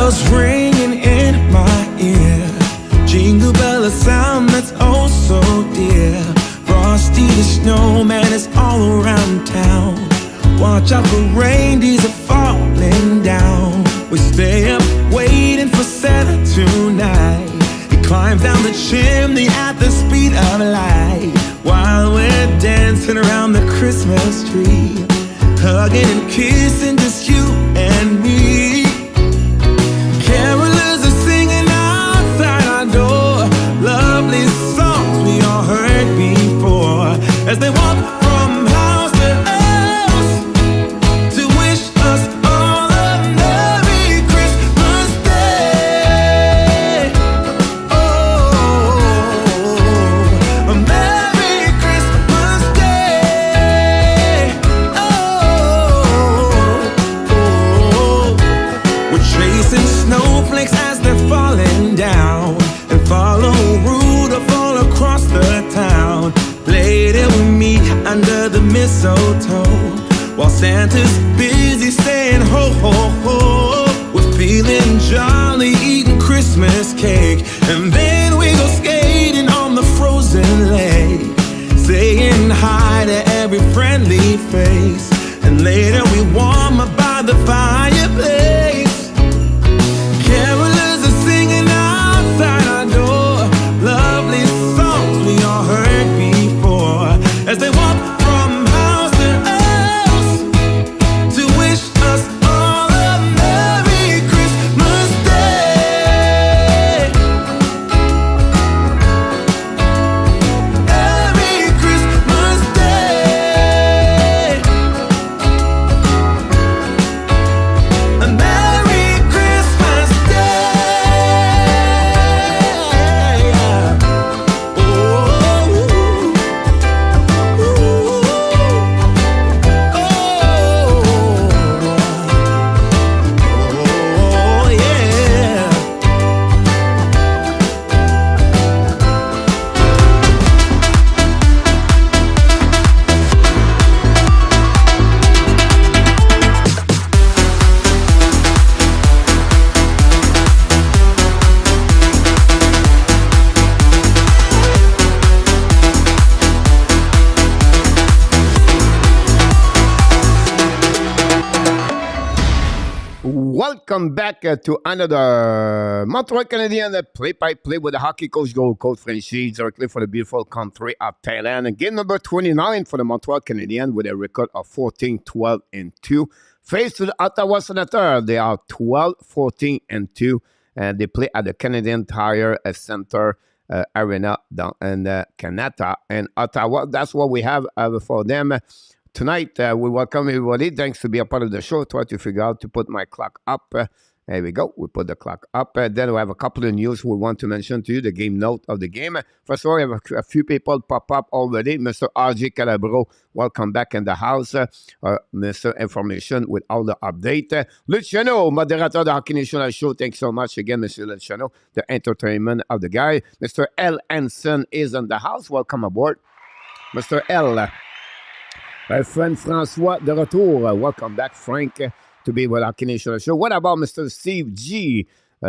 bells ringing in my ear. Jingle bell, a sound that's oh so dear. Frosty the snowman is all around town. Watch out for reindeers are falling down. We stay up waiting for Santa tonight. He climbs down the chimney at the speed of light, while we're dancing around the Christmas tree, hugging and kissing just you and me. Carolers are singing outside our door, lovely songs we all heard before, as they walk from house to house to wish us all a Merry Christmas Day. Oh, a Merry Christmas Day. Oh, we're chasing snowflakes as they're falling down, and follow Rudolph all across the town. Later we meet under the mistletoe, while Santa's busy saying ho ho ho. We're feeling jolly, eating Christmas cake, and then we go skating on the frozen lake, saying hi to every friendly face, and later we warm up by the fireplace. Carolers are singing outside our door, lovely songs we all heard before, as they walk from house to house to wish us all a Merry Christmas Day. Merry Christmas Day. A Merry Christmas Day. Oh, oh, yeah. Welcome back to another Montreal Canadiens play-by-play with the hockey coach, goal coach Frenchy, directly for the beautiful country of Thailand. Game number 29 for the Montreal Canadiens with a record of 14-12-2. Face to the Ottawa SLATER, they are 12-14-2, and they play at the Canadian Tire Center Arena in Canada and Ottawa. That's what we have for them. Tonight, we welcome everybody. Thanks to be a part of the show. Try to figure out to put my clock up. There we go. We put the clock up. Then we have a couple of news we want to mention to you. The game note of the game. First of all, we have a few people pop up already. Mr. R.J. Calabro, welcome back in the house. Mr. Information with all the update. Luciano, moderator of the Hockey National Show. Thanks so much again, Mr. Luciano, the entertainment of the guy. Mr. L. Anson is in the house. Welcome aboard. Mr. L. Friend François de retour. Welcome back, Frank, to be with our Canadian show. What about Mr. Steve G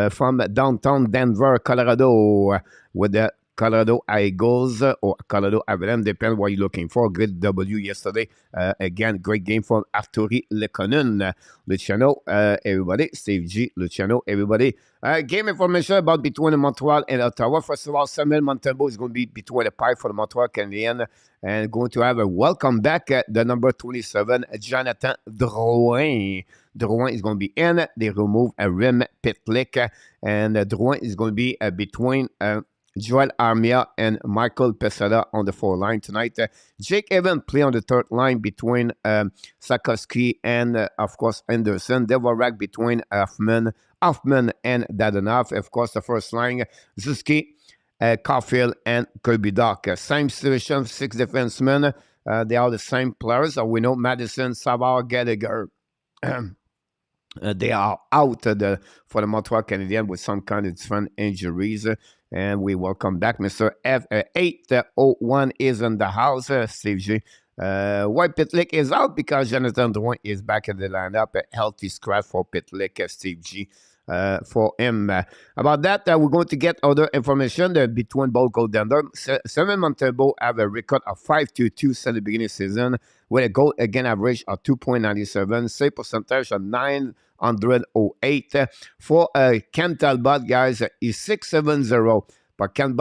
from downtown Denver, Colorado, with the Colorado Eagles or Colorado Avalanche, depends what you're looking for. Good W yesterday. Again, great game from Arturi Lekonen. Luciano, everybody. Steve G, Luciano, everybody. Game information about between Montreal and Ottawa. First of all, Samuel Montembeault is going to be between the pipe for the Montreal Canadiens and going to have a welcome back at the number 27, Jonathan Drouin. Drouin is going to be in. They remove Rem Pitlick, and Drouin is going to be between Joel Armia and Michael Pesada on the fourth line tonight. Jake Evans play on the third line between Sakowski and, of course, Anderson. Devorak between Hoffman and Dadonov. Of course, the first line, Zuski, Caulfield, and Kirby Doc. Same situation, 6 defensemen. They are the same players. We know Madison, Savard, Gallagher. They are out for the Montreal Canadiens with some kind of different injuries. And we welcome back Mr. F801 is in the house, Steve G. Why Pitlick is out? Because Jonathan Drouin is back in the lineup. A healthy scratch for Pitlick, Steve G. for him. About that, we're going to get other information between both goaltenders. Seven Montembeault have a record of 5-2 since the beginning of the season, with a goal against average of 2.97, save percentage of 908. For Ken Talbot, guys, is 670. But Ken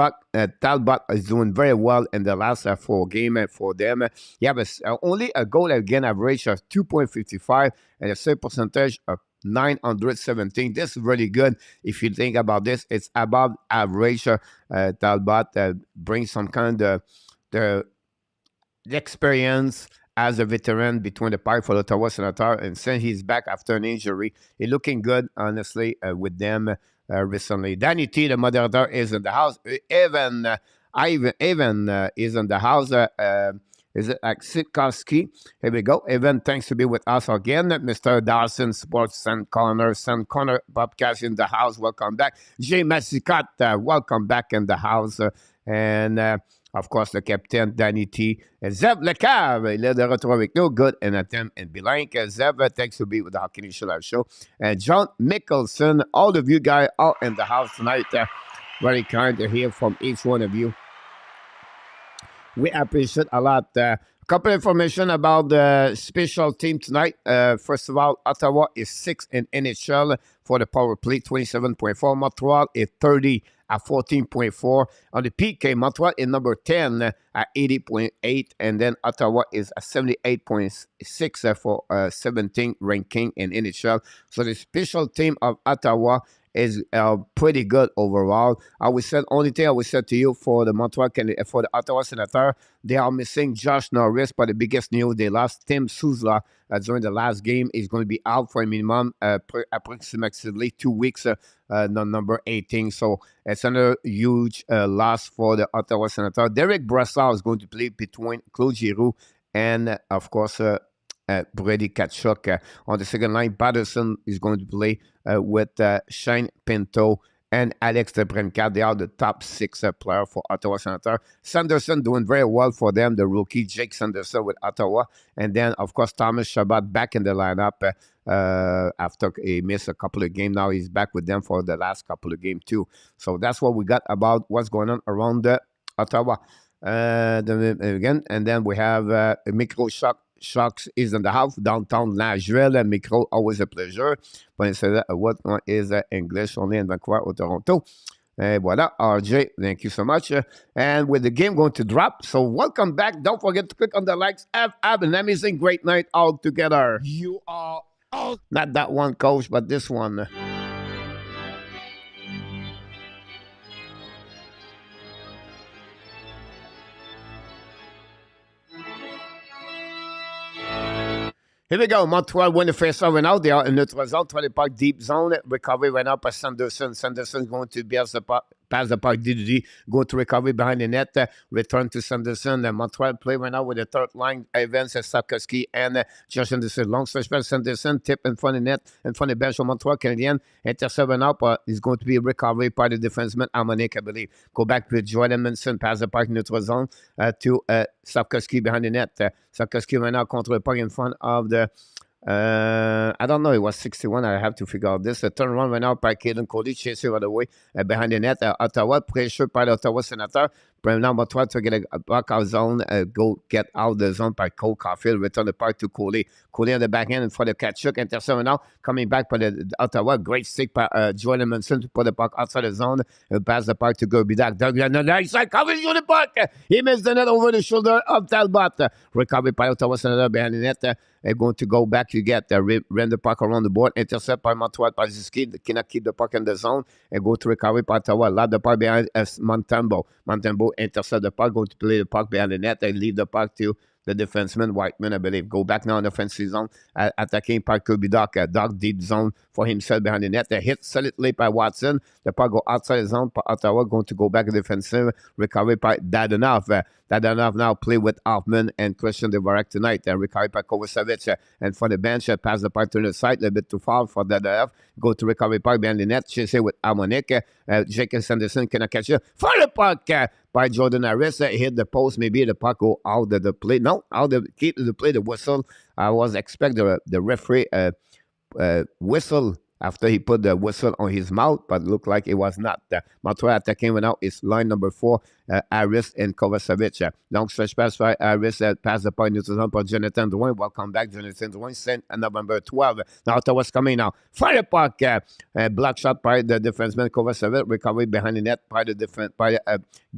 Talbot is doing very well in the last 4 games for them. He has only a goal against average of 2.55 and a save percentage of 917. This is really good. If you think about this, it's above average. Talbot brings some kind of the experience as a veteran between the pipe for the Ottawa Senators, and since he's back after an injury, he's looking good, honestly, with them recently. Danny T, the moderator, is in the house. Evan is in the house. Is it like Sitkowski? Here we go. Evan, thanks to be with us again. Mr. Dawson, Sports St. Connor Bobcast in the house. Welcome back. Jay Massicat, welcome back in the house. And of course, le capitaine Danny T. Zev Lecave, il est de retour avec nous. Good and attempt and bilingue. Zev, thanks to be with the Hockey Nation Live Show. And John Mickelson, all of you guys are in the house tonight. Very kind to hear from each one of you. We appreciate a lot. A couple information about the special team tonight. First of all, Ottawa is 6th in NHL for the power play, 27.4. Montreal is 30 at 14.4. On the PK, Montreal is number 10 at 80.8. And then Ottawa is at 78.6 for 17th ranking in NHL. So the special team of Ottawa is pretty good overall. Only thing I would say to you for the Ottawa Senators, they are missing Josh Norris, but the biggest news, they lost Tim Suzla during the last game. He's going to be out for a minimum, approximately 2 weeks, number 18. So it's another huge loss for the Ottawa Senators. Derek Brassard is going to play between Claude Giroux and, of course, Brady Tkachuk. On the second line, Patterson is going to play with Shane Pinto and Alex TABERNAK. They are the top 6 players for Ottawa Senators. Sanderson doing very well for them, the rookie Jake Sanderson with Ottawa. And then, of course, Thomas Chabot back in the lineup after he missed a couple of games. Now he's back with them for the last couple of games too. So that's what we got about what's going on around Ottawa. Again, and then we have Micro Sharks is in the house, downtown Nashville. Micro, always a pleasure. But instead of what is English only in Vancouver or Toronto. Et voilà, RJ, thank you so much. And with the game going to drop, so welcome back. Don't forget to click on the likes. Have an amazing, great night all together. You are all... Not that one, coach, but this one. Here we go. Montreal win the first off and out. They are in neutral zone, 20 puck deep zone. Recovery right now by Sanderson. Sanderson going to pass the puck. Didi going to recovery behind the net. Return to Sanderson. Montreal play right now with the third line. Evans, Sapkowski, and Josh Anderson. Long stretch by Sanderson. Tip in front of the net. In front of the bench of Montreal. Canadiens. Intercept right now. But is going to be recovery by the defenseman Armonic, I believe. Go back with Jordan Manson. Pass the puck neutral zone to Sapkowski behind the net. Sapkowski right now control the puck in front of the I don't know, it was 61. I have to figure out this. A turnaround right now by Caden Cody, chasing right away behind the net. Ottawa, pressure by the Ottawa Senators. Now, Montreal to get a back out zone, go get out the zone by Cole Caulfield, return the puck to Coley. Coley on the back end for the Tkachuk. Intercept now, coming back by the Ottawa. Great stick by Jordan Manson to put the puck outside the zone. Pass the puck to Gerbidak. Doug on the right side, covering you the puck. He missed the net over the shoulder of Talbot. Recovered by Ottawa Senator behind the net. Going to go back. You get ran the puck around the board. Intercept by Montreal. Paziski cannot keep the puck in the zone. And go to recovery by Ottawa. Lob the puck behind Montembeault. Montembeault intercept the puck. Go to play the puck behind the net. And leave the puck to the defenseman, Whiteman, I believe. Go back now in the offensive zone. Attacking by Gerbidak. Dark deep zone for himself behind the net. Hit solidly by Watson. The puck go outside the zone. Ottawa going to go back defensive. Recovery by Dadonov. Dadonov now play with Hoffman and Christian Dvorak tonight. Recovery by Kovacevic. And for the bench, pass the puck to the side. A little bit too far for Dadonov. Go to recovery puck behind the net. Chase with Harmonic. Jake Sanderson cannot catch it. For the puck by Jordan Harris. Hit the post. Maybe the puck go out of the play. No, out of keep the play. The whistle. I was expecting the referee whistle after he put the whistle on his mouth, but it looked like it was not. Montreal attacking right now is line number 4, Harris and Kovacevic. Donc, stretch pass by Harris, pass the point into zone for Jonathan Drouin. Welcome back, Jonathan Drouin, sent November 12. Now, Ottawa's coming now. Fire puck, block shot by the defenseman Kovacevic, recovery behind the net by the by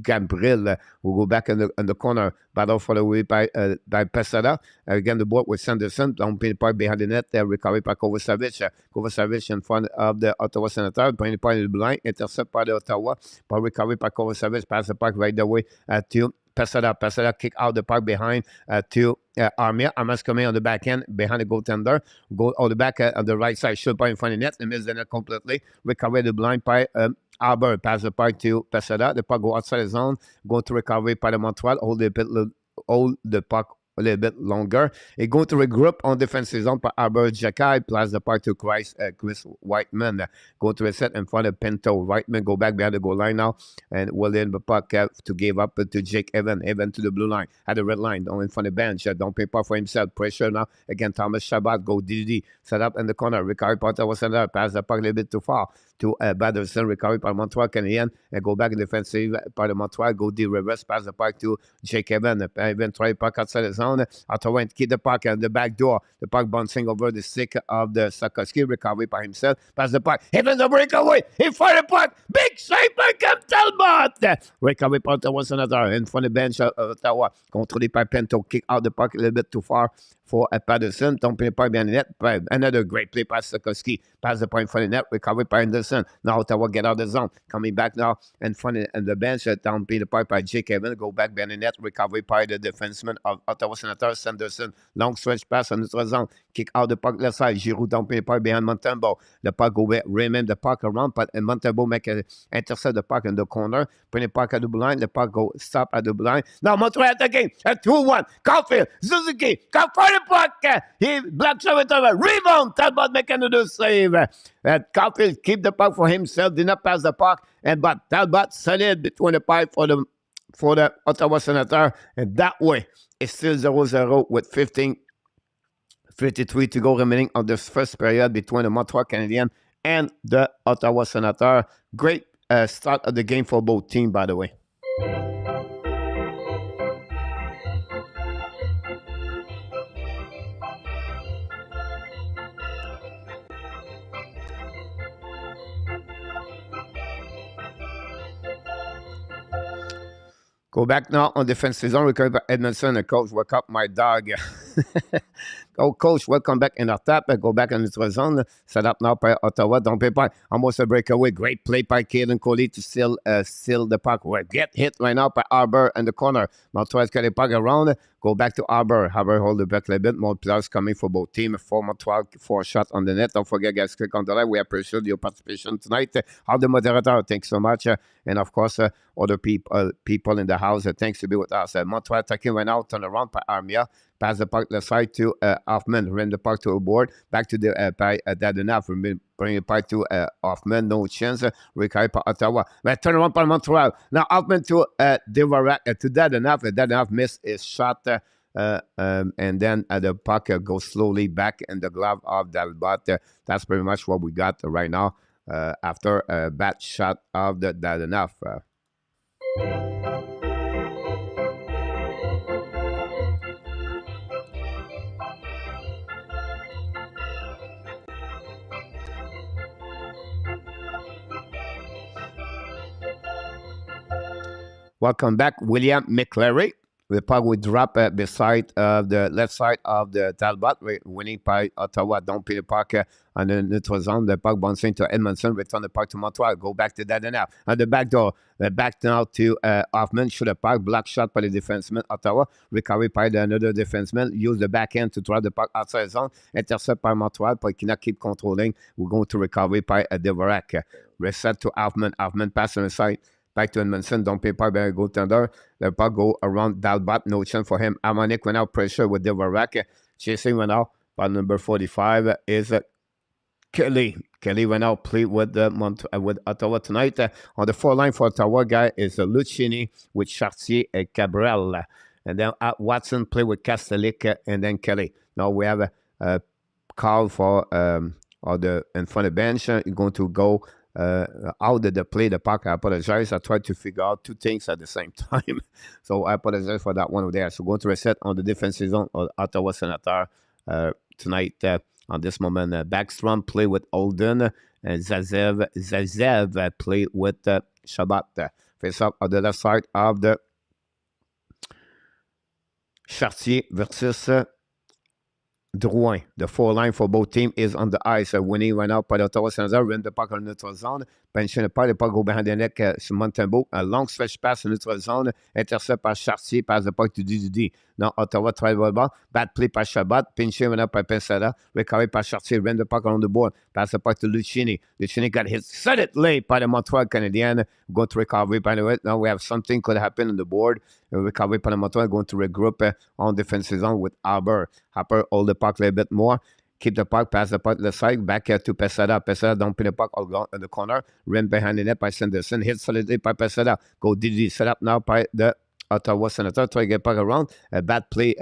Gabriel, who go back in the corner. Battle for the way by Pesada. Again, the board with Sanderson. Don't pay the point behind the net. Recovery by Kovacevic. Kovacevic in front of the Ottawa Senator. Putting the point in the blind. Intercept by the Ottawa. But recovery by Kovacevic. Pass the puck right away to Pesada. Pesada kick out the puck behind to Armia. Armia's coming on the back end behind the goaltender. Go on the back on the right side. Should point in front of the net. And miss the net completely. Recovery the blind by Albert. Pass the puck to Pesada. The puck go outside the zone. Go to recovery by the Montreal. Hold the puck a little bit longer. It go to regroup on defensive zone by Albert Jacquet. Pass the puck to Chris Whiteman. Go to reset in front of Pinto. Whiteman go back behind the goal line now. And will in the puck to give up to Jake Evan. Evan to the blue line. At the red line. Don't in front of the bench. Don't pay part for himself. Pressure now. Again, Thomas Shabbat. Go DD. Set up in the corner. Recovery Potter was sent out. Pass the puck a little bit too far to Batterson. Recovery by Montreal Canadiens. And go back in defensive by the Montreal. Go D reverse. Pass the puck to Jake Evan. Evan try puck outside the zone. Ottawa keep the puck at the back door. The puck bouncing over the stick of the Sakoski. Recovery by himself. Pass the puck. Evans a breakaway. He fired the puck. Big save by Cap Talbot. Recovery by Ottawa Senator. In front of the bench of Ottawa. Controlé by Pinto. Kick out the puck a little bit too far for Patterson. Don't play the puck behind the net. Another great play by Sakoski. Pass the point for the net. Recovery by Anderson. Now Ottawa get out of the zone. Coming back now in front of the bench. Down play the puck by Jake Evans. Go back behind the net. Recovery by the defenseman of Ottawa Senator Sanderson. Long stretch pass on the zone. Kick out the puck left side. Giroux down play the puck behind Montembeault. The puck go back. Remain the puck around. But Montembeault make intercept the puck in the corner. Bring the puck at the blind. The puck go stop at the blind. Now Montreal attacking. A 2-1. Caulfield. Suzuki. Come for the puck. He blocks it over. Rebound. Talbot make another save. Caulfield keep the puck for himself. Did not pass the puck. But Talbot solid between the pipe for the Ottawa Senator. And that way, it's still 0-0 with 53 to go remaining on this first period between the Montreal Canadiens and the Ottawa Senator. Great start of the game for both teams, by the way. Go back now on defensive zone. Recovered by Edmondson. And coach, wake up my dog. Oh, coach, welcome back in our tap. Go back in the zone. Set up now by Ottawa. Don't pay by. Almost a breakaway. Great play by Caden Coley to steal the puck. We get hit right now by Arbor in the corner. Montreal's got the puck around. Go back to Arbor. Arbor hold the back a little bit. More players coming for both teams. 4 Montreal, 4 shots on the net. Don't forget, guys, click on the like. We appreciate your participation tonight. All the moderator, thanks so much. And of course, other people in the house, thanks to be with us. Montreal attacking right now. Turn around by Armia. Pass the puck left side to Hoffman. Ran the puck to a board. Back to the by Dadenaf. Bring the puck to Hoffman. No chance. Recovery by Ottawa. But turn around by Montreal. Now Hoffman to Devarak to Dadenaf. Dadenaf missed his shot. And then the puck goes slowly back in the glove of Dalbot. That's pretty much what we got right now after a bad shot of the Dadenaf. Welcome back, William McClary. The puck will drop beside the left side of the Talbot, winning by Ottawa. Don't pay the puck on the neutral zone. The puck bouncing to Edmondson. Return the puck to Montreal. Go back to Dadenaf. On the back door. Back now to Hoffman. Shoot the puck. Block shot by the defenseman. Ottawa. Recovery by another defenseman. Use the back end to drive the puck outside the zone. Intercept by Montreal. But cannot keep controlling. We're going to recovery by Devorak. Reset to Hoffman. Hoffman pass on the side. Back to Edmondson. Don't pay by the goaltender. The puck go around Dalbot. No chance for him. Harmonic went out pressure with Devorak. Chasing went out by number 45 is Kelly. Kelly went out play with Ottawa tonight. On the 4 line for Ottawa guy is Luciani with Chartier and Cabral. And then Watson play with Castellic and then Kelly. Now we have a call for or in front of the bench, you're going to go out of the play, the puck. I apologize. I tried to figure out two things at the same time. So I apologize for that one over there. So going to reset on the defensive zone of Ottawa Senator tonight. On this moment, Backstrom play with Holden, and Zazev play with Shabbat. Face up on the left side of the Chartier versus Drouin. The four line for both teams is on the ice. Winning right now par Ottawa Senator, run the puck en neutral zone. Pension le puck go behind the net sur Montembeault. A long stretch pass en neutral zone. Intercept par Chartier, passe the puck to DDD. Now Ottawa try the ball. Bad play par Shabbat. Pinché right now par Pensada. Recovery par Chartier. Run the puck on the board. Pass the puck to Lucini. Lucini got hit solidly by the Montreal Canadiens. Going to recovery by the way. Now we have something could happen on the board. Recovery by the Montreal. Going to regroup on defensive zone with Harper. Harper hold the puck a little bit more. Keep the puck, pass the puck to the side, back to Pesada. Pesada don't put the puck in the corner. Rim behind the net by Sanderson. Hit solidly by Pesada. Go DD. Set up now by the Ottawa Senator. Try to get puck around. A bad play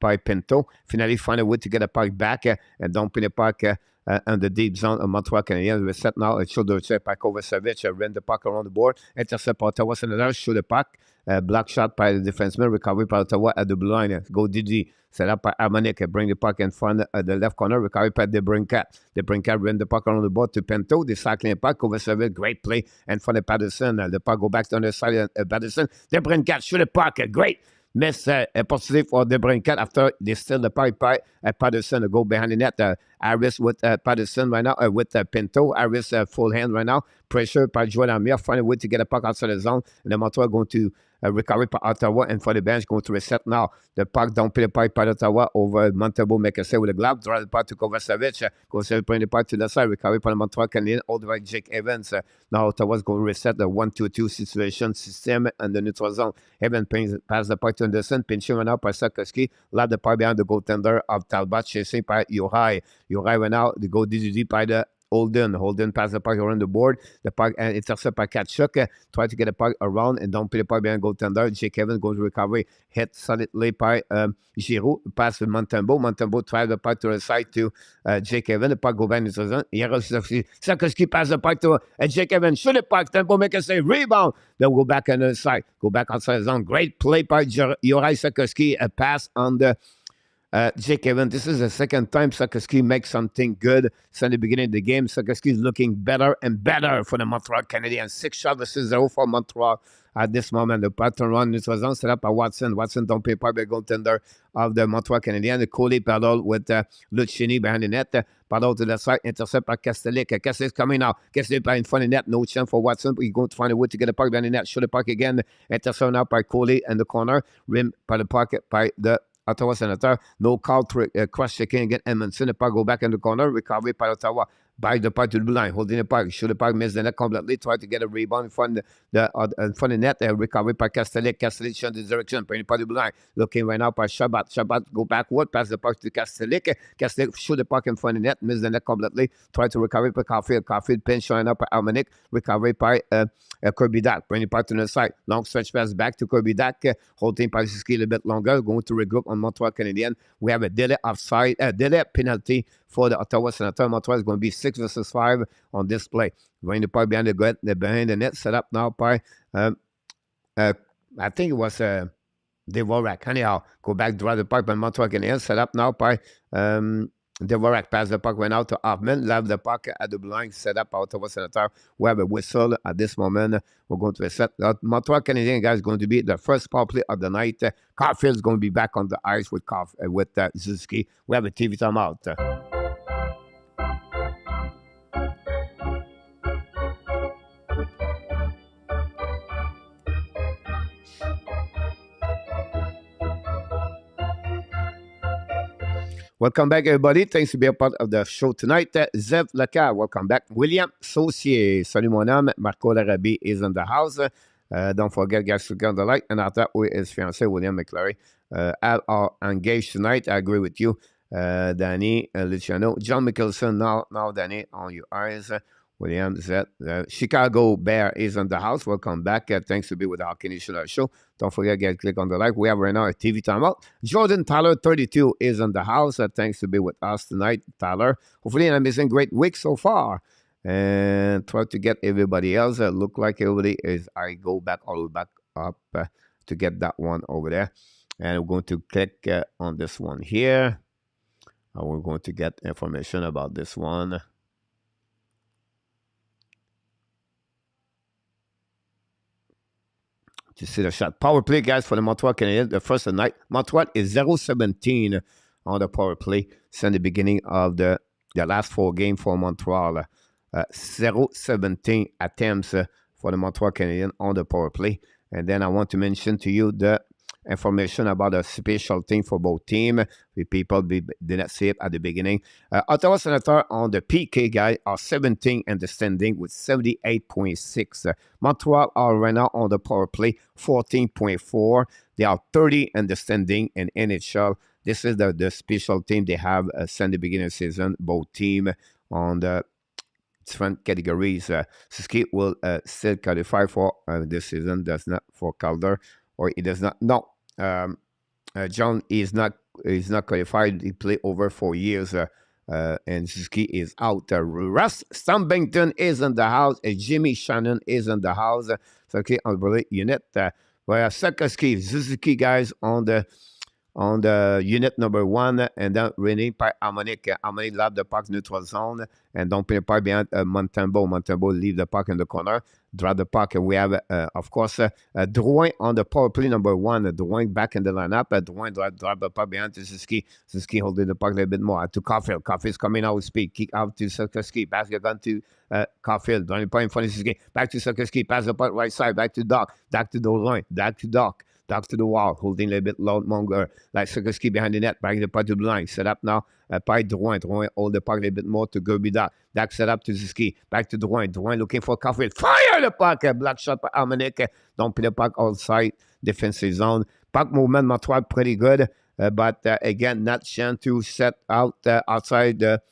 by Pinto. Finally find a way to get the puck back and don't put the puck in the deep zone of Montreal Canadiens. We set now a shoulder check by Kovacevic. Ran the puck around the board. Intercept Ottawa Senator. Shoot the puck. Block shot by the defenseman. Recovery by Ottawa at the blue line. Go DD. Set up by Armonic. Bring the puck in front of the left corner. Recovery by DeBrincat. DeBrincat ran the puck around the board to Pinto. The cycling puck. Kovacevic. Great play in front of Patterson. The puck go back to the side of Patterson. DeBrincat shoot the puck. Great miss opportunity for DeBrincat after they steal the puck by Patterson to go behind the net. Harris with Patterson right now, with Pinto. Harris full hand right now. Pressure by Joel Amir. Find a way to get a puck outside the zone. And the Montreal going to recovery by Ottawa, and for the bench going to reset now. The puck down play the puck by Ottawa over Montembeault. Make a save with a glove. Draw the puck to Kovacevic. Kovacevic bring the puck to the side. Recovery by the Montreal Canadiens. All the way Jake Evans. Now Ottawa's going to reset the 1-2-2 situation system and the neutral zone. Evans pass the puck to Anderson. Pinching right now by Sarkowski. Lap the puck behind the goaltender of Talbot. Chasing by Uri. Uri right now. The goal DDD by the Holden pass the puck around the board. The puck intercept by Kachuk. Try to get the puck around and don't put the puck behind goaltender. Jake Evans goes to recovery. Hit solidly by Giroux. Pass to Montembeault. Montembeault tries the puck to the side to Jake Evans. The puck go back into the zone. Sarkowski pass the puck to Jake Evans. Shoot the puck. Tempo make a save. Rebound. They'll go back on the side. Go back outside the zone. Great play by Juraj Sarkowski. A pass on the Jake Evans. This is the second time Sarkowski makes something good since the beginning of the game. Sarkowski is looking better and better for the Montreal Canadiens. 6 shots versus 0 for Montreal at this moment. The pattern run neutral zone set up by Watson. Watson don't pay part by goaltender of the Montreal Canadiens. The Coley paddle with Lucini behind the net. Paddle to the side, intercept by Castellic. Castellic coming now. Castellic in front of the net. No chance for Watson. He's going to find a way to get the puck behind the net. Shoot the puck again. Intercept now by Coley in the corner. Rim by the pocket by the Ottawa Senator. No call cross checking against Edmondson. The puck go back in the corner. Recovery by Ottawa. By the puck to the blue line. Holding the puck. Shoot the puck. Miss the net completely. Try to get a rebound in front of the net. Recovery by Castellic. Castellic shot the direction. Bring the puck to the blue line. Looking right now by Shabbat. Shabbat go backward. Pass the puck to Castellic. Castellic shoot the puck in front of the net. Miss the net completely. Try to recover by Caulfield. Caulfield pinch showing up by Armonic. Recovery by Kirby Dack. Bring the puck to the side. Long stretch pass back to Kirby Dack. Holding by ski a little bit longer. Going to regroup on Montreal Canadiens. We have a delay offside. Delay penalty for the Ottawa Senator. Montreal is going to be 6 versus 5 on this play. Bring the puck behind behind the net. Set up now by I think it was Dvorak. Anyhow, go back, draw the puck by Montreal Canadiens. Set up now by Dvorak. Pass the puck right now to Hoffman. Love the puck at the blue line. Set up by Ottawa Senator. We have a whistle at this moment. We're going to reset. Montreal Canadiens guys going to be the first power play of the night. Caulfield is going to be back on the ice with Zuski. We have a TV timeout. Welcome back, everybody. Thanks to be a part of the show tonight. Zev Lacar, welcome back. William Saucier, salut mon homme. Marco Larabie is in the house. Don't forget, guys, to get the light. And after, who is fiancé, William McClary. All are engaged tonight. I agree with you. Danny, Luciano. John Mickelson, now Danny, on your eyes. William Z. Chicago Bear is in the house. Welcome back. Thanks to be with the Hockey Nation show. Don't forget, guys, click on the like. We have right now a TV timeout. Jordan Tyler, 32, is in the house. Thanks to be with us tonight, Tyler. Hopefully, an amazing, great week so far. And try to get everybody else. Look like everybody is. I go back all the way back up to get that one over there. And we're going to click on this one here. And we're going to get information about this one. To see the shot. Power play, guys, for the Montreal Canadiens. The first of the night. Montreal is 0-17 on the power play since the beginning of the last 4 games for Montreal. 0-17 attempts for the Montreal Canadiens on the power play. And then I want to mention to you the information about the special team for both teams. The people did not see it at the beginning. Ottawa Senators on the PK, guys, are 17 in the standing with 78.6. Montreal are right now on the power play, 14.4. They are 30 in the standing in NHL. This is the special team they have since the beginning of the season. Both teams on the different categories. Suzuki will still qualify for this season, does not for Calder, or he does not. No, John is not qualified. He played over 4 years, and Suzuki is out. Russ Stubbington is in the house. Jimmy Shannon is in the house. Suzuki on the unit. Where Suzuki guys on the unit number 1, and then René by Harmonic. Harmonic left the puck neutral zone, and don't play the puck behind Montembeault. Montembeault leave the puck in the corner, drop the puck. And we have, of course, Drouin on the power play number 1. Drouin back in the lineup. Drouin drop the puck behind to Suzuki. Suzuki holding the puck a little bit more to Caulfield. Caulfield's coming out with speed. Kick out to Suzuki. Pass the gun to Caulfield. Drawing the puck in front of Suzuki. Back to Suzuki. Pass the puck right side. Back to Doc. Back to Drouin. Back to Doc. Doc to the wall, holding a little bit longer, like Suzuki behind the net, bringing the puck to the line. Set up now by Drouin. Drouin hold the puck a little bit more to Gerby Doc. Doc set up to Suzuki. Back to Drouin. Drouin looking for Caulfield. Fire the puck. Block shot by Harmonic. Don't put the puck outside defensive zone. Puck movement, Montreal pretty good. But again, not chance to set out outside the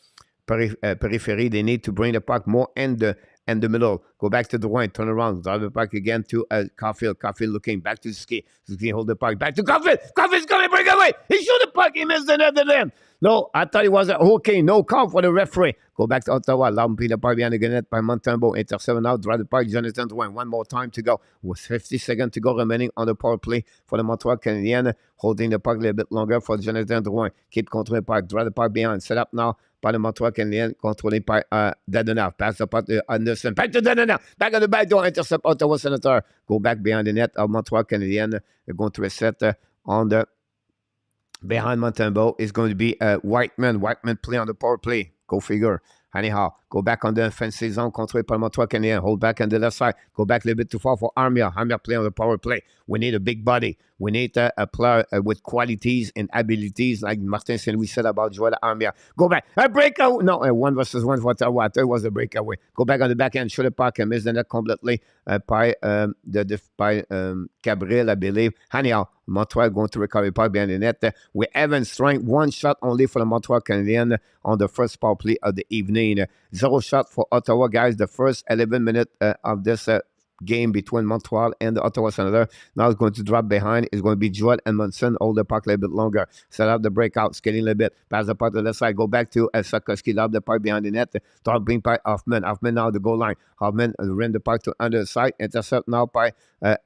periphery. They need to bring the puck more in the middle. Go back to Drouin, turn around, drive the puck again to Caulfield. Caulfield looking back to Suzuki. Suzuki hold the puck back to Caulfield. Caulfield's going to break away. He shoot the puck. He missed the net at the end. No, I thought it was okay. No call for the referee. Go back to Ottawa. Allow him to the puck behind the net by Montembeault. Intercept now. Drive the puck. Jonathan Drouin. One more time to go. With 50 seconds to go remaining on the power play for the Montreal Canadiens. Holding the puck a little bit longer for Jonathan Drouin. Keep controlling the puck. Drive the puck behind. Set up now by the Montreal Canadiens, controlé par Dadonov. Pass the puck to Anderson. Back to Dadonov. Back on the back door. Intercept Ottawa Senator. Go back behind the net of Montreal Canadiens. They're going to reset on the behind Montembeault. Is going to be Whiteman. Whiteman play on the power play. Go figure. Anyhow, go back on the offensive zone, control par Montreal Canadiens. Hold back on the left side. Go back a little bit too far for Armia. Armia play on the power play. We need a big body. We need a player with qualities and abilities like Martin Saint-Louis said about Joel Armia. Go back. A breakaway. No, 1 versus 1 for Ottawa. I thought it was a breakaway. Go back on the back end. Shoot the puck and miss the net completely by Cabril, I believe. Anyhow, Montreal going to recover the puck behind the net. We haven't strength. 1 shot only for the Montreal Canadiens on the first power play of the evening. 0 shot for Ottawa, guys. The first 11 minutes of this game between Montreal and the Ottawa Senators. Now it's going to drop behind. It's going to be Joel Edmondson. Hold the puck a little bit longer. Set up the breakout. Skating a little bit. Pass the puck to the left side. Go back to Sakoski. Lob the puck behind the net. Dropping by Hoffman. Hoffman now the goal line. Hoffman rim the puck to under the side. Intercept now by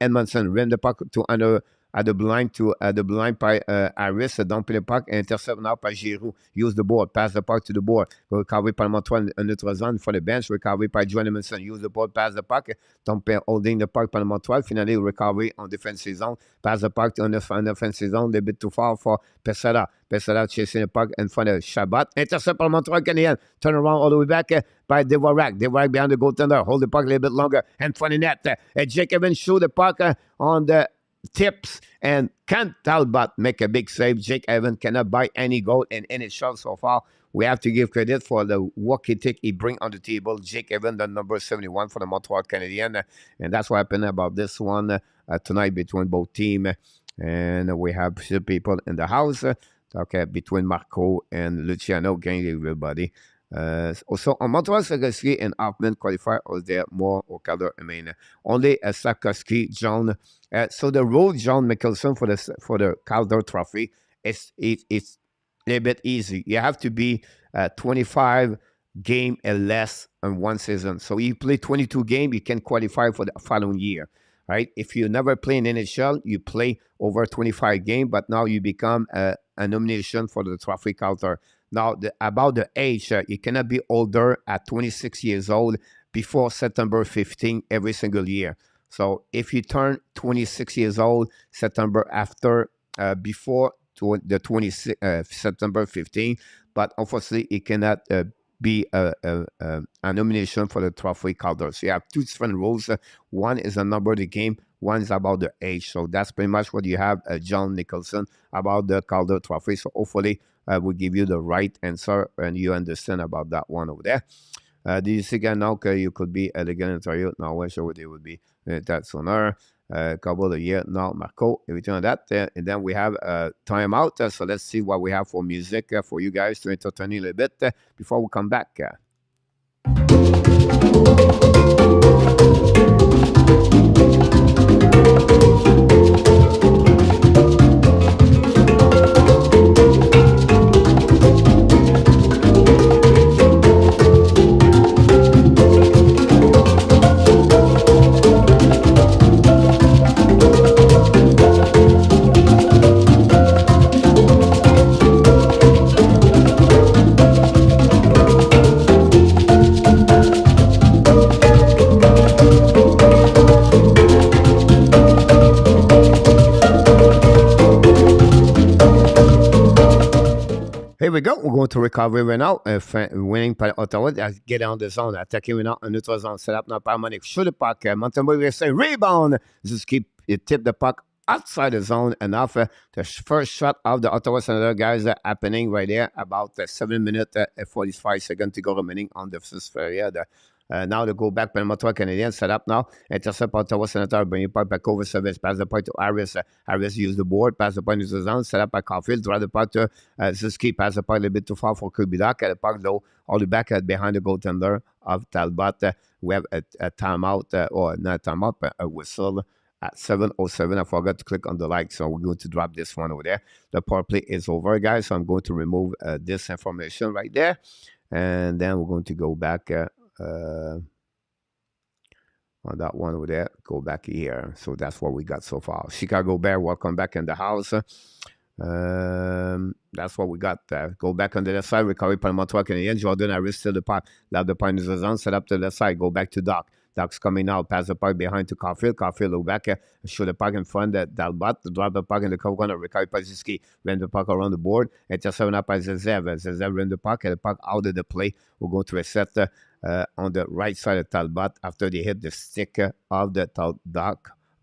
Edmondson. Rim the puck to under at the blind by Harris. Don't play the puck. Intercept now by Giroux. Use the board. Pass the puck to the board. Recovery by Montreal in neutral zone for the bench. Recovery by Joel Edmondson. Use the board. Pass the puck. Don't play holding the puck by Montreal. Finally, recovery on defensive zone. Pass the puck on the offensive zone. A little bit too far for Pesada. Pesada chasing the puck in front of Shabbat. Intercept by Montreal Canadiens. Turn around all the way back by DeVarak. DeVarak behind the goaltender. Hold the puck a little bit longer. In front of net. Jake Evans shoot the puck on the tips, and Kent Talbot make a big save. Jake Evans cannot buy any goal in any shot so far. We have to give credit for the work ethic he bring on the table. Jake Evans, the number 71 for the Montreal Canadiens, and that's what happened about this one tonight between both teams. And we have people in the house. Okay, between Marco and Luciano, getting everybody. Also, on Montreal, Sarkowski and Hoffman qualifier was there more au Calder. I mean, only Sarkowski, John. So the road John Mickelson for the Calder Trophy it's a little bit easy. You have to be 25 game and less in one season. So you play 22 game, you can qualify for the following year, right? If you never play in NHL, you play over 25 game, but now you become a nomination for the Trophy Calder. Now, about the age, you cannot be older at 26 years old before September 15 every single year. So if you turn 26 years old September after, before the 26 September 15, but unfortunately it cannot be a nomination for the Trophy Calder. So you have two different rules. One is the number of the game, one is about the age. So that's pretty much what you have, John Nicholson, about the Calder Trophy. So hopefully we'll give you the right answer and you understand about that one over there. Do you think now you could be elegant in Ontario? No, I'm sure they would be. That's honor. Couple of years now, Marco, everything like that. And then we have timeout. So let's see what we have for music for you guys to entertain you a little bit before we come back. Here we go. We're going to recovery right now. Winning par Ottawa. Get on the zone. Attaquer maintenant en autre zone. Set up now par Monique. Shoot the puck. Montgomery say rebound. Just keep it, tip the puck outside the zone enough. The first shot of the Ottawa Senator guys happening right there. About 7 minutes and 45 seconds to go remaining on the first period. Now to go back by Montreal Canadiens, set up now. Intercept Ottawa Senator, bring it back over service, pass the point to Harris. Harris use the board, pass the point to the zone, set up by Caulfield, draw the puck to Ziski, pass the point a little bit too far for Kubidak. At the puck low, all the back behind the goaltender of Talbot. We have a timeout, or not a timeout, but a whistle at 7:07. I forgot to click on the like, so we're going to drop this one over there. The power play is over, guys, so I'm going to remove this information right there. And then we're going to go back on that one over there, go back here. So that's what we got so far. Chicago Bear, welcome back in the house. That's what we got. Go back on the left side, recovery by Montreal Canadiens. Jordan Harris still the puck. Love the point is the zone, set up to the left side, go back to Doc. Doc's coming out, pass the puck behind to Caulfield. Caulfield look back, shoot the puck in front, Dalbot, drop the puck in the corner, recovery by Ziski, ran the puck around the board, intercepted up by Zezev. Zezev ran the puck, and the puck out of the play. We're going to reset on the right side of Talbot after they hit the stick of the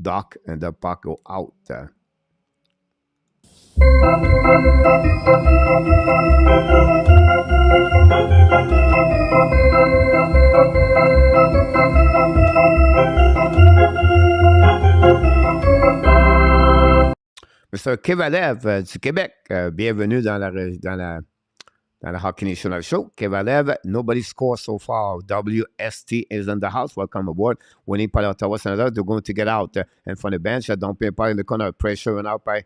Doc, and the puck go out. Mr. Kevalev du Québec, bienvenue dans the Hockey National Show. Kevalev, nobody scores so far. WST is in the house. Welcome aboard. Winning by Ottawa Senator. They're going to get out in front of the bench. Don't pay part in the corner. Pressure went out by,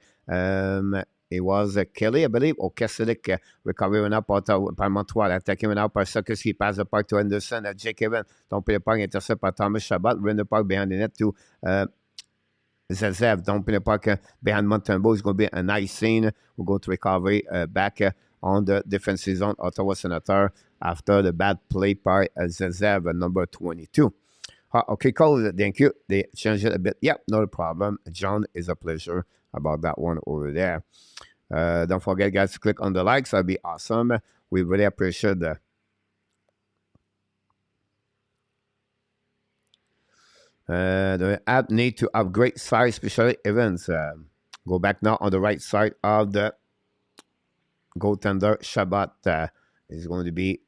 it was Kelly, I believe, or Kesselik. Recovery went up by Montreal. Attacking went out by Sarkowski. Pass the puck to Anderson. Jake Evans. Don't pay the puck. Intercept by Thomas Chabot. Run the puck behind the net to Zezev. Don't pay the puck behind Montembeault. It's going to be a nice scene. We're going to recovery back on the defensive zone, Ottawa Senator, after the bad play by Zezev, number 22. Okay, Cole, thank you. They changed it a bit. Yep, no problem. John, is a pleasure about that one over there. Don't forget, guys, to click on the likes. That'd be awesome. We really appreciate that. The app need to upgrade size, especially events. Go back now on the right side of the goaltender. Chabot is going to be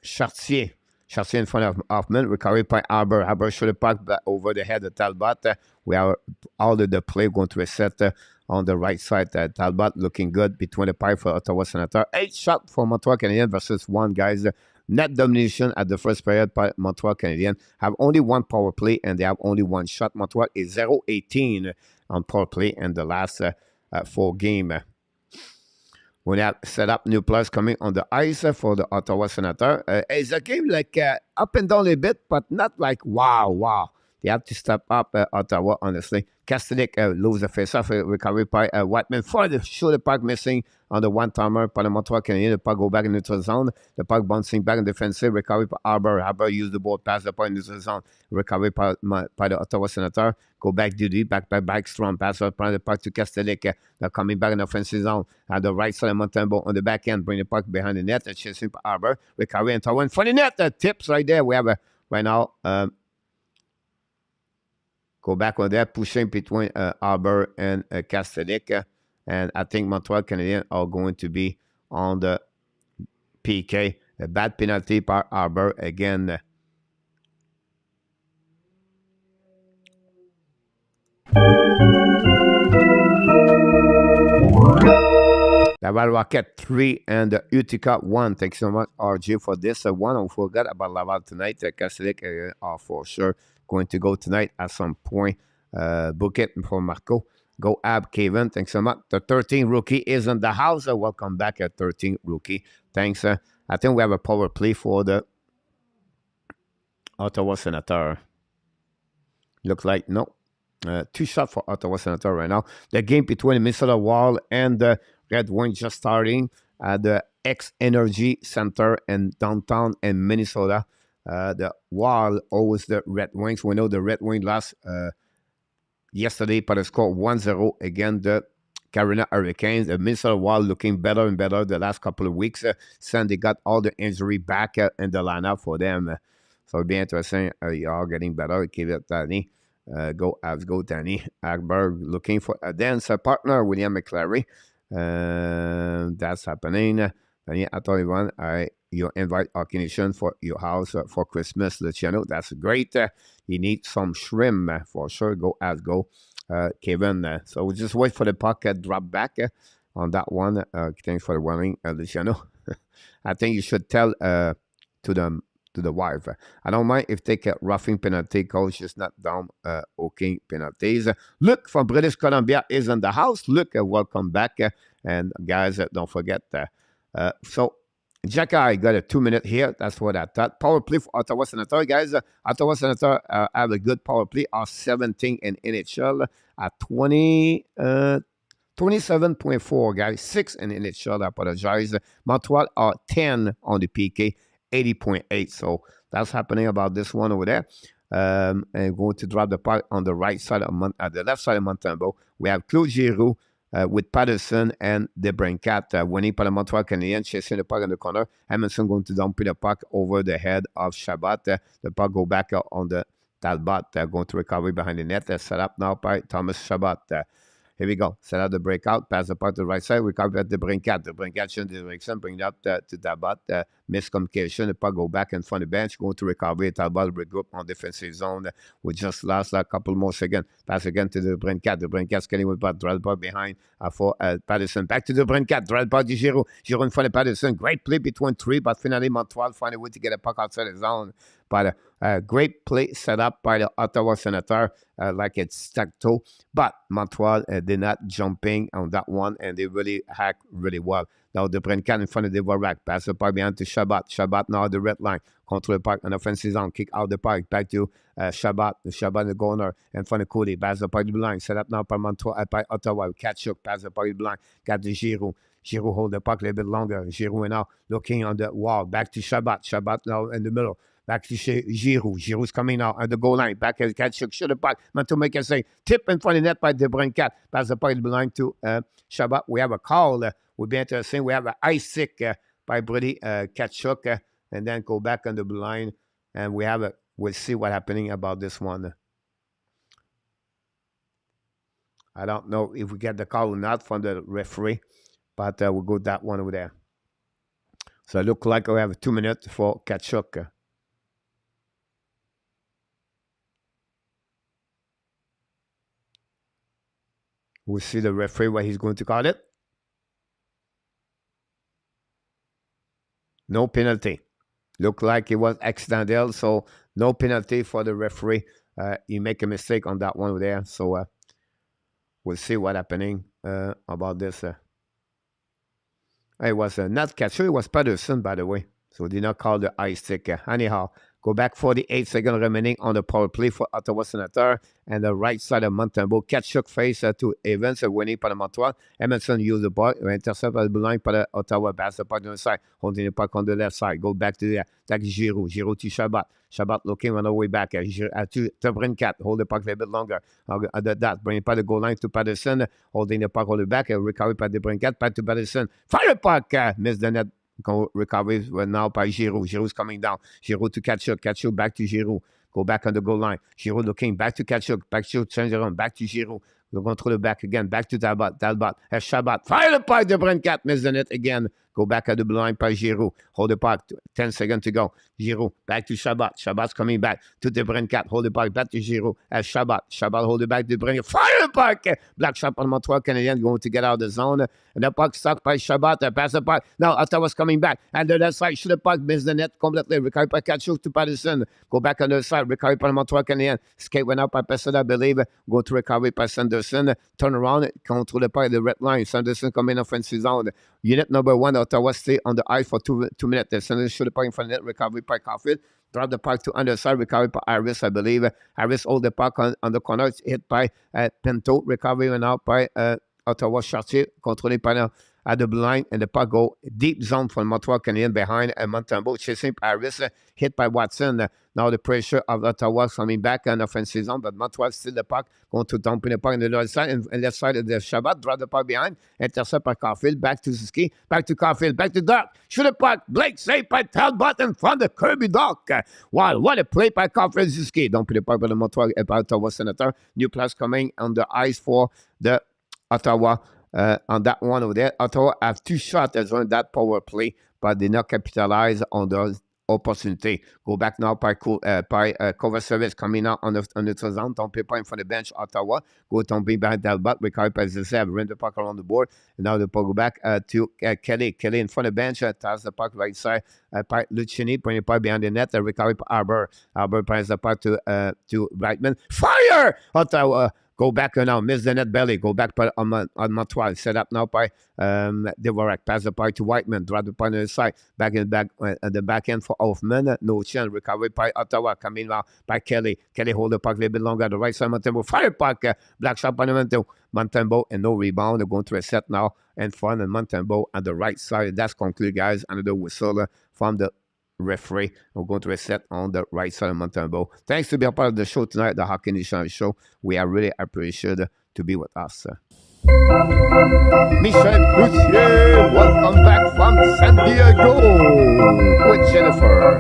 Chartier. Chassis in front of Hoffman. Recovery by Arbor. Arbor should have puck back over the head of Talbot. We are all of the play going to reset on the right side. Talbot looking good between the pipe for Ottawa Senator. 8 shot for Montreal Canadiens versus 1, guys. Net domination at the first period by Montreal Canadiens. Have only 1 power play and they have only 1 shot. Montreal is 0-18 on power play in the last 4 games. We have set up new players coming on the ice for the Ottawa Senator. It's a game like up and down a bit, but not like wow. They have to step up Ottawa, honestly. Kastelik lose the face-off, recovery by Whiteman for the shoulder puck missing on the one-timer by the Montreal Canadiens. The puck go back in the neutral zone. The puck bouncing back in defensive. Recovery by Arbor. Arbor use the ball, pass the puck in the neutral zone. Recovery by the Ottawa Senator. Go back, Duty, back, strong pass out, the puck to Kastelik. They're coming back in the offensive zone. At the right side of Montembeault on the back end, bring the puck behind the net. Chasing by Arbor. Recovery and Ottawa in front of the net. Tips right there. We have right now. Go back on that, pushing between Arbor and Kastelik. And I think Montreal Canadiens are going to be on the PK. A bad penalty by Arbor again. Laval Rocket 3 and Utica 1. Thanks so much, RJ, for this one. I forgot about Laval tonight. Kastelik are for sure going to go tonight at some point. Book it for Marco. Go Ab Kevin. Thanks so much. The 13 rookie is in the house. Welcome back at 13 rookie. Thanks. I think we have a power play for the Ottawa Senator. Looks like no. 2 shots for Ottawa Senator right now. The game between the Minnesota Wild and the Red Wings just starting at the X Energy Center in downtown in Minnesota. The Wild always the Red Wings. We know the Red Wings lost yesterday by the score 1-0 against the Carolina Hurricanes. The Minnesota Wild looking better and better the last couple of weeks since they got all the injury back in the lineup for them. So it'll be interesting. You are getting better. Give it Danny. Go Avs, go Danny. Agberg looking for a dance partner, William McClary. That's happening. Danny, I told you you invite Hockey Nation for your house for Christmas, Luciano. That's great. You need some shrimp for sure. Go Avs, go Kevin. So we'll just wait for the puck drop back on that one. Thanks for the warning, Luciano. I think you should tell to the wife. I don't mind if they get roughing penalty. Coach is not down okay penalties. Luke from British Columbia is in the house. Luke, welcome back. And guys, don't forget. So Jacky got a 2-minute here. That's what I thought. Power play for Ottawa Senator, guys. Ottawa Senator have a good power play. Are 17 in NHL at 27.4, guys. 6 in NHL. I apologize. Montreal are 10 on the PK. 80.8. So that's happening about this one over there. And going to drop the puck on the right side of the left side of Montembeault. We have Claude Giroux with Patterson and DeBrincat winning by the Montreal Canadiens, chasing the puck in the corner. Emerson going to dump the puck over the head of Chabot. The puck go back on the Talbot. Going to recover behind the net. Set up now by Thomas Chabot. Here we go. Set out the breakout. Pass the puck to the right side. We cover at the Brincat. The Brincat should direction. Bring it up to Talbot. Miscommunication. The puck go back in front of the bench. Going to recover. Talbot regroup on defensive zone. We just lost a couple more seconds. Pass again to the Brincat. The Brincat's getting with puck. Drive puck behind for Patterson. Back to the Brincat. Drive puck to Giroux. Giroux in front of Patterson. Great play between 3. But finally, Montreal find a way to get a puck outside the zone. But great play set up by the Ottawa Senator, like it's stuck to. But Montreal did not jumping on that one, and they really hacked really well. Now the Brincat in front of the Dvorak. Pass the puck behind to Chabot. Chabot now the red line. Control the puck on offensive zone. Kick out the puck. Back to Chabot. Chabot in the corner in front of Cody. Pass the puck to the line. Set up now by Ottawa. Catch up. Pass the puck to the line. Got the Giroux. Giroux hold the puck a little bit longer. Giroux now looking on the wall. Back to Chabot. Chabot now in the middle. Back to Giroux. Giroux's coming now at the goal line. Back at Kachuk. Should the puck. Not to make a say. Tip in front of the net by DeBrincat. Pass the puck to the line to Chabot. We have a call. Would be interesting. We have an ice sick by Brady Kachuk. And then go back on the blue line. And we have we'll see what's happening about this one. I don't know if we get the call or not from the referee. But we'll go that one over there. So it looks like we have 2 minutes for Kachuk. We'll see the referee what he's going to call it. No penalty. Looked like it was accidental, so no penalty for the referee. He make a mistake on that one there, so we'll see what happening about this. It was not catcher, it was Patterson, by the way. So did not call the eye stick. Anyhow, go back 48 seconds remaining on the power play for Ottawa Senator. And the right side of Montembeault. Kachuk face to Evans, winning par le Montreal. Emerson use the ball, intercept by the blue line par the Ottawa. Pass the puck on the side. Holding the puck on the left side. Go back to there. That's Giroux. Giroux to Chabot. Chabot looking on the way back. To Brincat. Hold the puck a little bit longer. That bring it by the goal line to Patterson. Holding the puck on the back. Recovery by the Brincat. Back to Patterson. Fire puck. Miss the net. Recovery now by Giroux. Giroux's coming down. Giroux to Kachuk. Kachuk back to Giroux. Go back on the goal line. Giroux looking back to Kachuk. Back to change around. Back to Giroux. We're going through the back again. Back to Talbot. Talbot. Chabot. Fire the puck. The Brincat. Miss the net again. Go back at the blue line by Giroux. Hold the puck. 10 seconds to go. Giroux. Back to Chabot. Chabot's coming back to the Brincat. Hold the puck. Back to Giroux. Chabot. Chabot hold it back to the Brincat. Fire the puck. Black shot on Montreal Canadiens going to get out of the zone. And the puck stuck by Chabot. Pass the puck. Now Ottawa's coming back. And the left side. Shoot the puck. Miss the net completely. Recovery by Kachuk to Patterson. Go back on the side. Recovery by Montreal Canadiens. Skate went up by Pessoa, I believe. Go to recovery by Sanderson. Turn around. Control the puck. The red line. Sanderson coming offensive zone. Unit number 1, Ottawa stay on the ice for 2 minutes. Sanderson shoot the puck in front of the net. Recovery by Caulfield. Drop the puck to underside. Recovery by Harris, I believe. Harris hold the puck on the corner. It's hit by Pinto. Recovery went out by Ottawa Chartier. Controlling by at the blue line, and the puck go deep zone from Montreal Canadiens behind Montembeault. Chasing Harris, hit by Watson. Now the pressure of Ottawa coming back on offensive zone, but Montreal still the puck, going to dump in the puck on the left side, and left side of the Chabot, drop the puck behind, intercept by Caulfield, back to Suzuki, back to Caulfield, back to Duck, shoot the puck, Blake saved by Talbot in front of Kirby Duck. Wow, what a play by Caulfield, Suzuki. Don't put the puck by the Montreal, Ottawa Senator. New players coming on the ice for the Ottawa. On that one over there, Ottawa have 2 shots as on that power play, but did not capitalize on the opportunity. Go back now by cover service coming out on the zone. Don't pay point for the bench, Ottawa. Go tomber behind Talbot. Recover by Zezev. Run the puck around the board. And now the puck go back to Kelly. Kelly in front of the bench. Toss the puck right side by Luciani. Bring the puck behind the net. Recover by Arbor. Arbor passes the puck to Reitman. Fire! Ottawa. Go back now, miss the net belly. Go back on Montreal. Set up now by DUARTE. Pass the puck to Whiteman. Drop the puck on the side. Back in back at the back end for Hoffman. No chance. Recovery by Ottawa. Coming now by Kelly. Kelly hold the puck a little bit longer. The right side, Montembeault. Fire puck. Black shot by Montembeault and no rebound. They're going to a set now in front of Montembeault on the right side. That's concluded, guys. Another whistle from the referee. We're going to reset on the right side of Montembeault. Thanks to be a part of the show tonight, the Hockey Nation show. We are really appreciated to be with us. Michel Cloutier, welcome back from San Diego with Jennifer.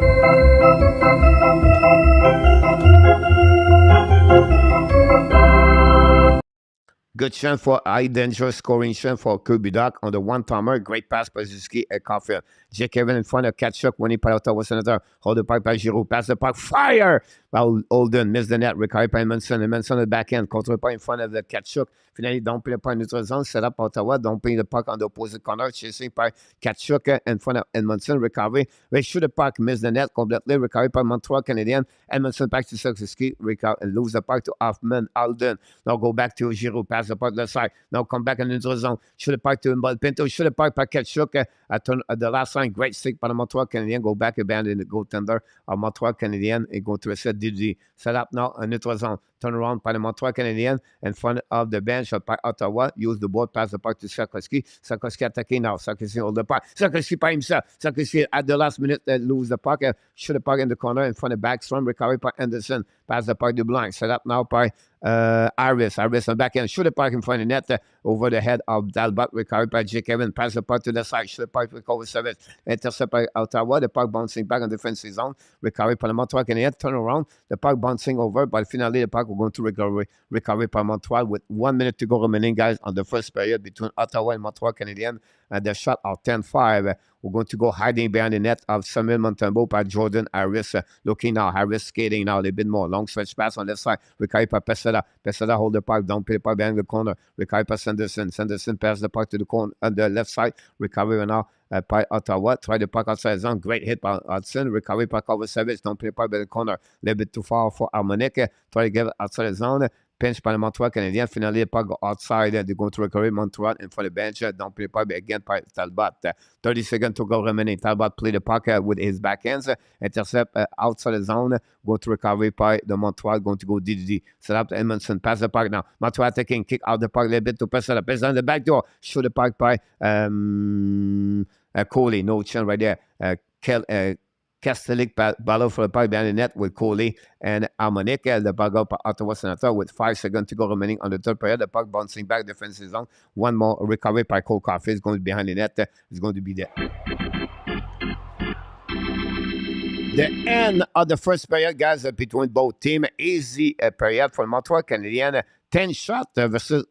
Good chance for high danger scoring chance for Kirby Duck on the one-timer. Great pass by Suzuki and Caulfield. Jake Kevin in front of Kachuk winning by Ottawa Senator. Hold the puck by Giroux. Pass the puck. Fire! Well, Holden missed the net. Recovery by Manson. And Manson at the back end. Control the puck in front of the Kachuk. Finally, dumping the puck in neutral zone. Set up Ottawa. Dumping the puck on the opposite corner. Chasing by Kachuk in front of Edmondson. Recovery. They shoot the puck. Miss the net completely. Recovery by Montreal Canadiens. Edmondson back to Suzuki. And lose the puck to Hoffman. Alden. Now go back to Giroux. Pass the puck left side. Now come back in the neutral zone. Shoot the puck to Pinto. Shoot the puck by Kachuk. At the last line. Great stick by the Montreal Canadiens. Go back abandon the goaltender of Montreal Canadiens. And go to a set DG. Set up now a neutral zone. Turn around by the Montreal Canadiens in front of the bench by Ottawa. Use the board, pass the puck to Sarkozy. Sarkozy attacking now. Sarkozy hold the puck. Sarkozy by himself. Sarkozy at the last minute lose the puck. Shoot the puck in the corner in front of Backstrom. Recovery by Anderson. Pass the puck to Blanc. Set up now by Harris. Harris on back end. Shoot the puck in front of the net over the head of Talbot. Recovery by Jake Evans. Pass the puck to the side. Shoot the puck with cover service. Intercept by Ottawa. The puck bouncing back on the defensive zone. Recovery by the Montreal Canadiens. Turn around. The puck bouncing over. But finally, the puck will go to recovery by Montreal with 1 minute to go remaining, guys, on the first period between Ottawa and Montreal Canadiens. And the shot of 10-5. We're going to go hiding behind the net of Samuel Montembeault by Jordan Harris. Looking now, Harris skating now a little bit more. Long stretch pass on left side. Recovered by Pesada. Pesada hold the puck. Don't play the puck behind the corner. Recovered by Sanderson. Sanderson pass the puck to the corner on the left side. Recovery now by Ottawa. Try the puck outside zone. Great hit by Hudson. Recovery puck over Savage. Don't play the puck behind the corner. A little bit too far for Harmonic. Try to get outside the zone. Pinch by the Montreal Canadiens. Finally, the puck go outside. They're going to recover Montreal in front of the bench. Don't play the puck again by Talbot. 30 seconds to go remaining. Talbot play the puck with his backhands. Intercept outside the zone. Go to recovery by the Montreal. Going to go DDD. Set up to Edmondson. Pass the puck now. Montreal taking kick out the puck a little bit to Pesada. Pesada in the back door. Shoot the puck by Coley. No chance right there. Castellic battle for the puck behind the net with Coley and Harmonic. The puck up Ottawa Senator with 5 seconds to go remaining on the third period. The puck bouncing back defensive zone. One more recovery by Cole Caulfield is going to be behind the net. It's going to be there. The end of the first period, guys, between both teams. Easy period for Montreal Canadiens. 10 shots versus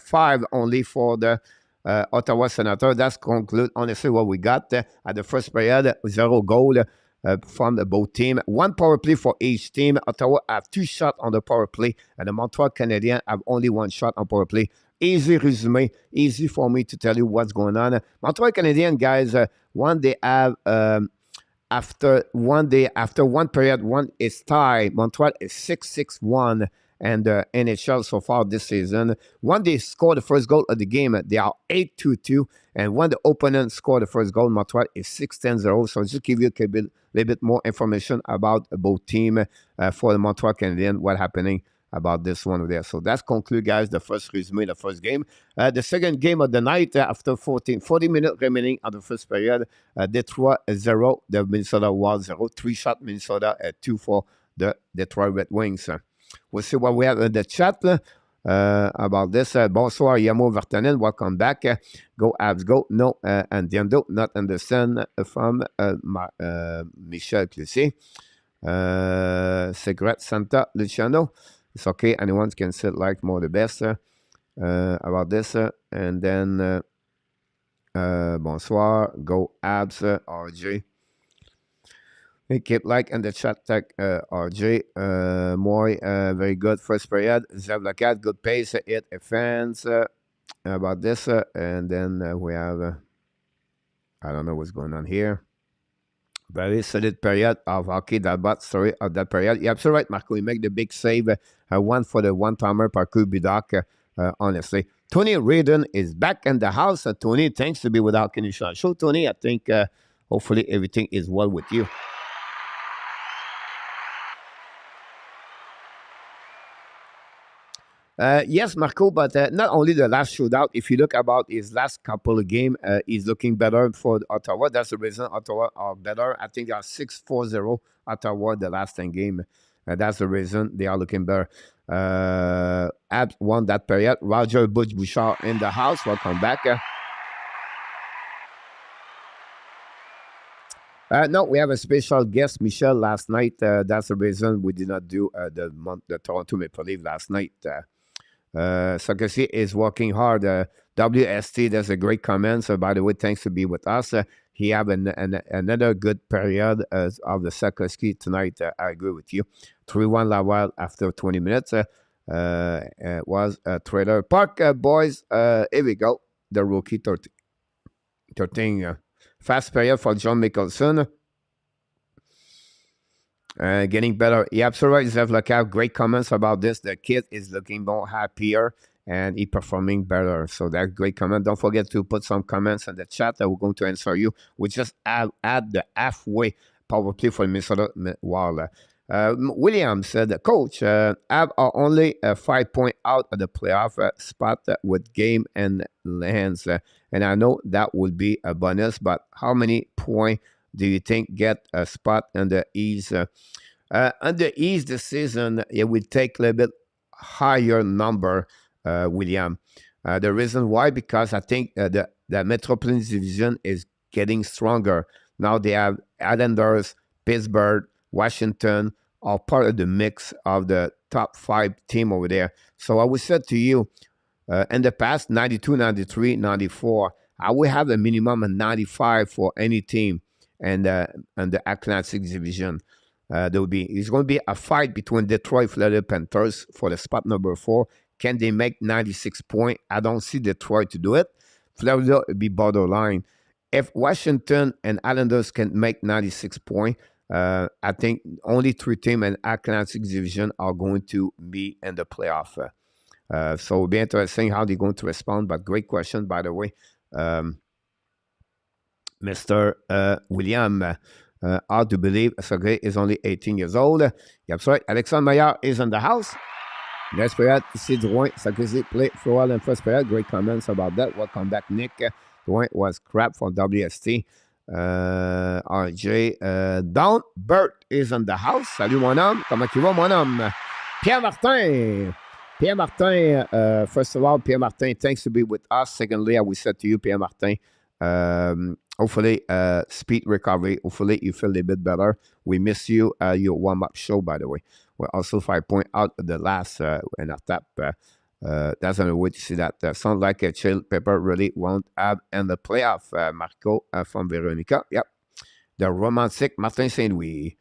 5 only for the Ottawa Senator. That's conclude honestly what we got at the first period. 0 goal from both teams. 1 power play for each team. Ottawa have 2 shots on the power play, and the Montreal Canadiens have only 1 shot on power play. Easy resume, easy for me to tell you what's going on. Montreal Canadiens, guys, one they have after one period, one is tied. Montreal is 6-6-1. And the NHL so far this season. When they score the first goal of the game, they are 8-2-2. And when the opponent score the first goal, Montreal is 6-10-0. So just give you a little bit more information about both teams for the Montreal Canadiens, what happening about this one there. So that's conclude, guys, the first resume, the first game. The second game of the night, after 40 minutes remaining of the first period, Detroit 0, the Minnesota Wild 0. 3 shot Minnesota, 2 for the Detroit Red Wings. We'll see what we have in the chat about this. Bonsoir, Yamo Vartanen. Welcome back. Go Habs, go. No, Andiendo, not understand from Michel Clisset. Secret Santa Luciano. It's okay. Anyone can say like more the best about this. And then bonsoir. Go Habs, RJ. Keep like and the chat tag RJ. Moy, very good first period. Zavlakat, good pace. Hit fans about this. And then we have, I don't know what's going on here. Very solid period of hockey. That bot story of that period. You're absolutely right, Marco. We make the big save. One for the one-timer par Kubidak, honestly. Tony Radon is back in the house. Tony, thanks to be with our Canadian show. Tony, I think hopefully everything is well with you. Yes, Marco, but not only the last shootout. If you look about his last couple of games, he's looking better for Ottawa. That's the reason Ottawa are better. I think they are 6-4-0 Ottawa the last 10 game. That's the reason they are looking better. Habs won that period. Roger Bouchard in the house. Welcome back. No, we have a special guest, Michel, last night. That's the reason we did not do the Toronto Maple Leaf last night. Sakasi is working hard. WST, there's a great comment. So, by the way, thanks to be with us. He have another good period of the Sakasi tonight. I agree with you. 3-1 Laval after 20 minutes. Was a trailer park. Boys, here we go. The rookie 13. Fast period for John Mickelson. Getting better. Yeah, absolutely. Zevlakav, great comments about this. The kid is looking more happier and he performing better. So that's great comment. Don't forget to put some comments in the chat that we're going to answer you. We just add the halfway power play for Minnesota Wild. William said, Coach, Ab are only 5 points out of the playoff spot with game in hands. And I know that would be a bonus, but how many points do you think get a spot in the East? On the East this season, it would take a little bit higher number, William. The reason why, because I think the Metropolitan Division is getting stronger. Now they have Islanders, Pittsburgh, Washington, are part of the mix of the top 5 team over there. So I would say to you, in the past, 92, 93, 94, I will have a minimum of 95 for any team and the Atlantic Division. It's going to be a fight between Detroit Florida Panthers for the spot number 4. Can they make 96 points? I don't see Detroit to do it. Florida will be borderline. If Washington and Islanders can make 96 points, I think only 3 teams in Atlantic Division are going to be in the playoff. So it'll be interesting how they're going to respond. But great question, by the way, Mr. William. Hard to believe Sergei is only 18 years old. Yep, sorry. Alexandre Meilleur is in the house. Next period, ici Drouin. Sarkozy played for a while in first period. Great comments about that. Welcome back, Nick. Drouin was crap from WST. RJ. Don Burt is in the house. Salut, mon homme. Comment tu vas, mon homme? Pierre Martin. Pierre Martin, first of all, Pierre Martin, thanks to be with us. Secondly, I will say to you, Pierre Martin, hopefully, speed recovery. Hopefully, you feel a bit better. We miss you. Your warm-up show, by the way. We're also 5 points out the last in our tap. That's another way to see that. Sounds like a chill pepper really won't have in the playoff. Marco from Veronica. Yep. The romantic Martin Saint-Louis.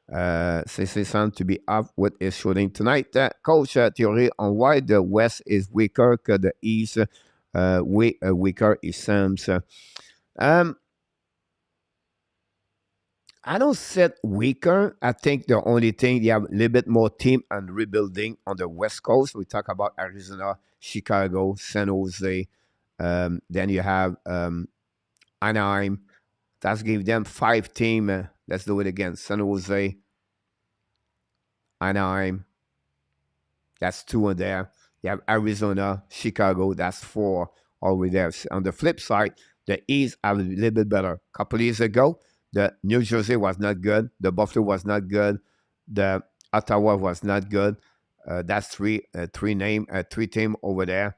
CC sound to be off with his shooting tonight. Coach, theory on why the West is weaker than the East. Weaker, it seems. I don't say weaker. I think the only thing, you have a little bit more team and rebuilding on the West Coast. We talk about Arizona, Chicago, San Jose. Then you have Anaheim. That's give them 5 teams. Let's do it again. San Jose, Anaheim. That's 2 in there. You have Arizona, Chicago. That's 4 already there. On the flip side, the East are a little bit better. A couple of years ago, the New Jersey was not good. The Buffalo was not good. The Ottawa was not good. That's 3 team over there.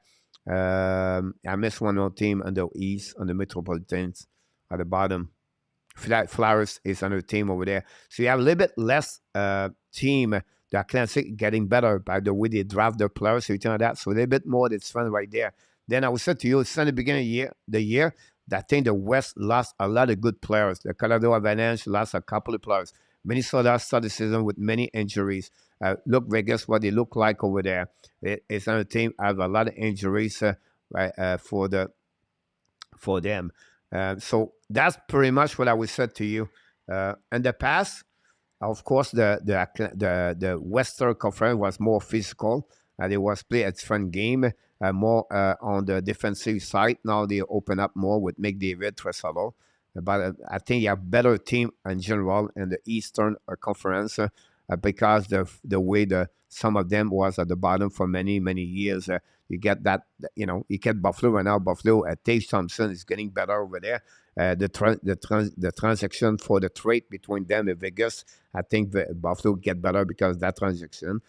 I missed one more team on the East, on the Metropolitans at the bottom. Flowers is another team over there. So you have a little bit less team. The Atlantic getting better by the way they draft their players, everything like that. So a little bit more that's fun right there. Then I would say to you, since the beginning of the year, I think the West lost a lot of good players. The Colorado Avalanche lost a couple of players. Minnesota started the season with many injuries. Look, Vegas, what they look like over there. It's another team have a lot of injuries for them. So that's pretty much what I would say to you. In the past, of course, the Western Conference was more physical. They was play a different game, more on the defensive side. Now they open up more with McDavid, Tresalo. But I think you have better team in general in the Eastern Conference because the way some of them was at the bottom for many, many years. You get that, you get Buffalo, and now Buffalo, Tage Thompson is getting better over there. The transaction for the trade between them and Vegas, I think Buffalo get better because that transaction.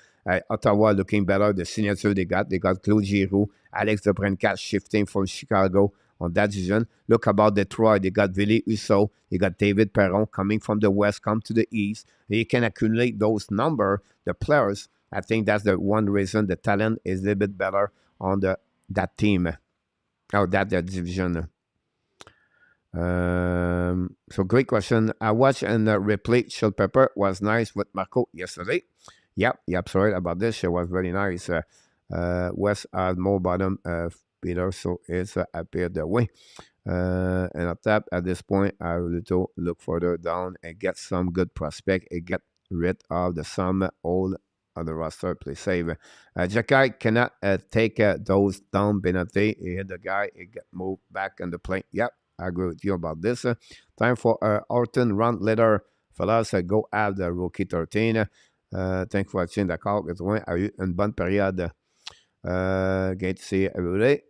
Ottawa looking better. The signature they got Claude Giroux, Alex DeBrincat shifting from Chicago on that division. Look about Detroit. They got Ville Husso. They got David Perron coming from the West, come to the East. They can accumulate those numbers, the players. I think that's the one reason the talent is a little bit better on that team or that division. So great question. I watched and replay Chill Pepper was nice with Marco yesterday. Yep, sorry about this. It was very nice. West had more bottom, Peter, so it's appeared that way. And at that, at this point, I will look further down and get some good prospect and get rid of the some old on the roster. Play save. Jacky cannot take those down penalty. He hit the guy. He get moved back in the plane. Yep, I agree with you about this. Time for Orton run letter. Fellas, go have the rookie 13. Thanks for watching. D'accord. A eu une bonne période. Great to see you every day.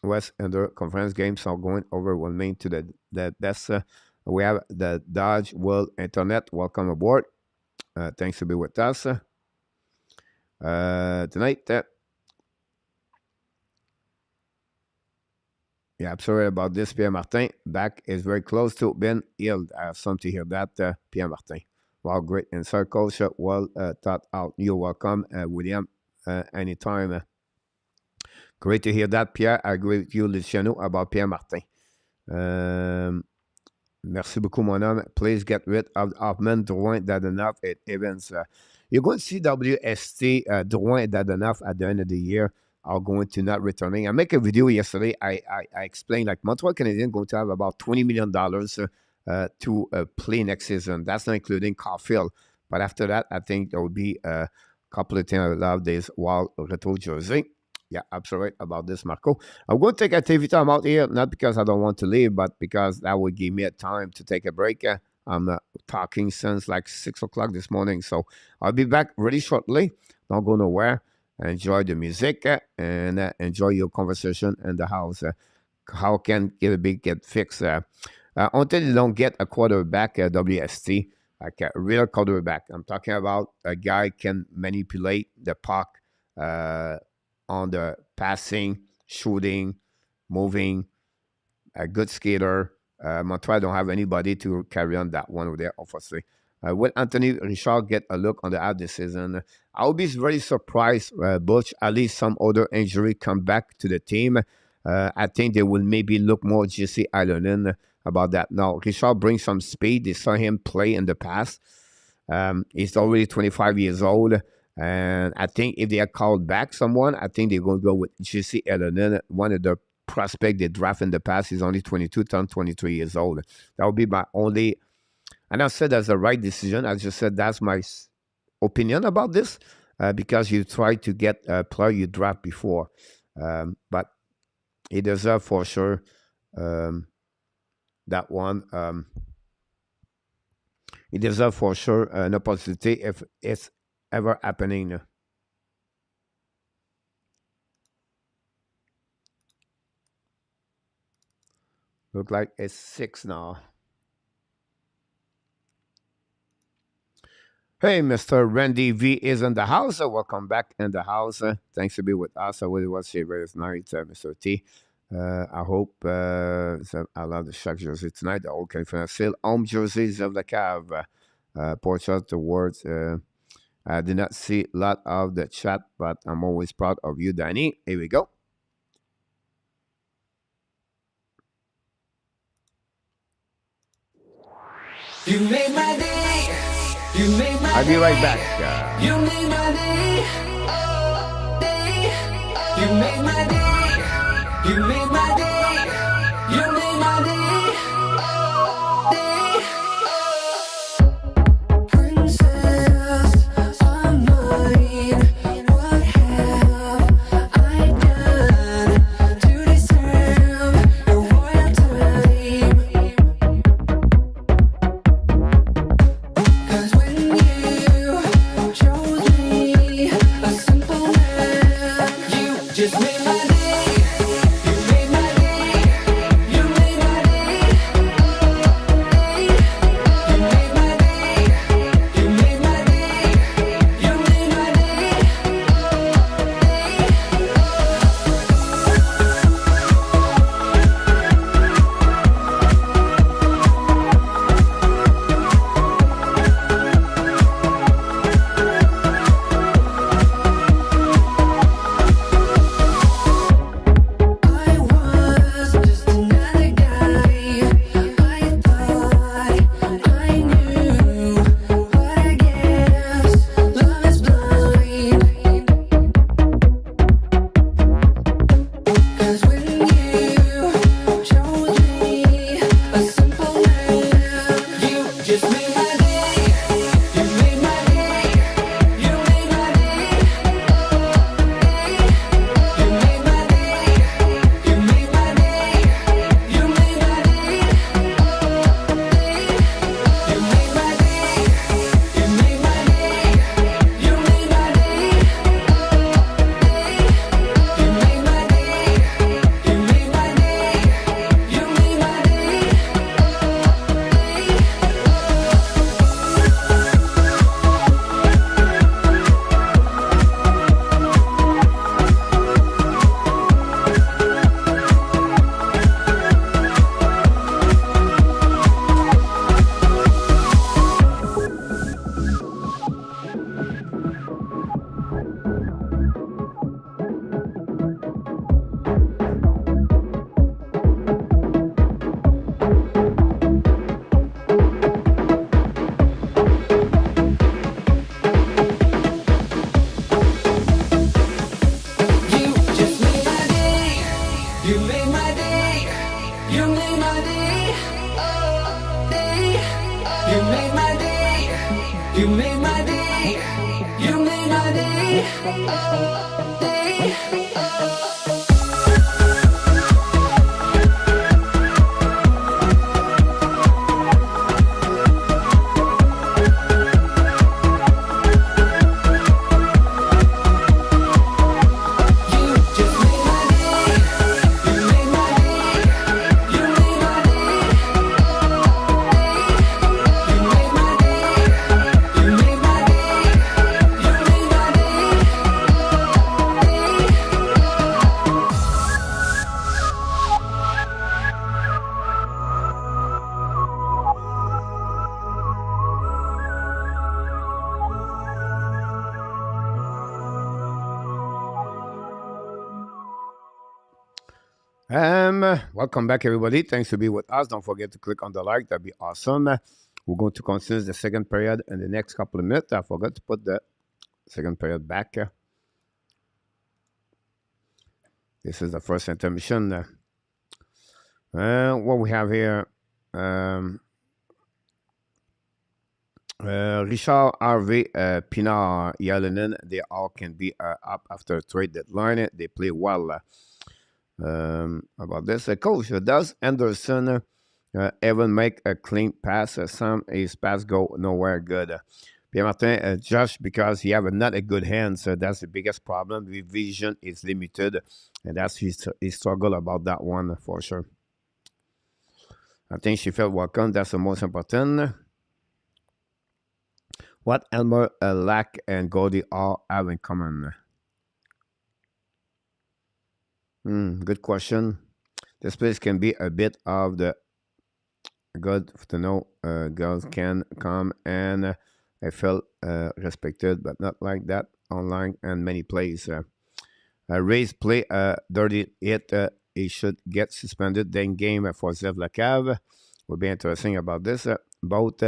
West Under Conference games are going overwhelming to the best. We have the Dodge World Internet. Welcome aboard. Thanks to be with us tonight. I'm sorry about this, Pierre Martin. Back is very close to Ben Hill. I have some to hear that, Pierre Martin. Wow, great inside coach. Well thought out. You're welcome, William. Anytime. Great to hear that, Pierre. I agree with you, Luciano, about Pierre Martin. Merci beaucoup, mon homme. Please get rid of Hoffman, Drouin, Dadonov, and Evans. You're going to see WST, Drouin, and Dadonov at the end of the year are going to not returning. I make a video yesterday. I explained like Montreal Canadiens going to have about $20 million to play next season. That's not including Caulfield. But after that, I think there will be a couple of things I love this wild retro jersey. Yeah, absolutely right about this, Marco. I'm going to take activity. I'm out here, not because I don't want to leave, but because that would give me a time to take a break. I'm talking since like 6 o'clock this morning. So I'll be back really shortly. Don't go nowhere. Enjoy the music and enjoy your conversation in the house. How can get fixed? Until you don't get a quarterback, WST, like a real quarterback. I'm talking about a guy can manipulate the puck on the passing, shooting, moving, a good skater. Montreal don't have anybody to carry on that one over there, obviously. Will Anthony Richard get a look on the out this season? I'll be very surprised, Butch, at least some other injury come back to the team. I think they will maybe look more Jesse Ilonen about that. Now, Richard brings some speed. They saw him play in the past. He's already 25 years old. And I think if they are called back someone, I think they're going to go with Jesse Ilonen, one of the prospects they drafted in the past. He's only 22, turned 23 years old. That would be my only... And I said that's the right decision. I just said that's my opinion about this because you try to get a player you draft before. But he deserves for sure that one. He deserves for sure an opportunity if it's ever happening. Look like it's 6 now. Hey, Mr. Randy V is in the house. Welcome back in the house. Thanks to be with us. I really was here very night, Mr. T. I hope I love the Shark jersey tonight. The old California sale home jerseys of the Cav. Portrait the words. I did not see a lot of the chat, but I'm always proud of you, Danny. Here we go. You made my day. You made my I'll be right back. You made my day. Oh, day. You made my day. You made my day. You made my day. Oh, day. Oh. Princess of mine, what have I done to deserve your royalty? Just made my day. You made my day. You made my day. You made my day. You made my day. Day. Welcome back, everybody. Thanks to be with us. Don't forget to click on the like. That'd be awesome. We're going to continue the second period in the next couple of minutes. I forgot to put the second period back. This is the first intermission. What we have here, Richard, Harvey, Pinard, Yelenen, they all can be up after a trade deadline. They play well. About this, coach, does Anderson even make a clean pass? Some his pass go nowhere good. Pierre Martin, just because he have not a good hand, so that's the biggest problem. The vision is limited, and that's his struggle about that one for sure. I think she felt welcome. That's the most important. What Elmer, Lack, and Goldie all have in common? Good question. This place can be a bit of the good to know. Girls can come and I felt respected, but not like that online and many plays. Ray's play dirty hit. He should get suspended. Then game for Zev Lacav. Will be interesting about this. About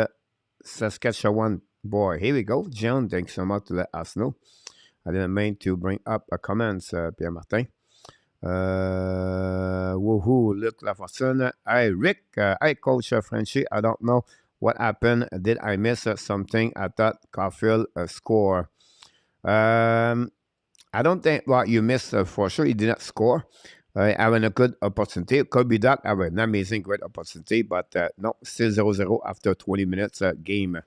Saskatchewan boy. Here we go. John, thanks so much to let us know. I didn't mean to bring up a comments, Pierre Martin. Woohoo, Luc Lafortune. Hi, Rick. Hi, Coach Frenchy. I don't know what happened. Did I miss something? I thought Caulfield score. I don't think, well, you missed for sure. He did not score. Having a good opportunity. Could be that. Have an amazing, great opportunity. But no, still 0-0 after 20 minutes game.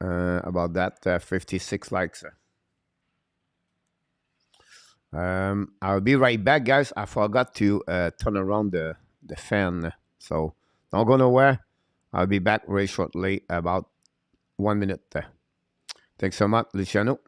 About that, 56 likes. I'll be right back, guys. I forgot to turn around the fan. So don't go nowhere. I'll be back very shortly, about 1 minute. Thanks so much, Luciano.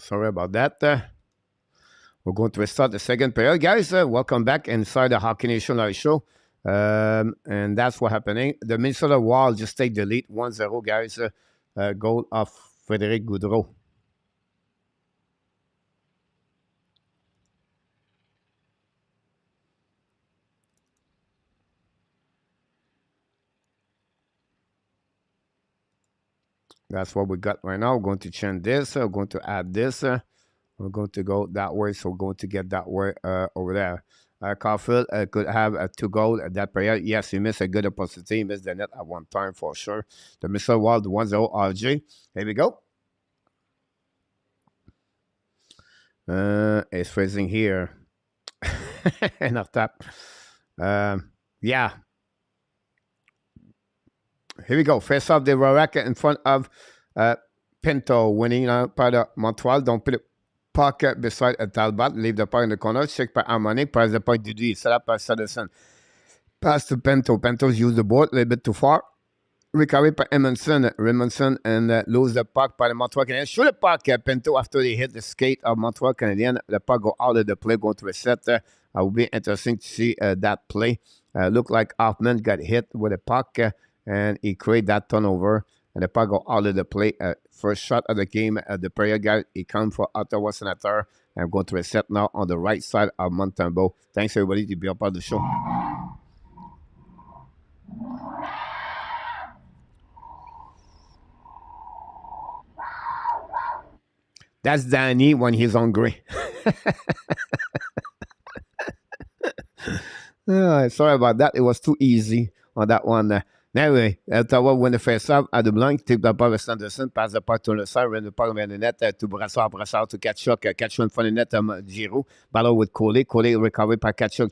Sorry about that. We're going to start the second period. Guys, welcome back inside the Hockey Nation Live Show. And that's what's happening. The Minnesota Wild just take the lead 1-0, guys. Goal of Frédéric Goudreau. That's what we got right now. We're going to change this. We're going to add this. We're going to go that way. So we're going to get that way over there. Caulfield could have a 2 goal at that period. Yes, he missed a good opportunity. He missed the net at one time for sure. The Minnesota Wild 1-0 RG. Here we go. It's freezing here. And off top. Yeah. Here we go. Face off the Raraca in front of Pinto, winning par de Montreal. Donc, put the puck beside Talbot. Leave the puck in the corner. Check by Harmonic. Pass the puck to D. Set up by Sadison. Pass to Pinto. Pinto's used the board a little bit too far. Recovery by Edmondson and lose the puck by the Montreal Canadiens. Shoot the puck, Pinto, after they hit the skate of Montreal Canadiens. The puck go out of the play, going to reset. Will be interesting to see that play. Look like Hoffman got hit with a puck and he created that turnover. And the puck go out of the play. First shot of the game, the period guy, he comes for Ottawa Senator. I'm going to reset now on the right side of Montembeault. Thanks everybody to be a part of the show. That's Danny when he's hungry. Sorry about that. It was too easy on that one. Anyway, Ottawa win the first half à Dublin. Take the ball with Sanderson. Pass the puck to the side. Run the puck behind the net to Brassard. Brassard to Kachuk. Kachuk in front of the net. Giroux. Battle with Coley. Coley recovered by Kachuk.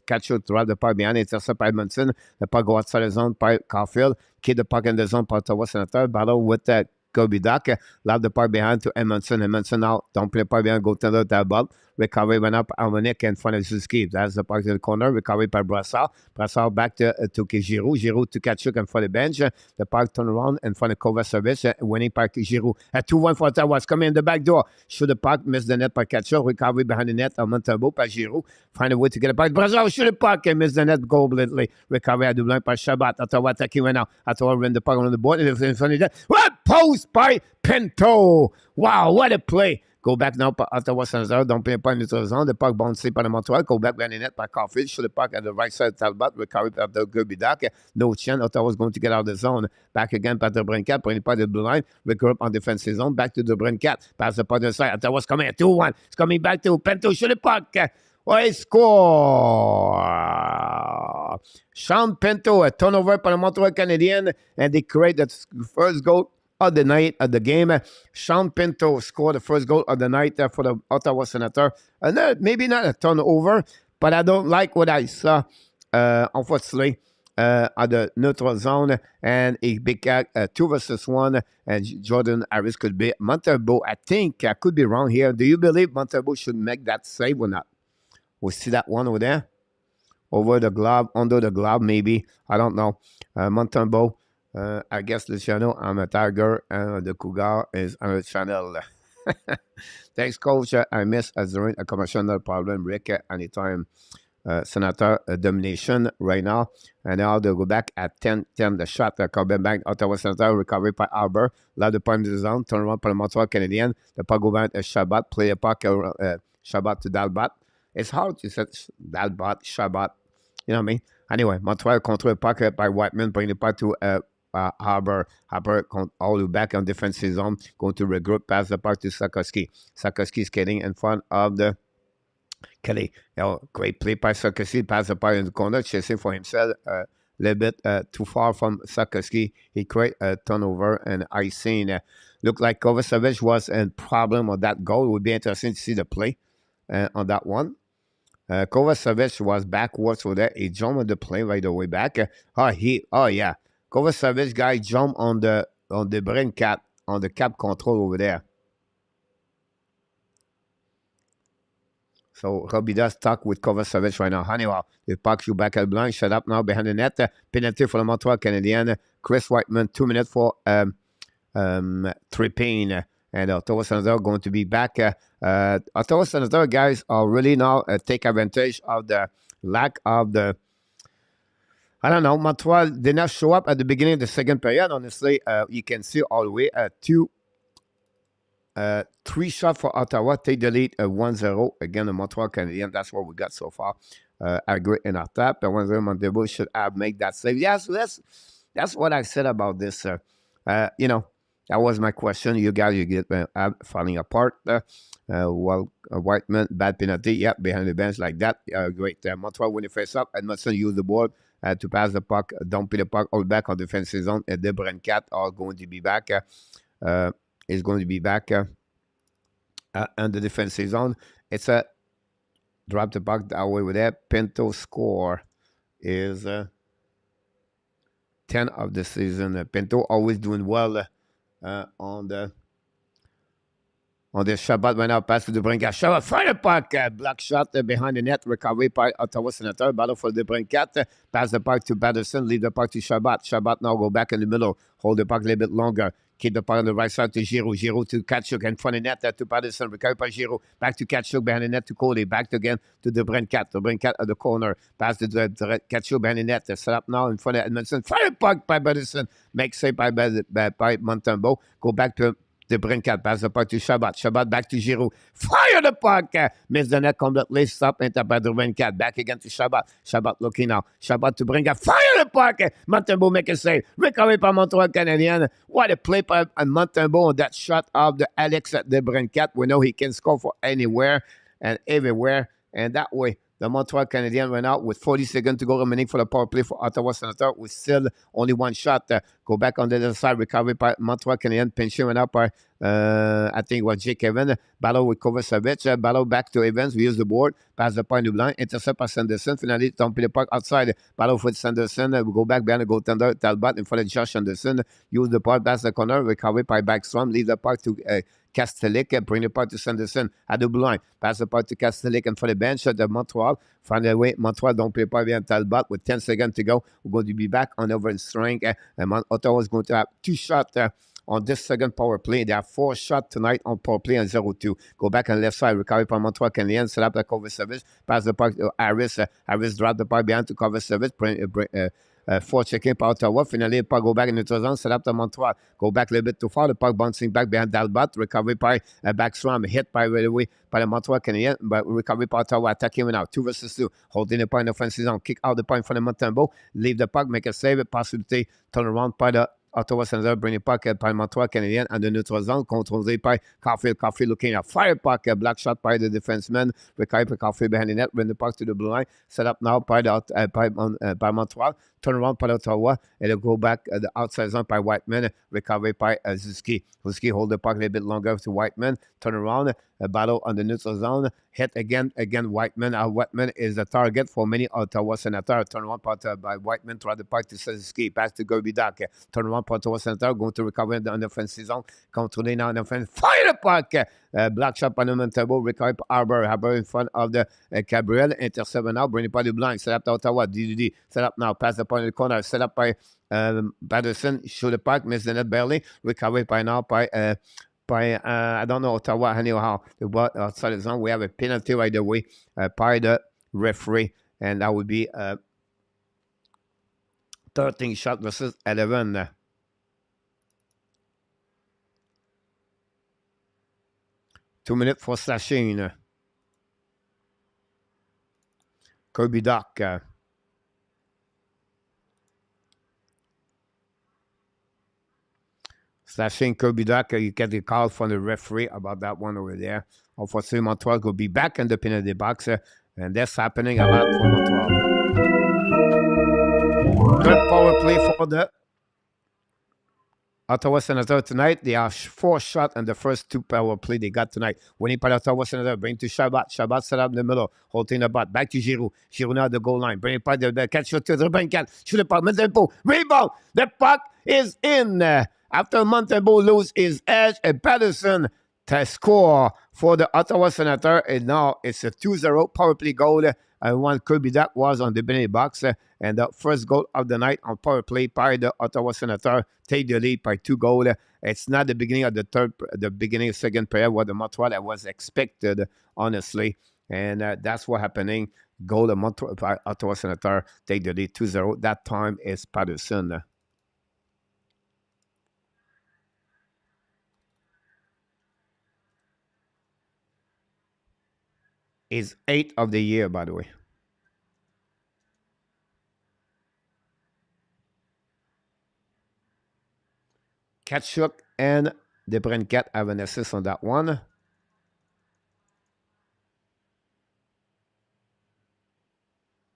Kachuk drive the puck behind. Intercept by Edmondson. The puck go outside the zone by Caulfield. Keep the puck in the zone by Ottawa Senator. Battle with Kobe Duck. Love the puck behind to Edmondson. Edmondson now. Don't play the puck behind. Go to the ball. Recovery went up Armonic in front of Suzuki. That's the puck to the corner. Recovery by Brassard. Brassard back to Giroux. Giroux to Kachuk in front of the bench. The puck turn around in front of Kovacevic. Winning by Giroux. At 2-1 for Ottawa. Coming in the back door. Shoot the puck. Miss the net by Kachuk. Recovery behind the net. Montembeault by Giroux. Find a way to get the puck. Brassard shoot the puck and miss the net completely. Recovery at Dublin by Shabat. Ottawa attacking right now. Ottawa run the puck on the board. In front of the net. What post by Pinto. Wow, what a play. Go back now par Ottawa Senator. Don't play pas neutral zone. The puck bouncé par le Montreal. Go back behind the net by Caulfield. Shoot the puck at the right side of Talbot. Recovery by the Gerbidak. No chance. Ottawa's going to get out of the zone. Back again by the DeBrincat. Prenez pas the blue line. Regroup on defensive zone. Back to the DeBrincat. Pass the puck to the side. Ottawa's coming at 2-1. It's coming back to Pinto. Shoot the puck. Oh, he score. Sean Pinto, a turnover par le Montreal Canadiens. And they create the first goal of the night of the game. Sean Pinto scored the first goal of the night for the Ottawa Senator. Maybe not a turnover, but I don't like what I saw, unfortunately, at the neutral zone. And a big 2-1, and Jordan Harris could be. Montembeault, I think, I could be wrong here. Do you believe Montembeault should make that save or not? We see that one over there. Over the glove, under the glove, maybe. I don't know. Montembeault. I guess Luciano, I'm a Tiger, and the Cougar is on the channel. Thanks, Coach. I miss during a commercial, no problem. Rick, anytime. Senator domination right now. And now they'll go back at 10-10. The shot, coming back. Ottawa Senator, recovery by Arbor. Love the point of the zone. Turn around for the Montreal Canadiens. The puck go back to Shabat. Play a puck, Shabat to Dalbat. It's hard to say Dalbat, Shabat. You know what I mean? Anyway, Montreal control the puck by Whiteman. Bring the puck to Harbour all the back on defensive zone, going to regroup, pass the puck to Sarkowski. Sarkowski skating in front of the Kelly. Great play by Sarkowski, pass the puck in the corner, chasing for himself a little bit too far from Sarkowski. He create a turnover and icing. Looked like Kovacevic was a problem on that goal. It would be interesting to see the play on that one. Kovacevic was backwards with that. He jumped on the play right away back. Yeah. Kovacevic guy jumped on the brain cap, on the cap control over there. So Robida stuck with Kovacevic right now. Honeywell, the puck you back at blind. Shut up now behind the net. Penalty for the Montreal Canadiens. Chris Whiteman, 2 minutes for tripping. And Ottawa Senator going to be back. Ottawa Senator guys are really now take advantage of the lack of the. I don't know. Montreal did not show up at the beginning of the second period. Honestly, you can see all the way 3 shots for Ottawa. Take the lead 1-0. Again, the Montreal Canadiens. That's what we got so far. Agree in our tap. 1-0. Montembeault should have make that save. Yes, that's what I said about this. You know, that was my question. You guys, you get falling apart. Whiteman, bad penalty. Yep, behind the bench like that. Great. Montreal win the face up. Edmondson use the board to pass the puck. Don't put the puck all back on defensive zone. The DeBrincat are going to be back. Is going to be back on the defensive zone. It's a drop the puck that way with that. Pinto score is 10 of the season. Pinto always doing well on the Shabbat right now. Pass to the DeBrincat. Shabbat, fire the puck. Block shot behind the net. Recovery by Ottawa Senator. Battle for the DeBrincat. Pass the puck to Patterson. Leave the puck to Shabbat. Shabbat now go back in the middle. Hold the puck a little bit longer. Keep the puck on the right side to Giroux. Giroux to Kachuk in front of the net to Patterson. Recovery by Giroux. Back to Kachuk behind the net to Cody. Back again to the DeBrincat. The DeBrincat at the corner. Pass to the Kachuk behind the net. Set up now in front of Edmondson. Fire the puck by Patterson. Make save by Montembeault. Go back to The Brinkat pass the puck to Shabbat. Shabbat back to Giroux. Fire the puck. Miss the net completely. Stop. Intercept the Brinkat. Back again to Shabbat. Shabbat looking now. Shabbat to Brinkat. Fire the puck. Montembeault make a save. Recovery by Montreal Canadiens. What a play by Montembeault on that shot of the Alex de Brinkat. We know he can score for anywhere and everywhere. And that way, the Montreal Canadiens went out with 40 seconds to go remaining for the power play for Ottawa Senator with still only one shot. Go back on the other side, recovery by Montreal Canadiens, pinching went up by, I think it was Jake Evans. Battle with Kovacevic, battle back to Evans, we use the board, pass the point to blind, intercept by Sanderson, finally dump the puck outside, battle with Sanderson, we go back behind the goaltender, Talbot in front of Josh Anderson, use the puck, pass the corner, recovery by Backstrom, leave the puck to Kastelik, bring the puck to Sanderson at the blue line, pass the puck to Kastelik and for the bench at the Montreal. Find a way, Montreal don't play puck behind Talbot with 10 seconds to go. We're going to be back on over in strength. And Ottawa is going to have 2 shots on this second power play. They have 4 shots tonight on power play and 0-2. Go back on the left side, recovery from Montreal Canadiens, set up the cover service, pass the puck to Harris. Harris drop the puck behind to cover service, for checking by Ottawa. Finally, the puck go back in the zone, set up to Montreal. Go back a little bit too far. The puck bouncing back behind Talbot. Recovery by Backstrom. Hit by right away by the Montreal Canadiens. But recovery by Ottawa. Attacking now. 2 versus 2. Holding the puck in the offensive zone. Kick out the puck in front of Montembeault. Leave the puck. Make a save. Possibility. Turn around by the Ottawa Senator, bring the puck by Montreal Canadiens and the neutral zone, controlé by Caulfield. Caulfield looking at fire puck, black shot by the defenseman. Recovery by Caulfield behind the net, bring the puck to the blue line. Set up now by Montreal. Turn around by Ottawa, and it'll go back the outside zone by Whiteman. Recovery by Zuski. Zuski hold the puck a little bit longer to Whiteman. Turn around, a battle on the neutral zone. Hit again, Whiteman. Whiteman is the target for many Ottawa Senators. Turn around by Whiteman, try the puck to Zuski. Pass to Gerbidak. Turn around by Ottawa Senator, going to recover in the offensive zone. Controlling now in the offense. Fire the puck! Black shot by the Montembeault. Recovery by Arbor in front of the Gabriel. Intercept now, bring it by the blind. Set up to Ottawa. DDD. Set up now, pass the point in the corner. Set up by Patterson. Shoot the puck, miss the net barely. Recovery by now by I don't know, Ottawa anyhow. Outside the zone, we have a penalty right away by the referee, and that would be 13 shot versus 11. Two minutes for slashing. Kirby Doc. Slashing Kirby Doc, you get the call from the referee about that one over there. Unfortunately, Montreal will be back in the penalty box, and that's happening a lot for Montreal. Third power play for the Ottawa Senator tonight. They are 4 shots in the first 2 power play they got tonight. Winning by Ottawa Senator, bring to Shabbat. Shabbat set up in the middle, holding the butt. Back to Giroux. Giroux now at the goal line. Bring it by the catch shot to the Brinkat. Shoot the puck. Montembeault. Rebound. The puck is in. After Montembeault lose his edge, and Patterson to score for the Ottawa Senator. And now it's a 2-0 power play goal. And one Kirby that was on the penalty box. And the first goal of the night on power play by the Ottawa Senator. Take the lead by 2 goals. It's not the beginning of the beginning of second period what the Montreal was expected, honestly. And that's what happening. Goal of Montreal by Ottawa Senator. Take the lead 2-0. That time is Patterson. Is 8th of the year, by the way. Katchuk and the Brinkat have an assist on that one.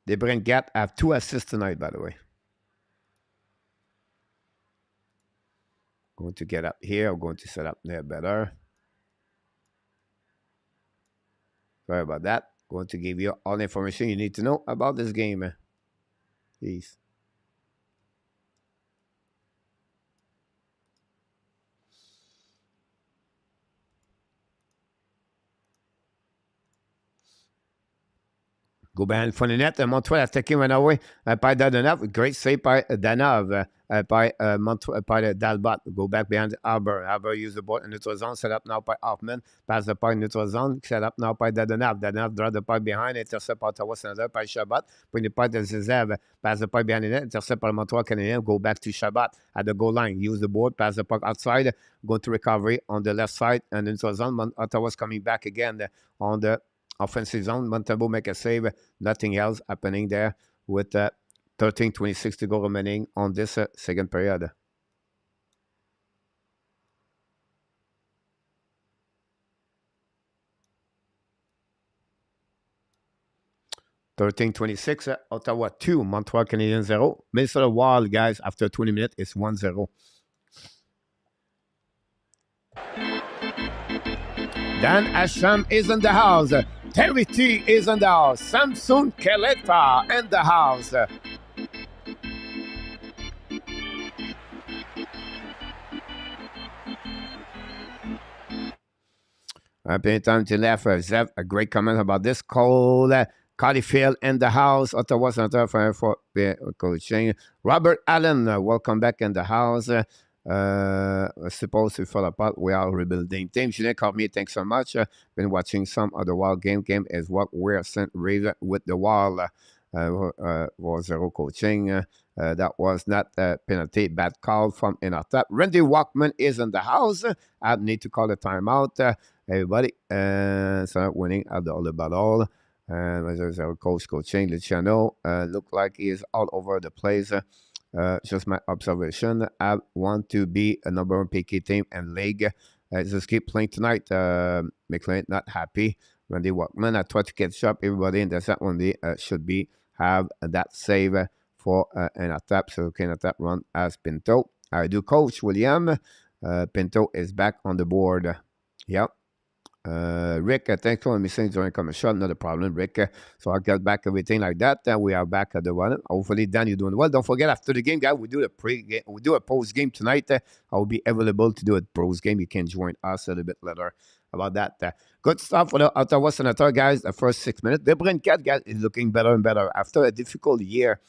The Brinkat have 2 assists tonight, by the way. Going to get up here. I'm going to set up there better. Sorry about that. Going to give you all the information you need to know about this game. Peace. Go behind front of net. Montreal attaqué right away by Dadanov. Great save by Danov. By Dalbot. Go back behind Albert. Albert use the ball in neutral zone. Set up now by Hoffman. Pass the puck in neutral zone. Set up now by Dadanov. Dadanov draw the puck behind. Intercept Ottawa Senator by Chabot. Bring the puck to Zizev. Pass the puck behind the net. Intercept by Montreal Canadiens. Go back to Chabot at the goal line. Use the board. Pass the puck outside. Go to recovery on the left side. And neutral zone. Ottawa's coming back again on the offensive zone. Montembeault make a save. Nothing else happening there with 13:26 to go remaining on this second period. Ottawa 2, Montreal Canadiens 0. Minnesota Wild, guys, after 20 minutes, it's 1-0. Dan Asham is in the house. Terry T is in the house. Samson Keleta in the house. Plenty time to left. Zev, a great comment about this. Cole Caudifield in the house. Ottawa Center for coaching. Robert Allen, welcome back in the house. Supposed to fall apart. We are rebuilding. Team Julien Cormier, thanks so much. Been watching some of the Wild game. Game is what we're sent raised with the Wild. Was zero coaching. That was not a penalty. Bad call from in our tap. Randy Walkman is in the house. I need to call a timeout. Everybody. So winning at the all about all. There's our coaching. Luciano look like he is all over the place. Just my observation. I want to be a number one picky team and league. Just keep playing tonight. McLean not happy. Randy Walkman, I try to catch up. Everybody in the set one day should be have that save for an attack. So can attack run as Pinto. I do coach William. Pinto is back on the board. Yep. Rick, thanks for missing during commercial. Not a problem, Rick. So I'll get back everything like that. We are back at the one. Hopefully, Dan, you're doing well. Don't forget, after the game, guys, we do a pre-game. We do a post-game tonight. I will be available to do a post-game. You can join us a little bit later about that. Good stuff for the Ottawa Senator, guys. The first 6 minutes. The Brincat, guys, is looking better and better. After a difficult year,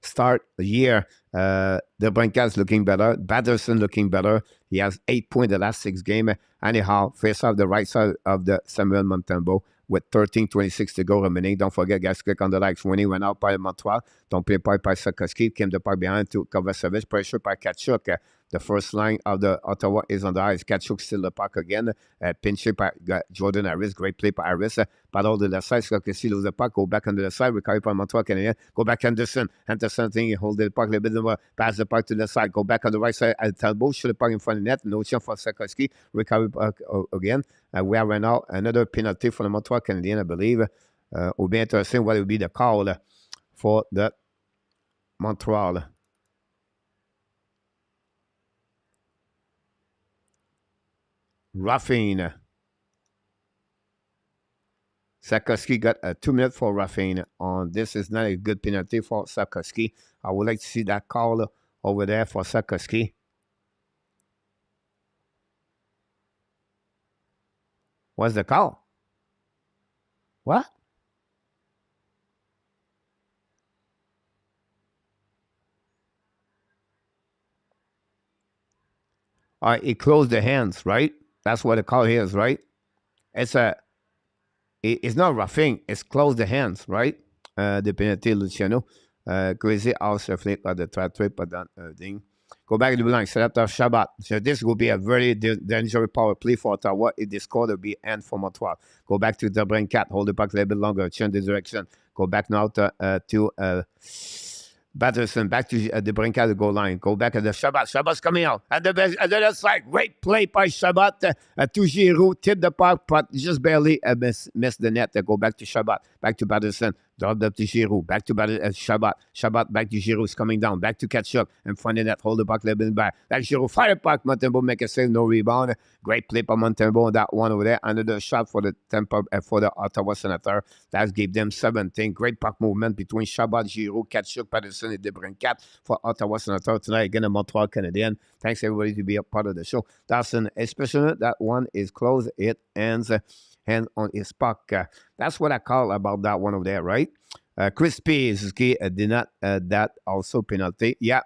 start the year, the Brincat is looking better. Batterson looking better. He has 8 points the last 6 games. Anyhow, face off the right side of the Samuel Montembeault with 13:26 to go remaining. Don't forget, guys, click on the likes. Winning went out by Montreal. Don't play by Sakoski. Came the park behind to cover service. Pressure by Kachuk. The first line of the Ottawa is on the ice. Kachuk still the puck again. Pinch by Jordan Harris. Great play by Harris. Battle the left side. Sakoski lose the puck. Go back on the left side. Recover by Montreal Canadiens. Go back Anderson. Anderson thing. Hold the puck a little bit more. Pass the puck to the side. Go back on the right side. Talbot shoot the puck in front of the net. No chance for Sakoski. Recover puck again. We have right now another penalty for the Montreal Canadiens, I believe. Will be interesting what will be the call for the Montreal. Roughing. Sakoski got a 2 minute for roughing on this. Is not a good penalty for Sakoski. I would like to see that call over there for Sakoski. What's the call? What? All right, it closed the hands, right? That's what the call here is, right? It's not roughing. It's close the hands, right? The penalty, Luciano. Crazy house reflect by the threat trip, but that thing. Go back to the blue line. Set up the Shabbat. So this will be a very dangerous power play for Ottawa. If this score will be end for Montreal. Go back to the Brincat. Hold the puck a little bit longer. Change the direction. Go back now to Batterson. Back to the Brincat goal line. Go back at the Shabbat. Shabbat's coming out. At the other side. Great play by Shabbat. To Giroux. Tip the puck, but just barely missed the net. Go back to Shabbat. Back to Batterson. Dropped up to Giroux. Back to Shabbat. Shabbat back to Giroux. Is coming down. Back to Kachuk. In front of that. Hold the puck a little bit back. Back to Giroux. Fire puck. Montembeault make a save. No rebound. Great play by Montembeault. That one over there. Another shot for the for the Ottawa Senator. That gave them 17. Great puck movement between Shabbat, Giroux, Kachuk, Patterson, and Debrincat for Ottawa Senator tonight. Again, a Montreal Canadiens. Thanks everybody to be a part of the show. That's an especially that one is closed. It ends hand on his puck. That's what I call about that one over there, right? Crispy Suzuki did not that also penalty. Yeah,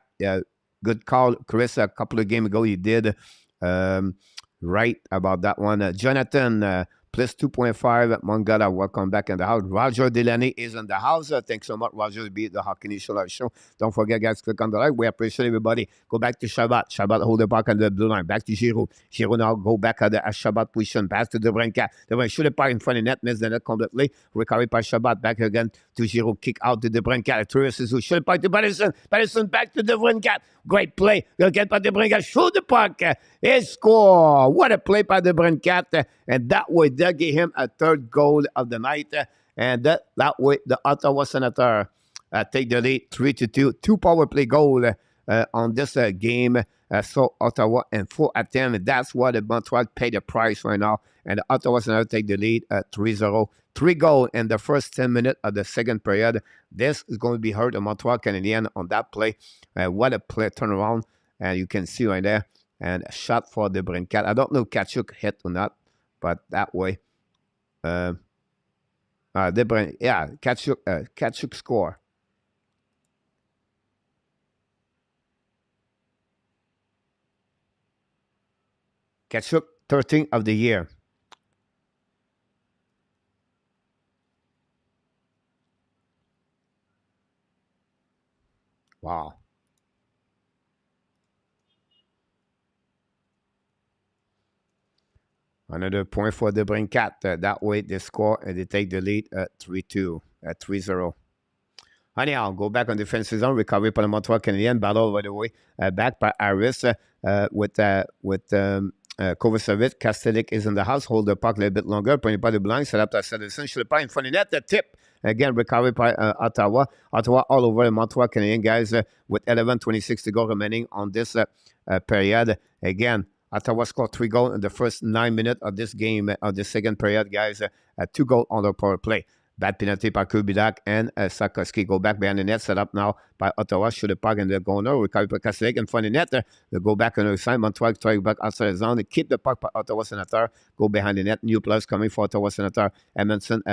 good call, Chris. A couple of games ago, you did right about that one. Jonathan. Plus 2.5. Mangala, welcome back in the house. Roger Delaney is in the house. Thanks so much, Roger, to be at the Hockey News Live Show. Don't forget, guys, click on the like. We appreciate everybody. Go back to Shabbat. Shabbat, hold the puck on the blue line. Back to Giroux. Giroux now go back at the Shabbat position. Pass to DeBrincat. DeBrincat shoot the puck in front of the net. Miss the net completely. Recovery by Shabbat. Back again to Giroux. Kick out to DeBrincat. Tourists who shoot the puck to Patterson. Patterson back to DeBrincat. Great play. They'll get by DeBrincat. Shoot the puck. He score. What a play by DeBrincat. And that way, they gave him a third goal of the night. And that way, the Ottawa Senator take the lead 3-2. 2 power play goal on this game. So Ottawa and 4 at 10. That's why the Montreal paid the price right now. And the Ottawa Senator take the lead 3-0. 3 goals in the first 10 minutes of the second period. This is going to be hurt the Montreal Canadiens on that play. What a play turnaround. And you can see right there. And a shot for the Brincat. I don't know if Kachuk hit or not. But that way, Kachuk score. Kachuk, 13th of the year. Wow. Another point for the Brincat. That way they score and they take the lead at 3-2, at 3-0. Anyhow, go back on defensive zone. Recovery by the Montreal Canadiens. Battle, by the way, back by Harris with Kovacevic. Kastelik is in the house. Hold the puck a little bit longer. Pointed by the blind. Set up to Citizen. Should have in front of net. The tip. Again, recovery by Ottawa. Ottawa all over the Montreal Canadiens, guys, with 11:26 to go remaining on this period. Again, Ottawa scored 3 goals in the first 9 minutes of this game, of the second period, guys. 2 goals on the power play. Bad penalty by Kubidak and Sarkowski. Go back behind the net. Set up now by Ottawa. Shoot the puck in the corner. Recovery by Kastelik in front of the net. They go back on the side. Montreal try back outside the zone. They keep the puck by Ottawa Senator. Go behind the net. New players coming for Ottawa Senator. Edmondson,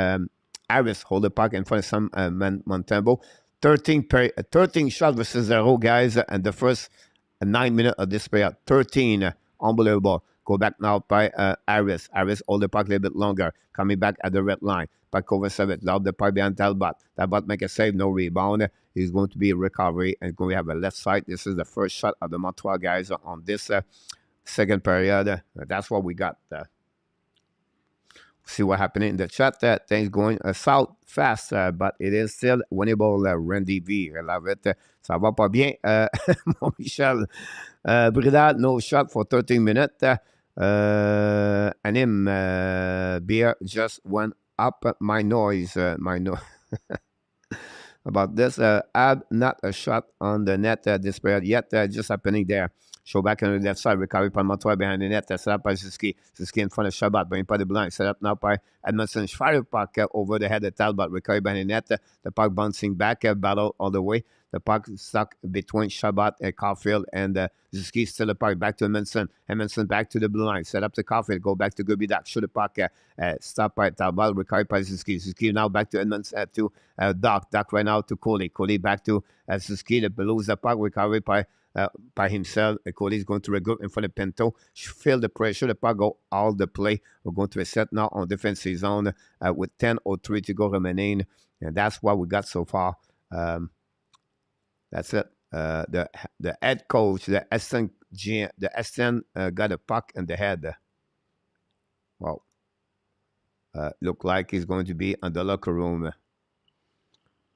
Harris hold the puck in front of some Montembeault. 13 shots versus 0, guys. And the first 9 minutes of this period. 13. Unbelievable. Go back now by Harris. Harris hold the puck a little bit longer. Coming back at the red line. By Kovacevic. Loud the puck behind Talbot. Talbot make a save. No rebound. He's going to be a recovery and going to have a left side. This is the first shot of the Montreal guys on this second period. That's what we got. See what happened in the chat. Things going south fast, but it is still winnable. Randy V. I love it. Ça va pas bien. Mon Michel. Bridal, no shot for 13 minutes. Anim beer just went up. My noise. About this. Add not a shot on the net this period yet. Just happening there. Show back on the left side. Recovery by Montreal behind the net. Set up by Suzuki. Suzuki in front of Shabbat. Bring by the blind. Set up now by Edmondson. Fire puck over the head of Talbot. Recovery behind the net. The puck bouncing back. Battle all the way. The puck stuck between Shabbat and Caulfield. And Suzuki still a puck. Back to Edmondson. Edmondson back to the blue line. Set up to Caulfield. Go back to Gubidak. Shoot the puck. Stop by Talbot. Recovery by Suzuki. Suzuki now back to Edmondson. To Doc. Doc right now to Coley. Coley back to Suzuki. The lose the puck. Recovery by himself. Cody is going to regroup in front of Pinto. Feel the pressure. The puck go all the play. We're going to reset now on defensive zone with 10:03 to go remaining. And that's what we got so far. That's it. The head coach, the Aston got a puck in the head. Wow. Look like he's going to be in the locker room.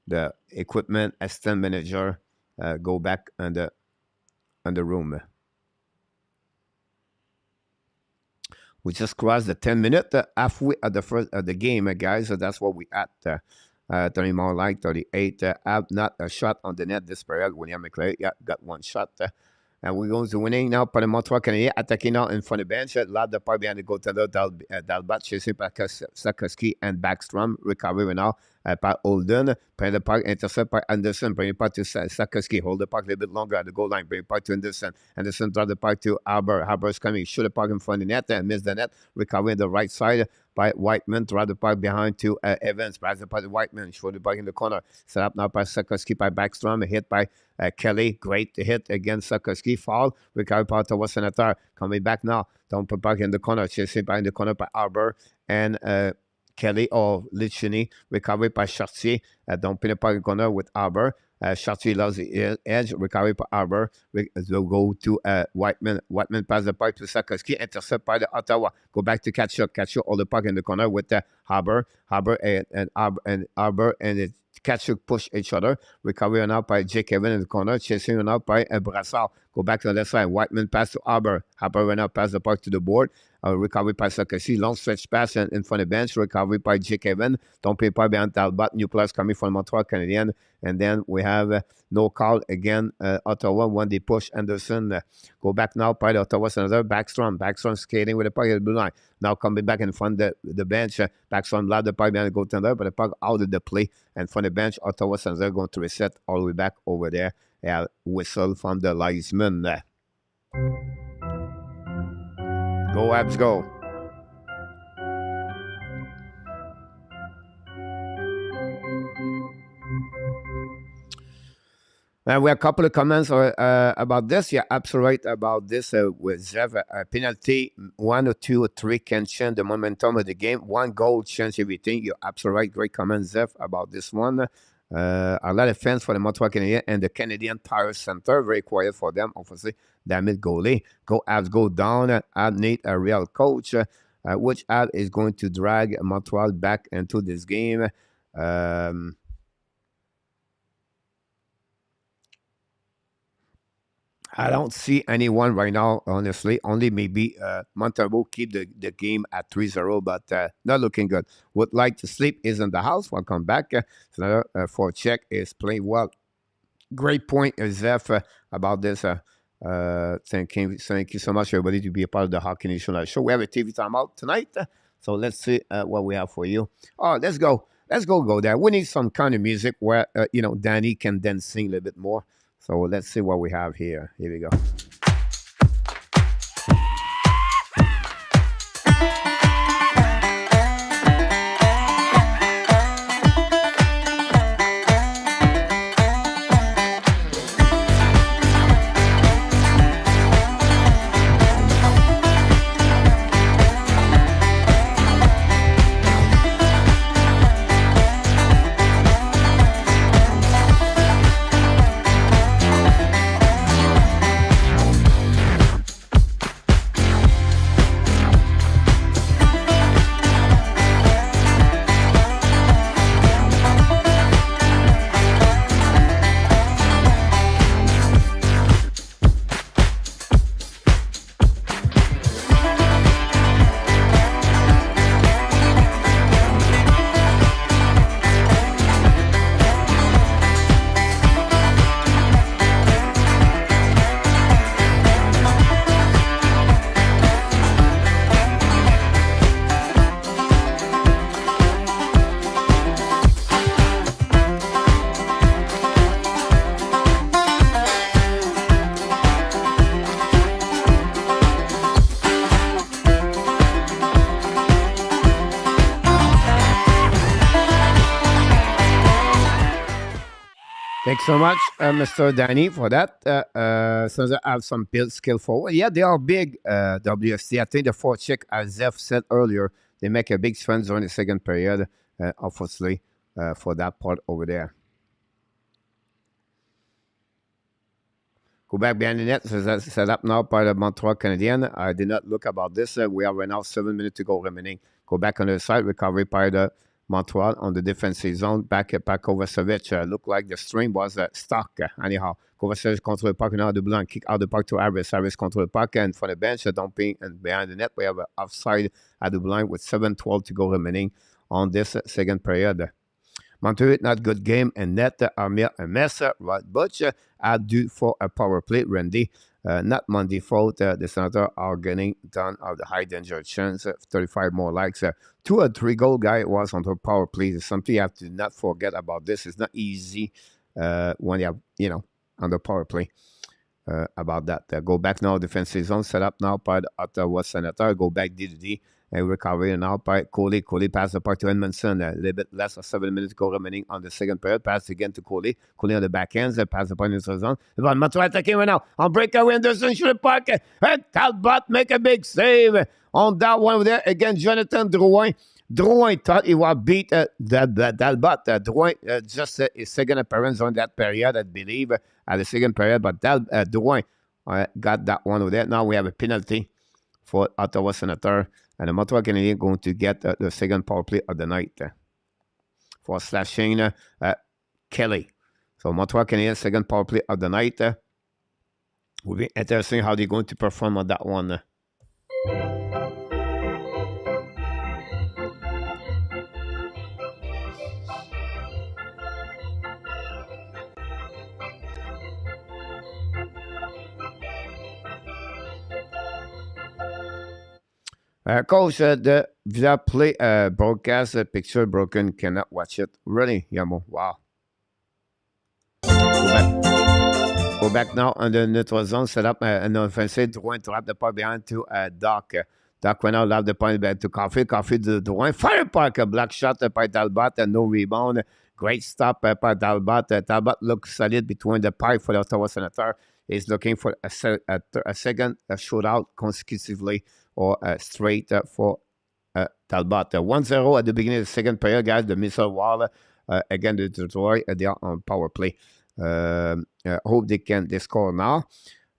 The equipment Aston manager go back in the room. We just crossed the 10-minute halfway at the first of the game, guys. So that's what we at. 30 more like 38. Have not a shot on the net this period. William McClay, got 1 shot. And we're going to winning now for the Montreal Canadiens. Attacking now in front of the bench. Loud the part behind the goaltender, Dalbat, chasing by Sarkowski and Backstrom. Recovery now par Holden. Près de puck, intercept par Anderson. Bring the puck to Sakoski. Hold the puck a little bit longer at the goal line. Bring the puck to Anderson. Anderson drop the puck to Harbour. Harbour's coming. Shoot the puck in front of the net and miss the net. Recovering the right side by Whiteman. Drop the puck behind to Evans. Pass the puck to Whiteman. Shoot the puck in the corner. Set up now by Sakoski by Backstrom. Hit by Kelly. Great hit against Sakoski. Foul. Recovered by Ottawa Senator. Coming back now. Don't put puck in the corner. Chasing by in the corner by Harbour and Kelly or Luciano. Recovered by Chartier. Don't put the puck in the corner with Harbour. Chartier loves the edge. Recovered by Harbour. They'll go to Whiteman. Whiteman pass the puck to Sakoski. Intercept by the Ottawa. Go back to Katchuk. Katchuk hold the puck in the corner with Harbour. Harbour and Katchuk push each other. Recovery now by Jake Kevin in the corner. Chasing now by Brassard. Go back to the left side. Whiteman pass to Harbour. Harbour right now pass the puck to the board. Recovery by Sakoski. Long stretch pass in front of the bench. Recovery by Jake Kevin. Don't pay by behind Talbot. New players coming from Montreal Canadiens. And then we have no call again. Ottawa when they push Anderson. Go back now by the Ottawa Senator. Backstrom. Backstrom skating with the puck at the blue line. Now coming back in front of the bench. Backstrom loud the puck behind the goaltender, but the puck out of the play. And from the bench, Ottawa Senator going to reset all the way back over there. Whistle from the linesman. Go Habs, go. We have a couple of comments about this. You're absolutely right about this with Zev. Penalty, 1 or 2 or 3 can change the momentum of the game. 1 goal change everything. You're absolutely right. Great comment, Zev, about this one. A lot of fans for the Montreal Canadiens and the Canadian Tire Center. Very quiet for them, obviously. Damn it, goalie. Go Habs, go down. Ab need a real coach. Which Ab is going to drag Montreal back into this game? I don't see anyone right now, honestly. Only maybe Montalvo keep the game at 3-0, but not looking good. Would like to sleep is in the house. Welcome back. So for check is playing well. Great point, Zeph, about this. Thank you so much, everybody, to be a part of the Hockey Nation show. We have a TV timeout tonight. So let's see what we have for you. Oh, let's go. Let's go there. We need some kind of music where, Danny can then sing a little bit more. So let's see what we have here. Here we go. Thanks so much, Mr. Danny, for that. So they have some build skill forward. Yeah, they are big, WFC. I think the forecheck, as Zeph said earlier, they make a big strength during the second period, obviously, for that part over there. Go back behind the net. So that's set up now by the Montreal Canadiens. I did not look about this. We have right now 7 minutes to go remaining. Go back on the side. Recovery by the Montreal on the defensive zone. Back Kovacevic. Looked like the stream was stuck. Anyhow, Kovacevic control the puck now. The blank kick out the puck to Harris. Harris control the puck and for the bench, dumping and behind the net. We have an offside at the blind with 7:12 to go remaining on this second period. Montreal, not good game, and net Armia a mess. Right, Butch, due for a power play. Randy Not Monday fault. The Senators are getting done of the high danger chance. 35 more likes. 2 or 3 goal guy was on the power play. It's something you have to not forget about this. It's not easy when you have, on the power play. About that. Go back now, defensive zone set up now by the Ottawa Senator. Go back DDD and recovery now by Coley. Coley pass the puck to Edmondson. A little bit less than 7 minutes go remaining on the second period. Pass again to Coley. Coley on the back ends. Pass the puck in the zone. Montreal attacking right now. On breakaway, Anderson shoot the puck. And Talbot make a big save on that one over there. Again, Jonathan Drouin. Drouin thought he would beat Talbot. Drouin just his second appearance on that period, I believe, at the second period. But Drouin got that one over there. Now we have a penalty for Ottawa Senator. And the Montreal Canadiens going to get the second power play of the night for slashing Kelly. So Montreal Canadiens second power play of the night. Will be interesting how they're going to perform on that one. Coach, the Via Play broadcast picture broken, cannot watch it. Really, Yamo, wow. Go back now on the neutral zone, set up an offensive. Drouin trap the puck behind to Doc. Doc went out, left the point back to Coffee. Coffee to Drouin. Fire puck, a black shot by Talbot, no rebound. Great stop by Talbot. Talbot looks solid between the pipe for the Ottawa Senator. He's looking for a second shootout consecutively or straight for Talbot. 1-0 at the beginning of the second period, guys. The missile wall again the Detroit. They are on power play. Hope they score now.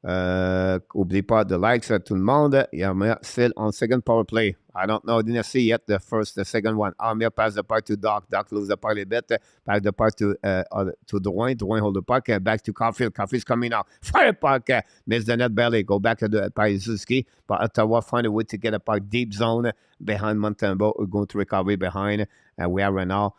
Oublie pas de likes tout le monde. Armia still on second power play. I don't know. Didn't see yet the second one. Armia pass the puck to Doc. Doc lose the puck a bit. Back the puck to Drouin. Drouin hold the puck. Back to Caulfield. Caulfield's coming out. Fire puck. Miss the net barely. Go back to the Zuski. But Ottawa find a way to get a puck deep zone behind Montembeault. We're going to recover behind. And we are right now.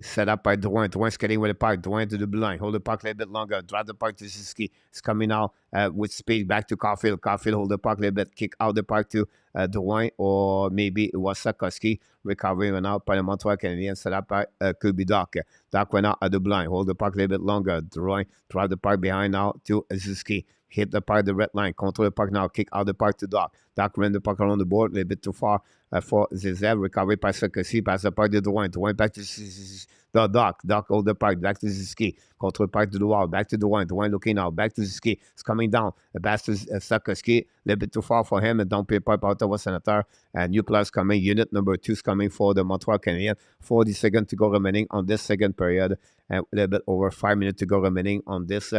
Set up by Drouin. Drouin skating with the puck. Drouin to the blue line. Hold the puck a little bit longer. Drive the puck to Siski. It's coming out with speed back to Caulfield. Caulfield hold the puck a little bit. Kick out the puck to Drouin, or maybe it was Sakoski. Recovery went out by the Montreal Canadiens. Set up by Kirby Doc. Doc went out at the blue line. Hold the puck a little bit longer. Drouin drive the puck behind now to Siski. Hit the puck the red line. Control the puck now. Kick out the puck to Doc. Doc ran the puck around the board. A little bit too far for Zizev. Recovery by Sakoski. Pass the puck to Drouin. Drouin back to Doc. Doc hold the puck. Back to Zizev. Control the puck to the wall. Back to Drouin. Drouin looking out. Back to Zizev. It's coming down. The pass to Sakoski. A little bit too far for him. And don't pay pipe out Ottawa Senator. And new players coming. Unit number 2 is coming for the Montreal Canadiens. 40 seconds to go remaining on this second period. And a little bit over 5 minutes to go remaining on this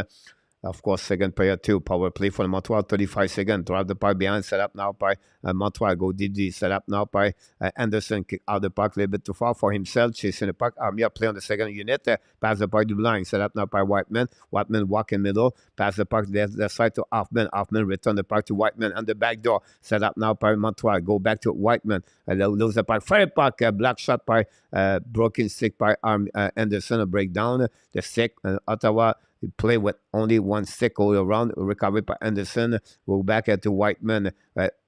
of course, second period 2, power play for the Montreal, 35 seconds. Drive the puck behind, set up now by Montreal. Go DD, set up now by Anderson. Kick out the puck a little bit too far for himself. Chasing the puck. Armia play on the second unit. Pass the puck to the line. Set up now by Whiteman. Whiteman walk in middle. Pass the puck the side to Hoffman. Hoffman return the puck to Whiteman on the back door. Set up now by Montreal. Go back to Whiteman. Lose the puck. Fire puck. Black shot by broken stick by Anderson. A breakdown. The stick. Ottawa. He play with only one stick all around. Recovery by Anderson. Go back to Whiteman.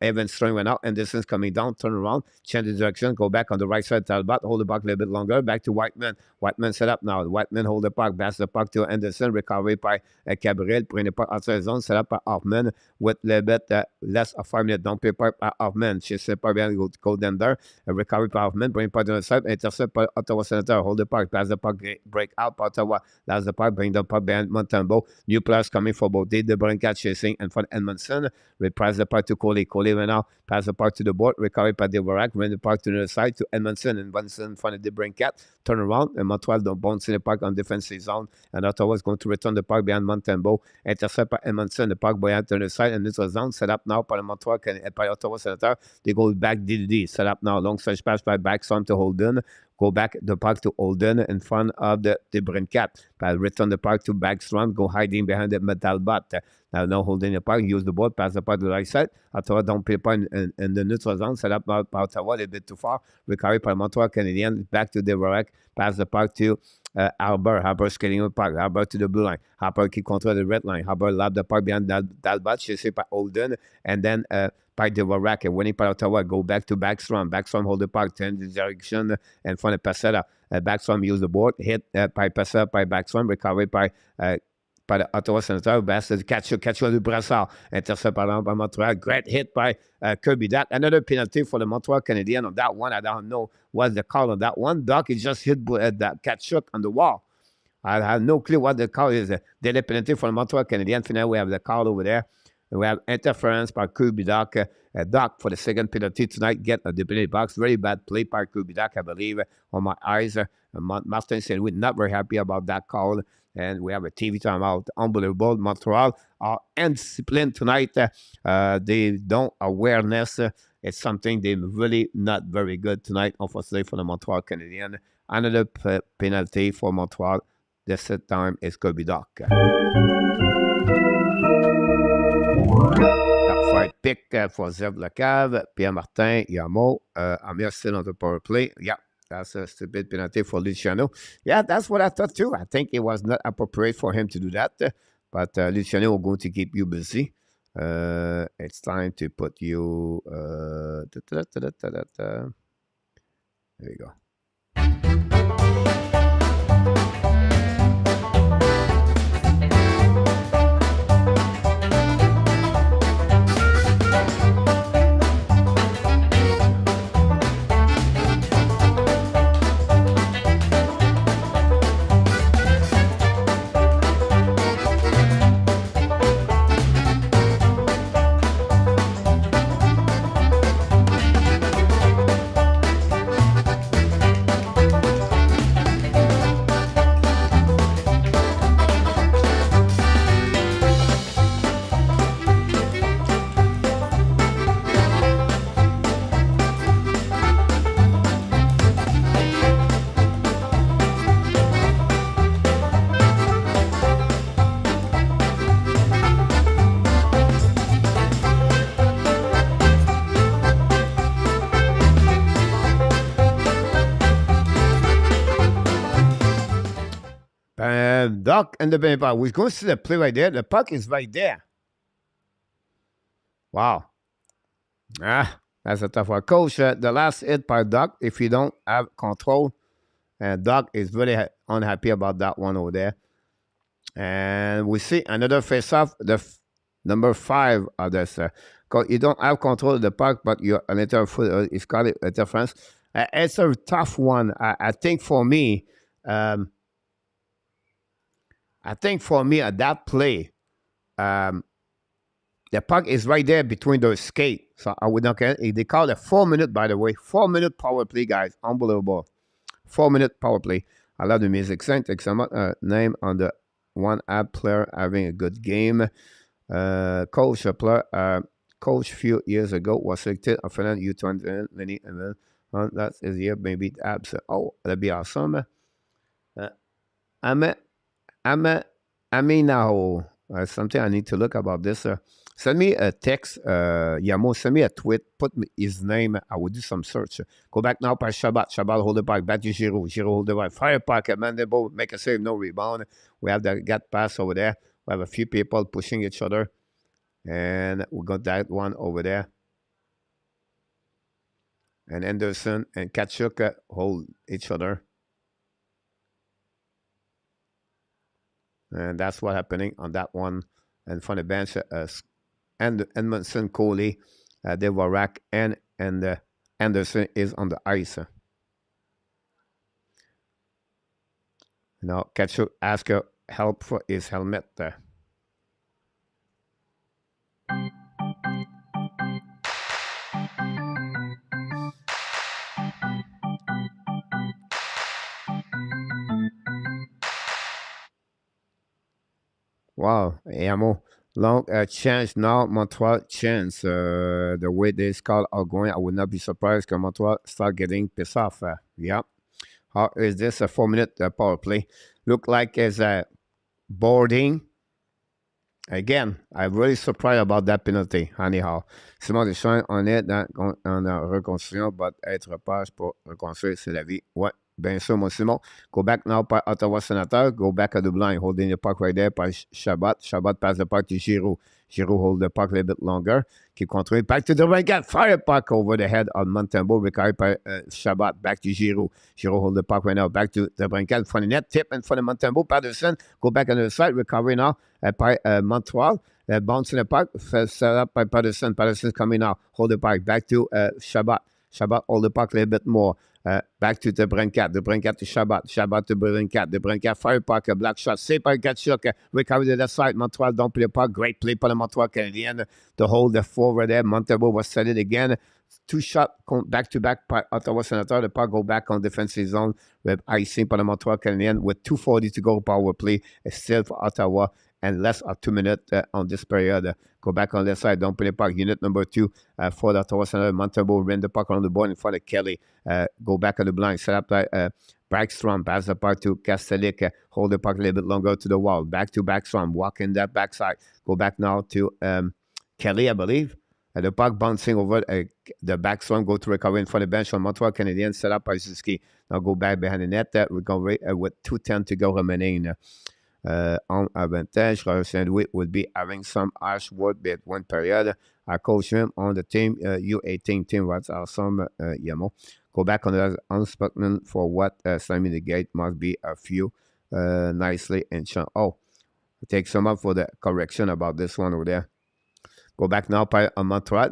Evans throwing went out. Anderson's coming down. Turn around. Change the direction. Go back on the right side. Talbot. Hold the puck a little bit longer. Back to Whiteman. Whiteman set up now. Whiteman hold the puck. Pass the puck to Anderson. Recovery by Cabrel. Bring the puck outside the zone. Set up by Hoffman. With a little bit less of 5 minutes. Don't pay pipe by Hoffman. She said probably go down there. Recovery by Hoffman. Bring the puck on the side. Intercept by Ottawa Senator. Hold the puck. Pass the puck. Break out by Ottawa. That's the puck. Bring the puck behind Montembeault. New players coming for both Dave DeBrincat chasing and for Edmondson. Repass the puck to Coley. Coley went out. Pass the puck to the board. Recovery by DeBrincat. Ran the puck to the other side to Edmondson. And Edmondson in front of DeBrincat. Turn around. And Montreal don't bounce in the puck on defensive zone. And Ottawa is going to return the puck behind Montembeault. Intercept by Edmondson. The puck behind to the side. And this was zone set up now by the Montreal by Ottawa Senator. They go back DD. Set up now. Long stretch pass by Baxon to Holden. go back the puck to Holden in front of the TABERNAK. Return the puck to Backstrom, go hiding behind the Metalbot. Now holding the puck, use the ball, pass the puck to the right side. Ottawa don't play pas in the neutral zone, set up by Ottawa a little bit too far. Recovery by Montreal Canadiens, back to DUARTE, pass the puck to Harbour. Harbour skating the puck. Harbour to the blue line. Harbour keep control the red line. Harbour lap the puck behind Dalbot, chased by Holden, and then by DUARTE. Winning by Ottawa, go back to Backstrom. Backstrom hold the puck, turn the direction in front of Passetta. Backstrom use the board, hit by Passetta, by Backstrom, recovery by the Ottawa Senator, Bastard, catch le brassard, intercept by Montreal, great hit by Kirby. That another penalty for the Montreal Canadiens on that one. I don't know what's the call on that one. Doc is just hit that Kachuk on the wall. I have no clue what the call is. Delay penalty for the Montreal Canadiens. Finally, we have the call over there. We have interference by Kirby Doc. Doc for the second penalty tonight. Get a penalty box. Very bad play by Kirby Doc, I believe, on my eyes. Martin said we're not very happy about that call. And we have a TV timeout. Unbelievable. Montreal are undisciplined tonight. They don't awareness. It's something they're really not very good tonight, unfortunately, for the Montreal Canadiens. Another penalty for Montreal. This time is Kirby Doc. Fight pick for Zev Lecave, Pierre Martin, Yamo, Amir still on the power play. Yeah, that's a stupid penalty for Luciano. Yeah, that's what I thought too. I think it was not appropriate for him to do that. But Luciano will going to keep you busy. It's time to put you. There you go. Doc and the penalty box. We're going to see the play right there. The puck is right there. Wow. That's a tough one. Coach, the last hit by Doc, if you don't have control, Doc is really unhappy about that one over there. And we see another face-off, number 5 of this. You don't have control of the puck, but you're a little foot. It's called a difference. It's a tough one. I think for me, at that play, the puck is right there between those skate. So I would not care. They call it 4 minute, by the way. 4 minute power play, guys. Unbelievable. 4 minute power play. I love the music. Saint name on the one app player having a good game. Coach coach a few years ago was selected a Finland U20 many and that's his year maybe abs. Oh, that'd be awesome. I mean now something I need to look about this. Send me a text, Yamo, send me a tweet, put his name, I will do some search. Go back now by Shabbat hold the back, back to Giroux hold the back, fire pocket, mandible, make a save, no rebound. We have the gut pass over there. We have a few people pushing each other. And we got that one over there. And Anderson and Kachuk hold each other. And that's what's happening on that one. And from the bench, and Edmondson, Coley, DeVarak, and Anderson is on the ice. Now, Kachuk asks help for his helmet. Wow, Amo. Long chance now, Montreal chance. The way these calls are going, I would not be surprised if Montreal start getting pissed off. Yeah. How is this a 4-minute power play? Look like it's a boarding. Again, I'm really surprised about that penalty. Anyhow, Simon Deschamps, on est en reconstruction, but être page pour reconstruire, c'est la vie. Ouais, bien sûr, mon Simon. Go back now by Ottawa Senator. Go back at the blind, holding the puck right there by Shabbat. Shabbat pass the puck to Giroux. Giroux hold the puck a little bit longer. Keep controlling. Back to the right. Got fire puck over the head of Montembeault. Recovered by Shabbat. Back to Giroux. Giroux hold the puck right now. Back to the Brincat. Front of net. Tip in front of Montembeault. Patterson. Go back on the side. Recovery now by Montreal. Bouncing the puck. Set up by Patterson. Patterson's coming now. Hold the puck. Back to Shabbat. Shabbat hold the puck a little bit more. Back to the Brincat to Shabbat. Shabbat to Brincat. The Brincat fire puck, a black shot. Saved by Gatchuk. Recovery to the side. Montreal don't play the puck. Great play by the Montreal Canadiens to hold the forward there. Montembeault was set it again. 2 shots back to back by Ottawa Senator. The puck go back on defensive zone with icing by the Montreal Canadiens with 2:40 to go power play. It's still for Ottawa and less of 2 minutes on this period. Go back on the side. Don't play the puck. Unit number 2 for the Ottawa Senator. Montembeault ran the puck on the board in front of Kelly. Go back on the blind. Set up by Backstrom. Pass the puck to Kastelik. Hold the puck a little bit longer to the wall. Back to Backstrom. Walk in that backside. Go back now to Kelly, I believe. The puck bouncing over the Backstrom. Go to recovery in front of the bench on Montreal Canadiens. Set up by Suzuki. Now go back behind the net. Recovery with 2:10 to go remaining. On avantage, Saint-Louis would be having some Ashwood bit one period. I coach him on the team, U18 team. That's awesome, Yamo. Go back on the unspokesman for what slamming the gate must be a few nicely and oh, take some up for the correction about this one over there. Go back now by Montreal.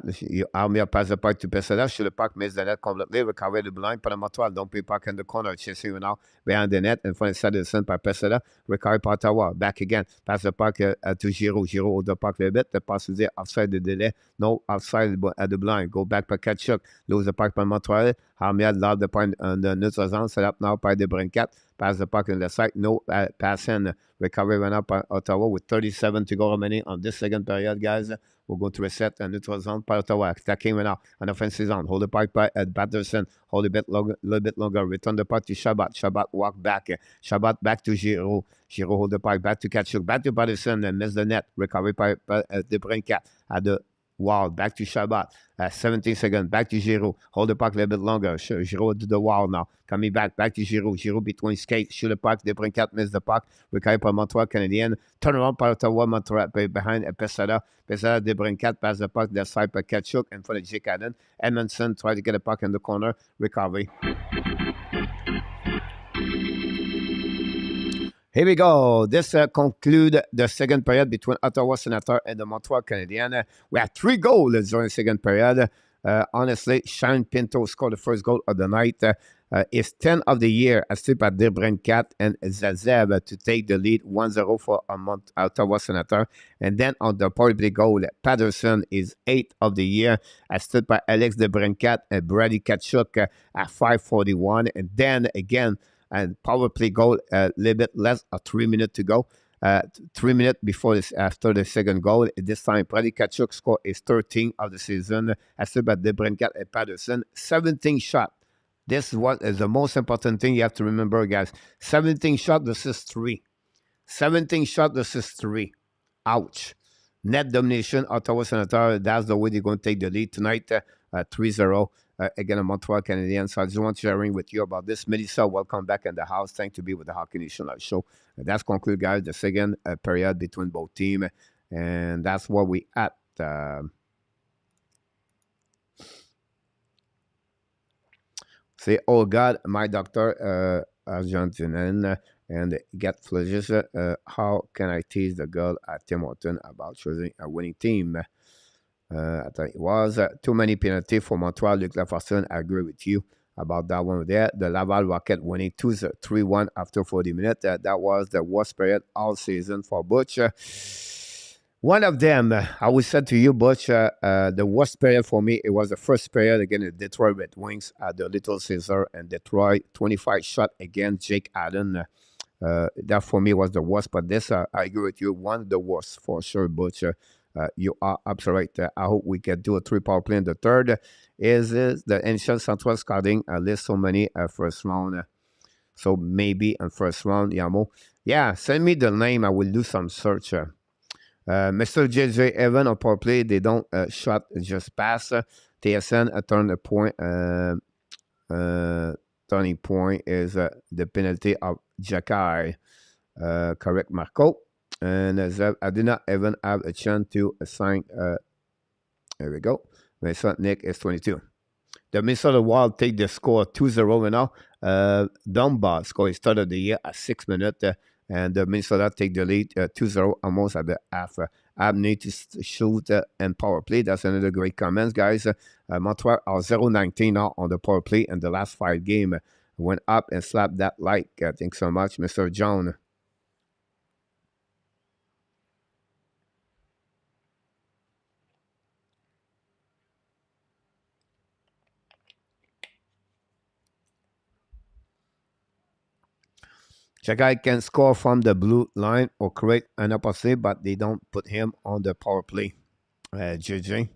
Armia pass the puck to Pesada. Shoot the puck, miss the net completely. Recover the blind by Montreal. Don't play puck in the corner. Chasing you now behind the net. In front of Sadison by Pesada. Recover by Ottawa. Back again. Pass the puck to Giroux. Giroux hold the puck a little bit. The pass is there outside the delay. No outside at the blind. Go back by Tkachuk. Lose the puck by Montreal. Armia loud the point on the neutral zone. Set up now by the Brincat. Pass the puck on the side. No pass in. Recovery went up by Ottawa with 37 to go remaining on this second period, guys. We'll go to reset and neutral zone by Ottawa. Attacking right now on offensive zone. Hold the puck by Patterson. Hold a little bit longer. Return the puck to Shabbat. Shabbat walk back. Shabbat back to Giroux. Giroux hold the puck back to Tkachuk. Back to Patterson and miss the net. Recovery by the Brincat at the wall. Back to Shabbat. 17 seconds. Back to Giroux. Hold the puck a little bit longer. Giroux to the wall now. Coming back. Back to Giroux. Giroux between skates. Shoot the puck. The Brincat miss the puck. Recovery by Montreal Canadiens. Turn around by Ottawa. Montreal behind Pesada. Pesada, the Brincat pass the puck. The side by Tkachuk and for the Jake Allen. Edmondson try to get the puck in the corner. Recovery. Here we go. This conclude the second period between Ottawa Senator and the Montreal Canadiens. We have 3 goals during the second period. Honestly, Shane Pinto scored the first goal of the night. It's 10 of the year, assisted by Debrincat and Zazev to take the lead 1-0 for Ottawa Senator. And then on the power play goal, Patterson is 8 of the year, assisted by Alex Debrincat and Brady Tkachuk at 5:41. And then again, and power play goal a little bit less, 3 minutes to go. 3 minutes before this, after the second goal. This time, Brady Tkachuk scored his 13th of the season, assisted by Debrincat and Patterson. 17 shots. This is what is the most important thing you have to remember, guys. 17 shots versus 3. 17 shots versus 3. Ouch. Net domination, Ottawa Senator. That's the way they're going to take the lead tonight, 3-0. Again, a Montreal Canadiens. So I just want to sharing with you about this. Melissa, welcome back in the house. Thanks to be with the Hockey Nation Live Show. That's conclude, guys, the second period between both teams. And that's where we at. Say, oh God, my doctor, Argentinian, and get flushes. How can I tease the girl at Tim Horton about choosing a winning team? I thought it was too many penalties for Montreal. Luc Lafortune, I agree with you about that one there. The Laval Rocket winning 3-1 after 40 minutes. That was the worst period all season for Butch. One of them, I would say to you, Butch, the worst period for me, it was the first period against the Detroit Red Wings at the Little Caesar and Detroit, 25 shot against Jake Allen. That for me was the worst, but this, I agree with you, one of the worst for sure, Butch. You are absolutely right. I hope we can do a 3 power play in the third. Is the ancient Central scouting list so many first round So maybe in first round, Yamo. Yeah, send me the name. I will do some search. Mr. JJ Evan on power play, they don't shot, just pass. TSN turn a point. Turning point is the penalty of Jakai. Correct, Marco. And I did not even have a chance to assign. There we go. My son Nick is 22. The Minnesota Wild take the score 2-0 now. Dumba score is start of the year at 6 minutes. And the Minnesota take the lead 2-0 almost at the half. I need to shoot and power play. That's another great comments, guys. Montreal are 0-19 now on the power play. And the last 5 games went up and slapped that like. Thanks so much, Mr. John. Jagai can score from the blue line or create an opposite, but they don't put him on the power play. JJ.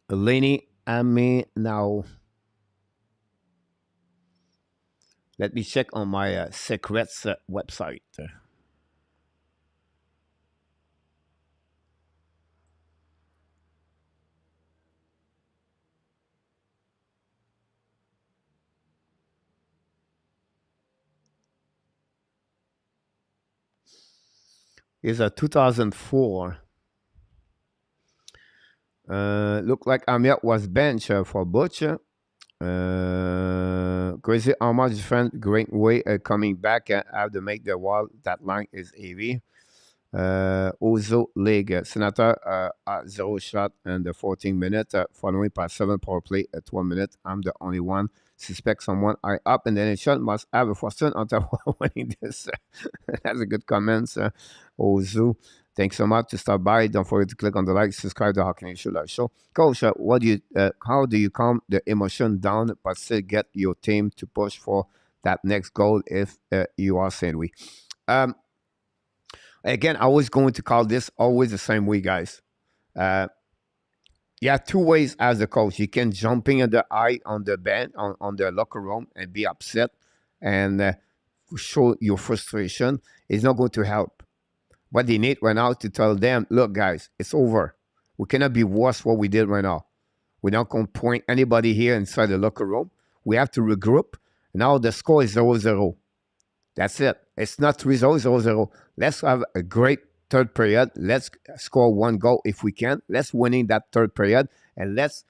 Delaney, I mean, now. Let me check on my secrets website. It's a 2004. Look like Amiat was benched for Butcher. Crazy how much different great way coming back and have to make the wall. That line is heavy. Ozo League Senator at 0 shot in the 14 minutes, following by 7 power play at 1 minute. I'm the only one. Suspect someone I up and then NHL must have a Boston on top of winning this. That's a good comment, Ozu. Thanks so much to stop by. Don't forget to click on the like, subscribe to Hockey Nation Live Show. Coach, how do you calm the emotion down but still get your team to push for that next goal if you are St. Louis? Again, I was going to call this always the same way, guys. Yeah, 2 ways as a coach. You can jump in the eye on the bench, on the locker room and be upset and show your frustration. It's not going to help. What they need right now to tell them, look, guys, it's over. We cannot be worse what we did right now. We're not going to point anybody here inside the locker room. We have to regroup. Now the score is 0-0. That's it. It's not 3-0, 0-0. Let's have a great third period. Let's score 1 goal if we can. Let's win in that third period. And let's,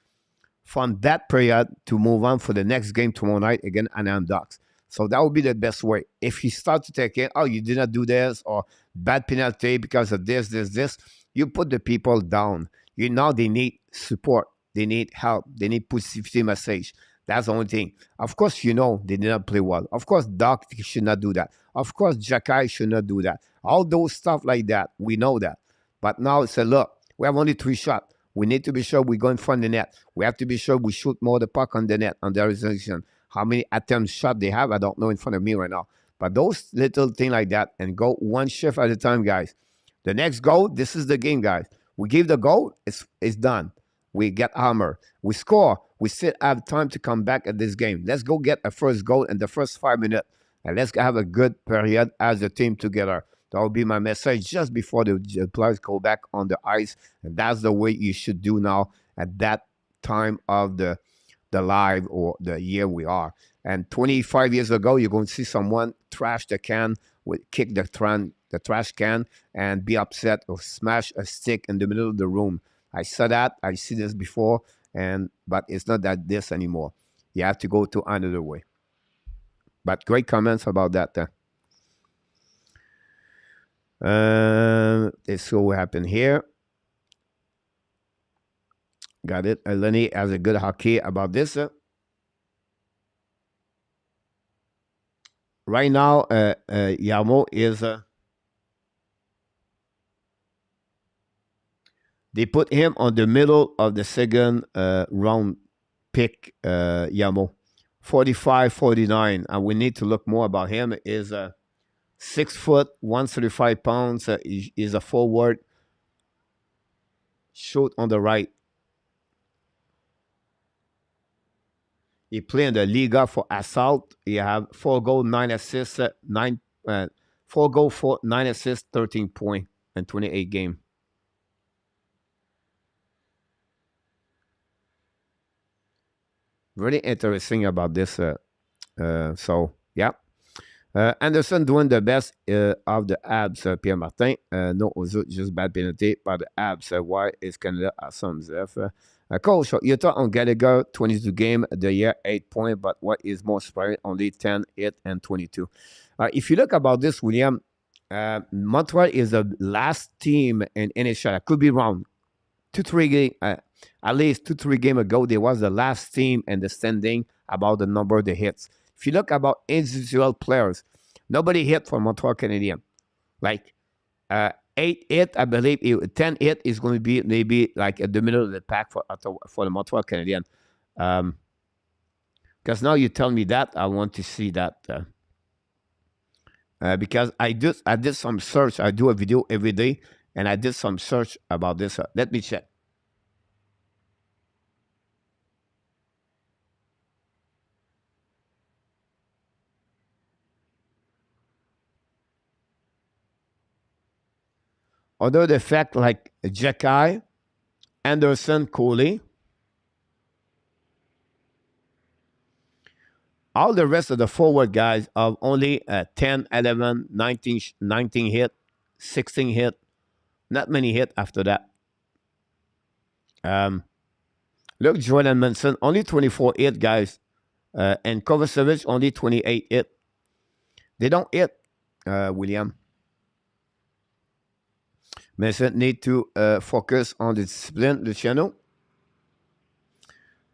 from that period, to move on for the next game tomorrow night against Anaheim Ducks. So that would be the best way. If you start to take it, oh, you did not do this, or bad penalty because of this, you put the people down. You know they need support. They need help. They need positivity message. That's the only thing. Of course, you know they did not play well. Of course, Doc should not do that. Of course, Jakai should not do that. All those stuff like that, we know that. But now it's a look, we have only 3 shots. We need to be sure we go in front of the net. We have to be sure we shoot more the puck on the net, on the resolution. How many attempts shot they have, I don't know in front of me right now. But those little things like that, and go 1 shift at a time, guys. The next goal, this is the game, guys. We give the goal, it's done. We get hammered. We score. We still have time to come back at this game. Let's go get a first goal in the first 5 minutes. And let's have a good period as a team together. That will be my message just before the players go back on the ice. And that's the way you should do now at that time of the live or the year we are. And 25 years ago, you're going to see someone trash the can, kick the trash can, and be upset or smash a stick in the middle of the room. I saw that. I see this before, but it's not that this anymore. You have to go to another way. But great comments about that. This will happen here. Got it. Lenny has a good hockey about this. Right now, Yamo is... they put him on the middle of the second round pick, Yamo. 45-49. And we need to look more about him. Is 6 foot, 135 pounds. Is a forward. Shoot on the right. He played in the Liga for Assault. He have 4 goals, 9 assists, 4 goals, 9 assists, 13 points in 28 games. Really interesting about this. So, yeah. Anderson doing the best of the HABS, Pierre Martin. No, just bad penalty by the HABS. Why is Canada at some F? Coach, Utah on Gallagher, 22 game the year, 8 points, but what is more surprising, only 10, 8, and 22. If you look about this, William, Montreal is the last team in NHL. I could be wrong. 2-3 games, at least 2-3 games ago, there was the last team in the standing about the number of the hits. If you look about individual players, nobody hit for Montreal Canadiens. Like 8 hit, I believe 10 hit is going to be maybe like at the middle of the pack for the Montreal Canadiens. Because now you tell me that, I want to see that. Because I did some search. I do a video every day, and I did some search about this. Let me check. Other the fact like Jekai, Anderson, Coley, all the rest of the forward guys of only 10, 11, 19 hit, 16 hit, not many hit after that. Look, Jordan Manson, only 24 hit, guys. And Kovacevic, only 28 hit. They don't hit, William. Manson need to focus on the discipline, Luciano.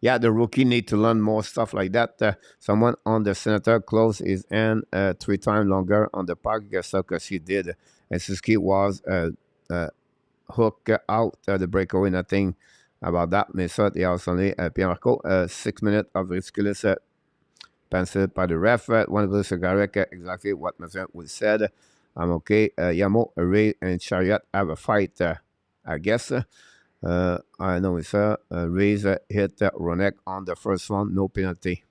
Yeah, the rookie need to learn more stuff like that. Someone on the Senator closed his hand 3 times longer on the park because he did. And Suzuki was hooked out the breakaway. Nothing about that. Mais ça, il y a sonné Pierre Marco. 6 minutes of ridiculous pencil by the ref. One of those correct exactly what Mazin would said. I'm okay. Yamo, Ray, and Chariot have a fight, I guess. I know it's Ray's hit Ronek on the first one. No penalty.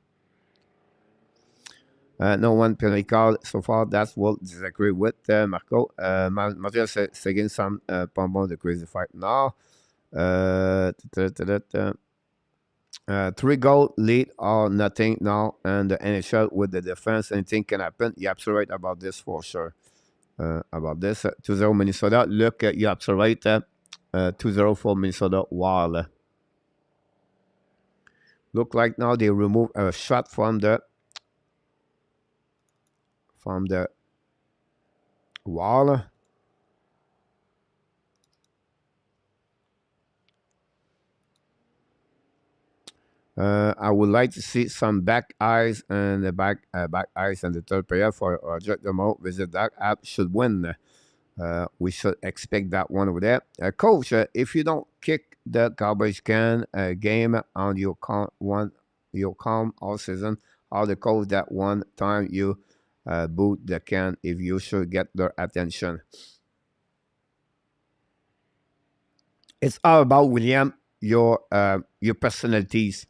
No one penalty call so far. That's what I disagree with Marco. Montreal seguing some Pombon the crazy fight now. 3 goal lead or nothing now, and the NHL with the defense. Anything can happen. You're absolutely right about this for sure. About this 2-0 Minnesota. Look, you're absolutely right. 2-0 for Minnesota. Wow. Look like now they remove a shot from the wall. I would like to see some back eyes and the back eyes and the third player for Roger Demo. Visit that app should win. We should expect that one over there. Coach, if you don't kick the garbage can game on your calm all season, how the coach that one time you boot the can if you should get their attention. It's all about, William, your personalities.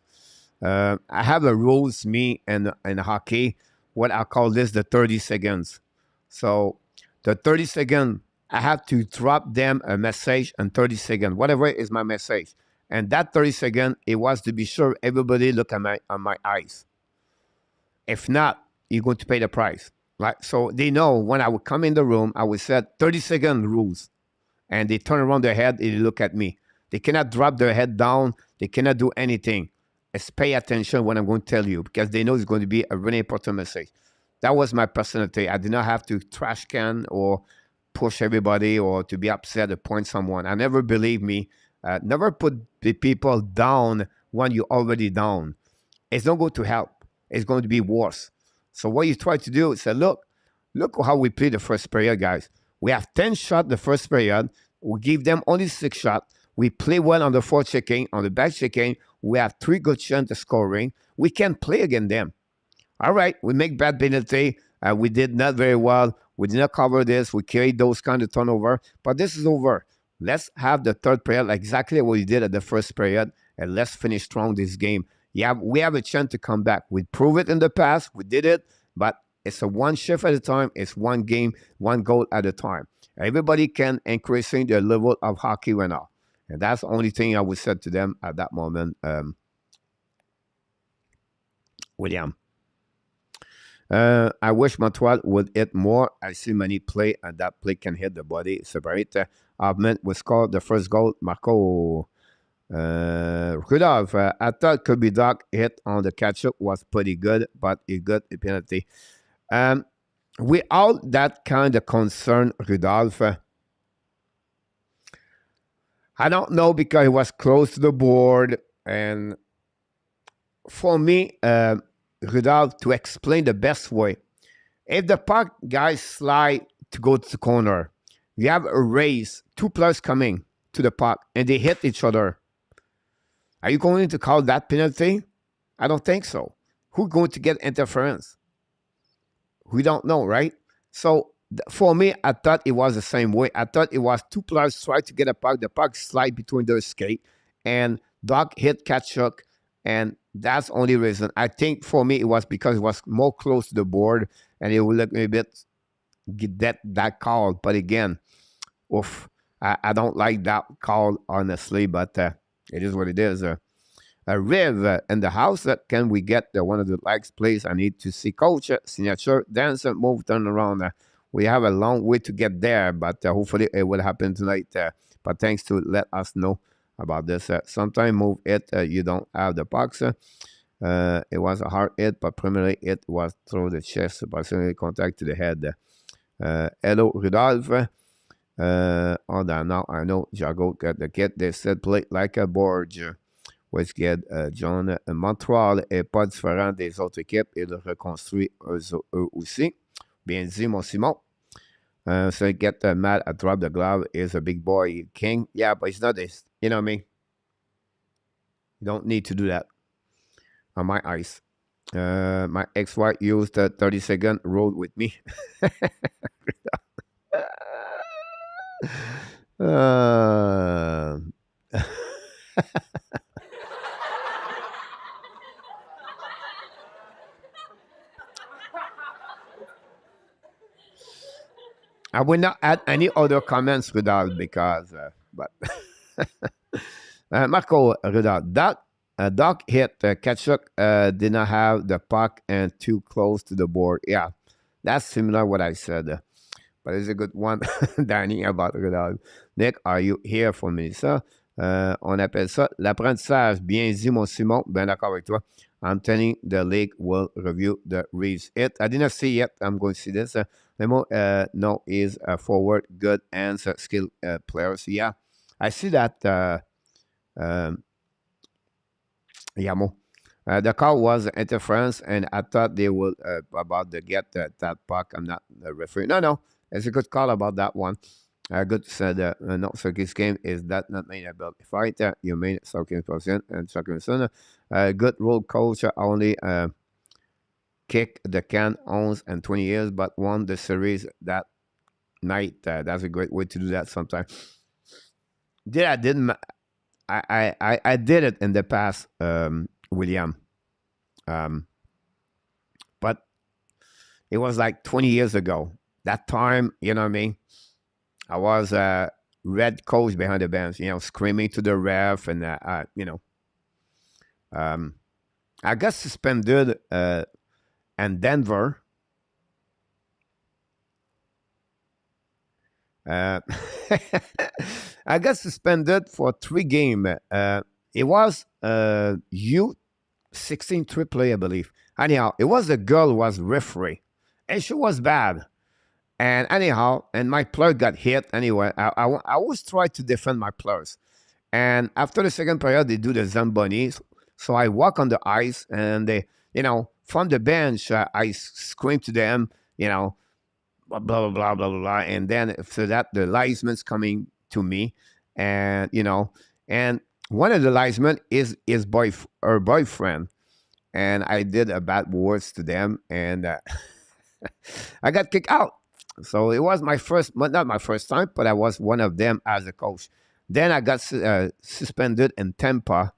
I have a rules, me in hockey, what I call this the 30 seconds. So the 30 seconds, I have to drop them a message in 30 seconds, whatever is my message. And that 30 seconds, it was to be sure everybody look at my eyes. If not, you're going to pay the price. Right? So they know when I would come in the room, I would set 30-second rules. And they turn around their head and they look at me. They cannot drop their head down. They cannot do anything. Just pay attention when I'm going to tell you, because they know it's going to be a really important message. That was my personality. I did not have to trash can or push everybody or to be upset or point someone. I never believe me. Never put the people down when you're already down. It's not going to help. It's going to be worse. So what you try to do is say, look how we play the first period, guys. We have 10 shots the first period. We give them only 6 shots. We play well on the forward checking, on the back checking. We have 3 good chances of scoring. We can play against them. All right, we make bad penalty. We did not very well. We did not cover this. We carried those kind of turnover. But this is over. Let's have the third period exactly what we did at the first period, and let's finish strong this game. Yeah, we have a chance to come back. We proved it in the past. We did it, but it's a one shift at a time. It's one game, one goal at a time. Everybody can increasing their level of hockey right now. And that's the only thing I would say to them at that moment, William. I wish Montreal would hit more. I see many play, and that play can hit the body. Separate. Augment will score the first goal. Marco Rudolph, I thought Kirby Doc hit on the catch-up was pretty good, but he got a penalty. We all that kind of concern, Rudolph. I don't know because he was close to the board, and for me, Rudolph, to explain the best way, if the puck guys slide to go to the corner, you have a race, two players coming to the puck, and they hit each other. Are you going to call that penalty? I don't think so. Who's going to get interference? We don't know, right? So for me, I thought it was the same way. I thought it was two players try to get a puck. The puck slide between their skate, and Doc hit Kachuk, and that's the only reason. I think for me, it was because it was more close to the board, and it would look a bit get that call. But again, oof, I don't like that call, honestly, but it is what it is. Riv in the house. Can we get one of the likes, please? I need to see coach signature, dance, move, turn around. We have a long way to get there, but hopefully it will happen tonight. But thanks to let us know about this. Sometimes move it, you don't have the box. It was a hard hit, but primarily it was through the chest, approximately contact to the head. Hello, Rudolph. Hold on, now I know Jago got the kit. They said play like a board. Westgate, John, Montreal est pas différent des autres équipes. Il reconstruit eux aussi. Bien dit, mon Simon. So get mad at drop the glove is a big boy king. Yeah, but it's not this. You know what I mean? You don't need to do that on my ice. My ex-wife used a 30-second rule with me. I will not add any other comments, Rudolph, because, but Marco Rudolph, Doc hit Kachuk did not have the puck and too close to the board. Yeah, that's similar what I said, but it's a good one, Danny, about Rudolph. Nick, are you here for me, sir? On appelle ça l'apprentissage. Bien dit, mon Simon. Ben d'accord avec toi. I'm telling the league will review the Reeves. I did not see yet. I'm going to see this. Memo, no, is a forward, good hands, skilled players. Yeah, I see that. Yamo. The call was interference, and I thought they would about to get that puck. I'm not referring. No, it's a good call about that one. Good said. No, circus game is that not main ability fight. You mean circus percent and circus son. Good role coach only. Kick the can owns and 20 years, but won the series that night. That's a great way to do that sometimes. I did it in the past, William. But it was like 20 years ago. That time, you know what I mean? I was a red coach behind the bench, screaming to the ref, and I got suspended in Denver. I got suspended for 3 games. It was U16 AAA, I believe. Anyhow, it was a girl who was referee, and she was bad. And anyhow, and my player got hit. Anyway, I always try to defend my players. And after the second period, they do the Zamboni. So I walk on the ice, and they, from the bench, I scream to them, blah, blah, blah, blah, blah, blah. And then after that, the linesman's coming to me. And, and one of the linesmen is her boyfriend. And I did a bad words to them, and I got kicked out. So it was my first, not my first time, but I was one of them as a coach. Then I got suspended in Tampa.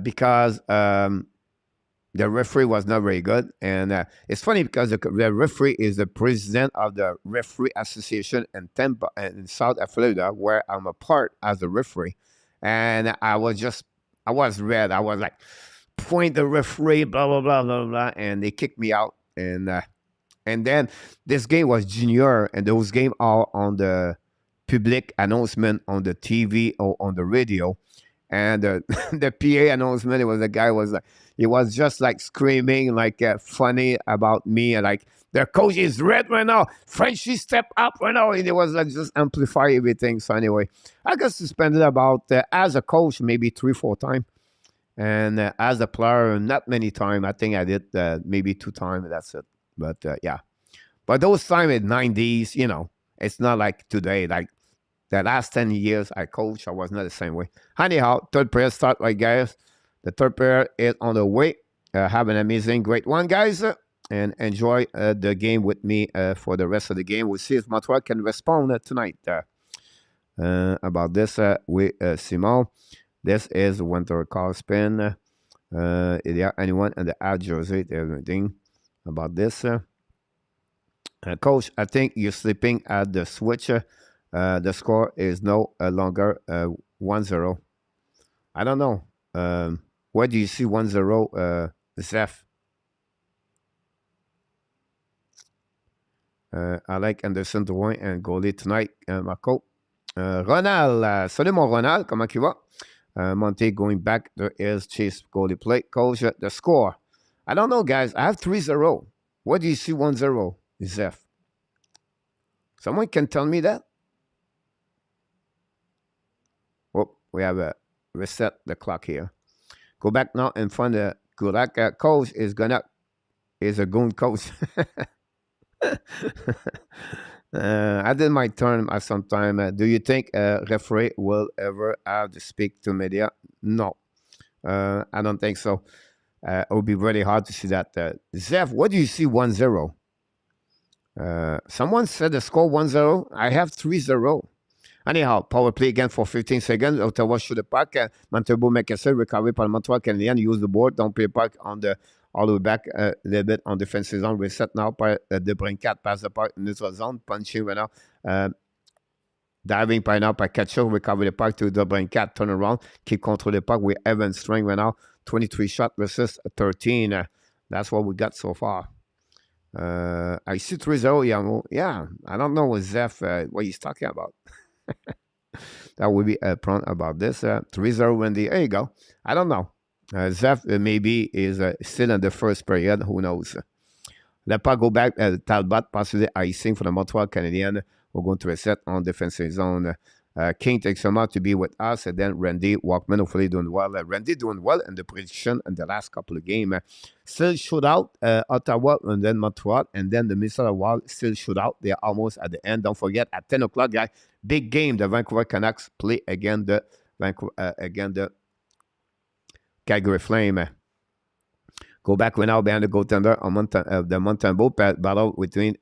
because the referee was not very good. And it's funny because the referee is the president of the Referee Association in Tampa, in South Florida, where I'm a part as a referee. And I was red. I was like, point the referee, blah, blah, blah, blah, blah. And they kicked me out. And then this game was junior, and those games are on the public announcement on the TV or on the radio. And the PA announcement, it was the guy was like, he was just like screaming like funny about me, and like their coach is red right now. Frenchie step up right now, and it was like just amplify everything. So anyway, I got suspended about as a coach maybe 3-4 times, and as a player not many times. I think I did maybe 2 times. That's it. But yeah, but those times in '90s, you know, it's not like today. Like the last 10 years I coach, I was not the same way. Anyhow, third period start right, guys. The third period is on the way. Have an amazing, great one, guys. And enjoy the game with me for the rest of the game. We'll see if Montreal can respond tonight about this with Simon. This is winter call spin. Is there anyone in the ad jersey? Everything about this. Coach, I think you're sleeping at the switch. The score is no longer 1-0. I don't know. Where do you see 1-0, Zeph? I like Anderson Drouin and goalie tonight, Marco. Ronald, salut mon Ronald, comment tu vas? Monte going back, there is Chase goalie play. Coach, the score. I don't know, guys. I have 3-0. Where do you see 1-0, Zeph? Someone can tell me that? Oh, we have a reset the clock here. Go back now and find the Gurak coach is a goon coach. I did my turn at some time. Do you think a referee will ever have to speak to media? No, I don't think so. It would be really hard to see that. Zeph, what do you see 1-0? Someone said the score 1-0. I have 3-0. Anyhow, power play again for 15 seconds. Ottawa shoot the puck. Montembeault make a save. Recovery par Montreal Canadiens. Use the board. Don't play puck on the all the way back a little bit on defensive zone. Reset now par DeBrincat. Pass the puck. Neutral zone. Punching right now. Diving par now par catcher. Recover the puck to DeBrincat. Turn around. Keep control the puck with Evan String right now. 23 shot versus 13. That's what we got so far. I see 3-0. Yeah, I don't know what Zeph, what he's talking about. That would be prompt about this. 3-0 Wendy. There you go. I don't know. Zeph maybe is still in the first period. Who knows? Let pas go back. Talbot possibly icing for the Montreal Canadiens. We're going to reset on defensive zone. King takes some out to be with us, and then Randy Walkman hopefully doing well. Randy doing well in the prediction in the last couple of games. Still shootout, Ottawa, and then Montreal, and then the Minnesota Wild still shootout. They're almost at the end. Don't forget, at 10 o'clock, guys, big game. The Vancouver Canucks play again the Calgary Flame. Go back right now behind the goaltender on the Montembeault battle between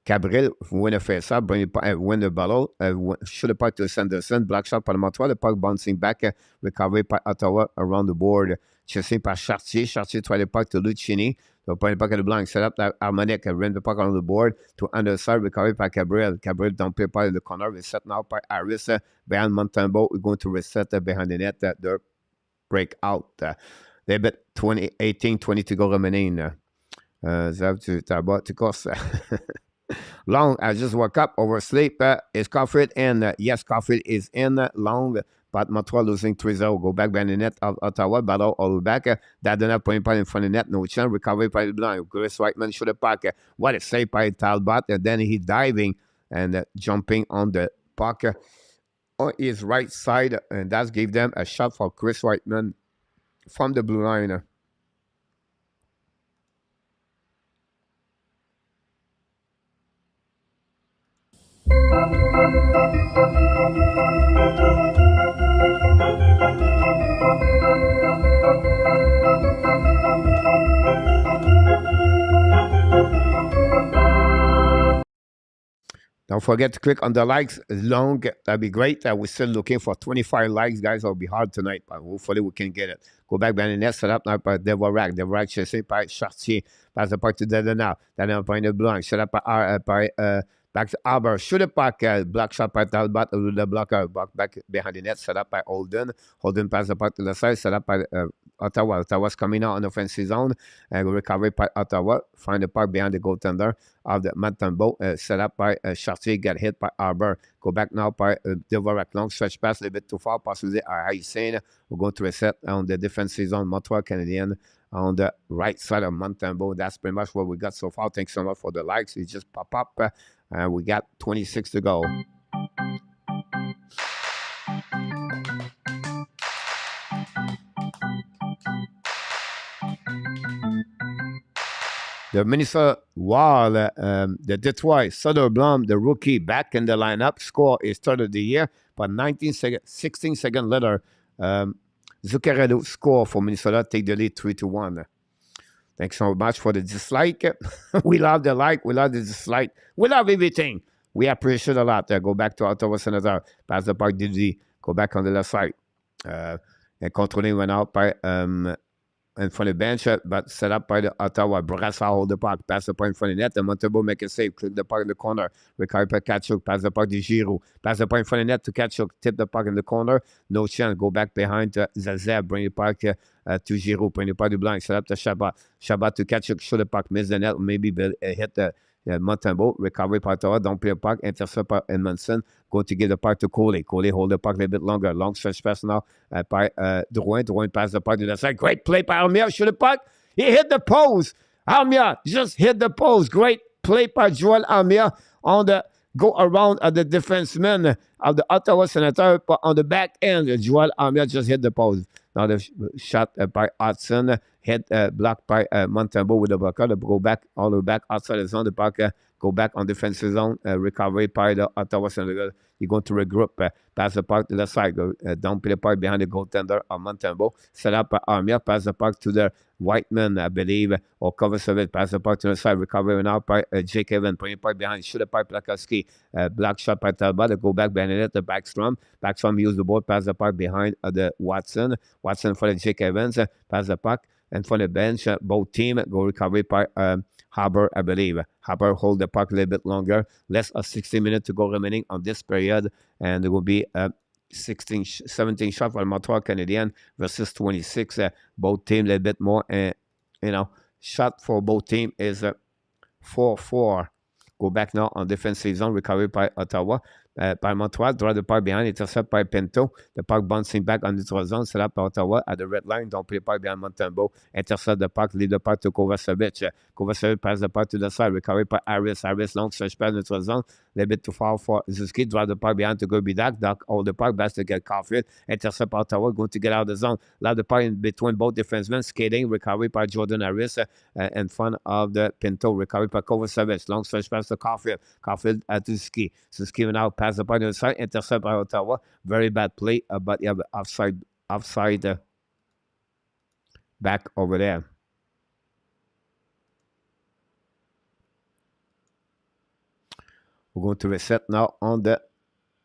Cabril, win a face-up, win the battle, shoot the puck to Sanderson, black shot par Montreal, the puck bouncing back, recovery by Ottawa around the board, chasing par Chartier, Chartier try the puck to Lucini, so point the puck at the blank, set up that Harmonic, ran the puck on the board to underside, recovery by Cabril, Cabril don't play part in the corner, reset now by Harris, behind Montembeault, we're going to reset behind the net, the breakout, they bet 18-20 to go remaining, Zav to Talbot, to course. Long, I just woke up, oversleep. Is Caulfield in? Yes, Caulfield is in. Long, but Montreal losing 3-0. Go back behind the net of Ottawa, battle all the back. That did not point in front of the net. No chance. Recovery by the blind. Chris Whiteman shoot the puck. What a save by Talbot. And then he diving and jumping on the puck on his right side. And that gave them a shot for Chris Whiteman from the blue line. Don't forget to click on the likes. Long, that'd be great. We're still looking for 25 likes, guys. It'll be hard tonight, but hopefully we can get it. Go back behind the net, set up now by DUARTE. DUARTE chassé par Chartier. Passe le puck to DELANEY. DELANEY point de blanc. Set up by back to Albert. Shoot it back. Block shot by Talbot. The blocker. Back behind the net. Set up by Holden. Holden pass the puck to the side. Set up by Ottawa. Ottawa's coming out on the offensive zone. Recovery by Ottawa. Find the puck behind the goaltender of the Montembeault. Set up by Chartier. Get hit by Arbor. Go back now by DUARTE. Long stretch pass. A little bit too far. Possibly Haïtien. We're going to reset on the defensive zone. Montreal Canadiens on the right side of Montembeault. That's pretty much what we got so far. Thanks so much for the likes. It just pop up. We got 26 to go. The Minnesota Wild, the Detroit Soderblom, the rookie, back in the lineup. Score is third of the year, but 16 seconds later, Zuccarello score for Minnesota, take the lead 3-1. Thanks so much for the dislike. We love the like. We love the dislike. We love everything. We appreciate a lot. Go back to Ottawa Senator. Pass the puck, DD. Go back on the left side. And controlling went out by in front of the bench, but set up by the Ottawa. Brassard hold the puck. Pass the puck in front of the net. And Montembeault make a save. Click the puck in the corner. Recover by Tkachuk. Pass the puck to Giroux. Pass the puck in front of the net to Tkachuk. Tip the puck in the corner. No chance. Go back behind Zazev. Bring the puck to Giroux. Bring the puck to Blanc. Set up to Chabot. Chabot to Tkachuk. Shoot the puck. Miss the net. Maybe hit the Montembeault. Recovery by Ottawa. Don't play the puck. Intercept by Edmondson. Going to give the puck to Coley. Coley hold the puck a little bit longer. Long stretch pass now by Drouin. Drouin pass the puck to the side. Great play by Armia. Shoot the puck. He hit the post. Armia just hit the post. Great play by Joel Armia on the go around at the defenseman of the Ottawa Senators. But on the back end, Joel Armia just hit the post. Now the shot by Hudson. Hit blocked by Montembeault with the blocker. Go back all the way back outside the zone. The puck go back on defensive zone. Recovery by the Ottawa Senators. You're going to regroup. Pass the puck to the side. Don't play the puck behind the goaltender of Montembeault. Set up by Armia. Pass the puck to the Whiteman, I believe, or cover service. Pass the puck to the side. Recovery now by Jake Evans. Putting the puck behind. Shoot the puck Plakowski. Block shot by Talbot. Go back behind it. The Backstrom. Backstrom use the ball. Pass the puck behind the Watson. Watson for the Jake Evans. Pass the puck. And for the bench, both team go recovery by Haber, I believe. Haber hold the puck a little bit longer. Less of 60 minutes to go remaining on this period. And there will be 17 shots for the Montreal Canadiens versus 26. Both teams a little bit more. Shot for both teams is 4-4. Go back now on defensive zone. Recovery by Ottawa. By Montreal, draw the puck behind, intercept by Pinto. The puck bouncing back on neutral zone, set up by Ottawa at the red line. Don't play the puck behind Montembeault. Intercept the puck, leave the puck to Kovacevic. Kovacevic pass the puck to the side, recovery by Harris. Harris long stretch pass neutral zone, a little bit too far for Zuski. Draw the puck behind to go be Dak. Dak hold the puck, best to get Caulfield. Intercept Ottawa, going to get out of the zone. Allow the puck in between both defensemen, skating. Recovery by Jordan Harris in front of the Pinto. Recovery by Kovacevic. Long stretch pass to Caulfield. Caulfield at Zuski. Zuski now pass the puck to the side, intercept by Ottawa. Very bad play, but you have offside back over there. We're going to reset now on the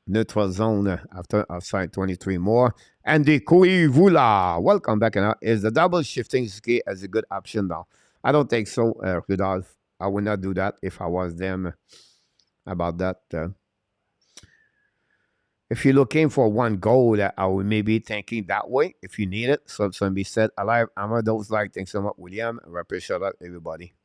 neutral zone after offside 23 more. Andy Kuivula, welcome back. Now is the double shifting ski as a good option now? I don't think so, Rudolph. I would not do that if I was them about that. If you're looking for one goal, I would maybe thinking that way if you need it. So somebody said, alive, I'm those like, thanks so much, William. I appreciate that, everybody.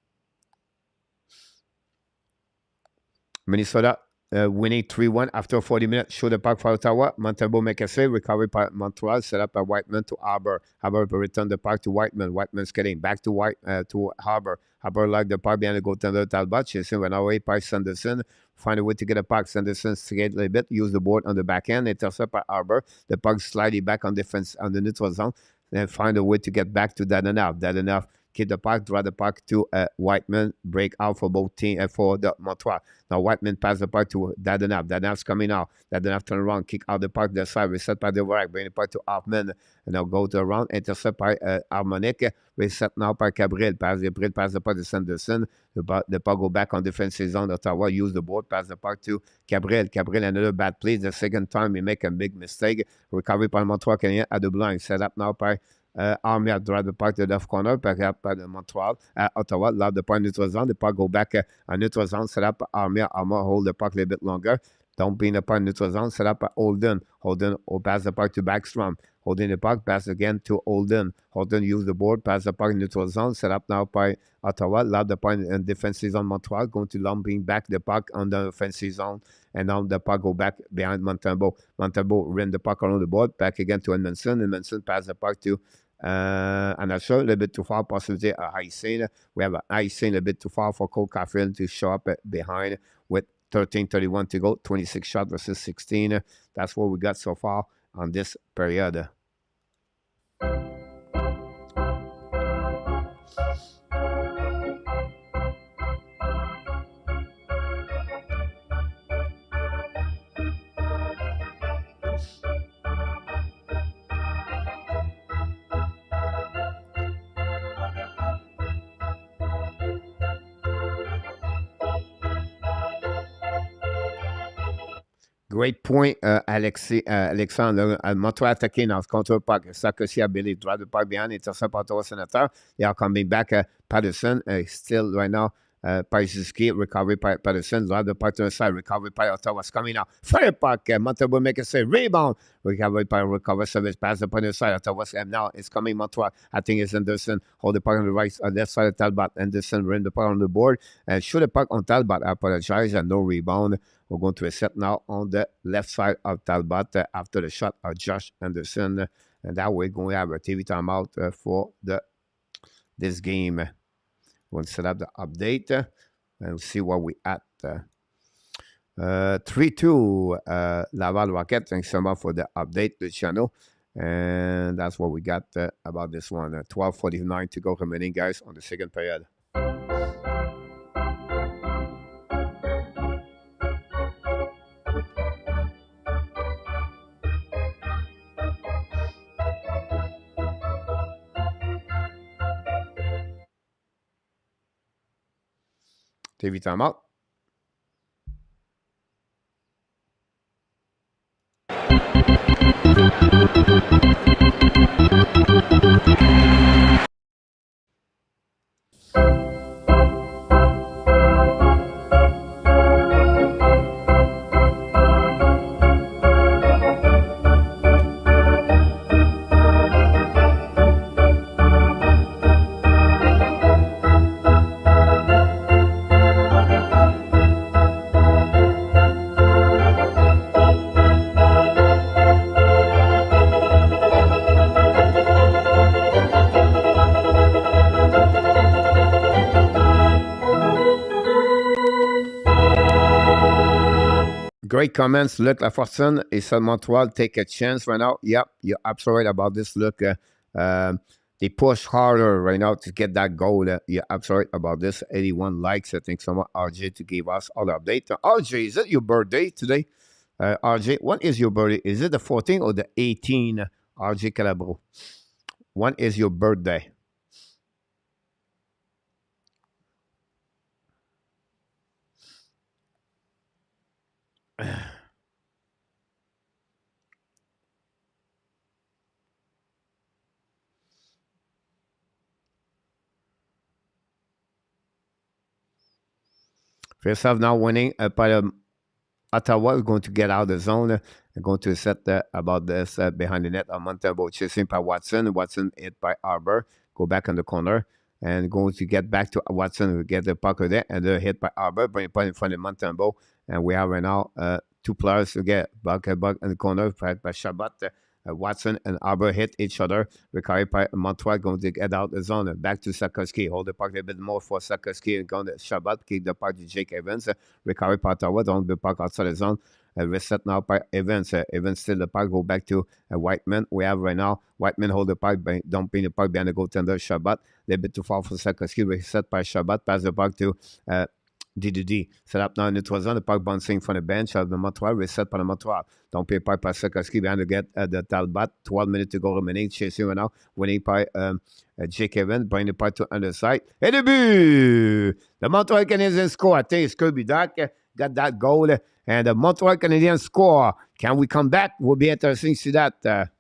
Minnesota winning 3-1 after 40 minutes. Show the puck for Ottawa. Montembeault make a save. Recovery by Montreal. Set up by Whiteman to Haber. Haber return the puck to Whiteman. Whiteman's getting back to Haber. Haber like the puck behind the goaltender Talbot. Chasing went away by Sanderson. Find a way to get a puck. Sanderson skate a little bit. Use the board on the back end. Intercept by Haber. The puck slightly back on defense on the neutral zone. Then find a way to get back to Dadenoff. Dadenoff keep the puck, draw the puck to Whiteman, break out for both teams, for the Montreal. Now Whiteman pass the puck to Dadonov. Dadonav's coming out. Dadonov turn around, kick out the puck the side, reset by the right, bring the puck to Hoffman, and now go to around, intercept by Harmonic, reset now by Cabril, pass the puck to Sanderson, the puck go back on defensive zone, Ottawa use the board, pass the puck to Cabril, another bad play, the second time he make a big mistake, recovery by Montreal Canadien at the blind, set up now by Armia, drive the puck to the left corner, back up by the Montreal, Ottawa, lob the puck neutral zone, the puck go back on neutral zone, set up Armia, hold the puck a little bit longer, don't be in the puck neutral zone, set up Holden will pass the puck to Backstrom, holding the puck, pass again to Holden use the board, pass the puck in neutral zone, set up now by Ottawa, lob the puck in defensive zone Montreal, going to lumbing back the puck on the offensive zone, and now the puck go back behind Montembeault ran the puck around the board, back again to Edmondson pass the puck to I'm not sure, a little bit too far, possibly a high scene. We have a high scene a bit too far for Cole Caulfield to show up behind with 13:31 to go, 26 shots versus 16. That's what we got so far on this period. Great point, Alexandre. Montreal attacking now, contre puck. Sarkozy, I believe, drive the puck behind. Intercept Ottawa Senator. They are coming back. Patterson, still right now. Pajiski, recovery by Patterson, drive the puck to the side, recovery by Ottawa's coming out. Fire puck, Montreal make a save, rebound, recovery by recover service, pass the puck to the side, Ottawa's now it's coming Montreal. I think it's Anderson, hold the puck on the right, left side of Talbot. Anderson ran the puck on the board, and shoot the puck on Talbot. I apologize, and no rebound. We're going to a set now on the left side of Talbot after the shot of Josh Anderson, and that way going to have a TV timeout for this game. We'll set up the update and see what we at. 3-2 Laval Rocket. Thanks so much for the update, Luciano. And that's what we got about this one. 12:49 to go remaining, guys, on the second period. TV timeout. Great comments. Luc Lafortune et said Montreal take a chance right now. Yep, you're absolutely right about this, Luc. They push harder right now to get that goal. You're absolutely right about this. 81 likes. I think someone, RJ, to give us all the update. RJ, is it your birthday today? RJ, when is your birthday? Is it the 14th or the 18th? RJ Calabro. When is your birthday? First half now winning by Ottawa is going to get out of the zone and going to set about this behind the net on Montembeault, chasing by Watson. Watson hit by Arbor, go back on the corner and going to get back to Watson to get the puck there and they're hit by Arbor, bring it in front of Montembeault. And we have right now two players to get back in the corner by Chabot. Watson and Arbor hit each other. Recovery by Montreal going to get out the zone. Back to Sakoski. Hold the puck a bit more for Sakoski and going to Shabbat. Kick the puck to Jake Evans. Recovery by Ottawa. Don't the puck outside the zone. Reset now by Evans. Evans still the puck. Go back to Whiteman. We have right now. Whiteman hold the puck. Dumping the puck behind the goaltender. Shabbat. A little bit too far for Sakoski. Reset by Shabbat. Pass the puck to DDD. Set up now in the 3 zone. The puck bouncing from the bench of the Montreal. Reset by the Montreal. Don't pay puck by Sakoski behind to get the Talbot. 12 minutes to go remaining. Chasing right now. Winning by Jake Evans. Bring the puck to underside. Et the but! The Montreal Canadiens score. I think it's Kirby Doc got that goal. And the Montreal Canadiens score. Can we come back? Will be interesting to see that.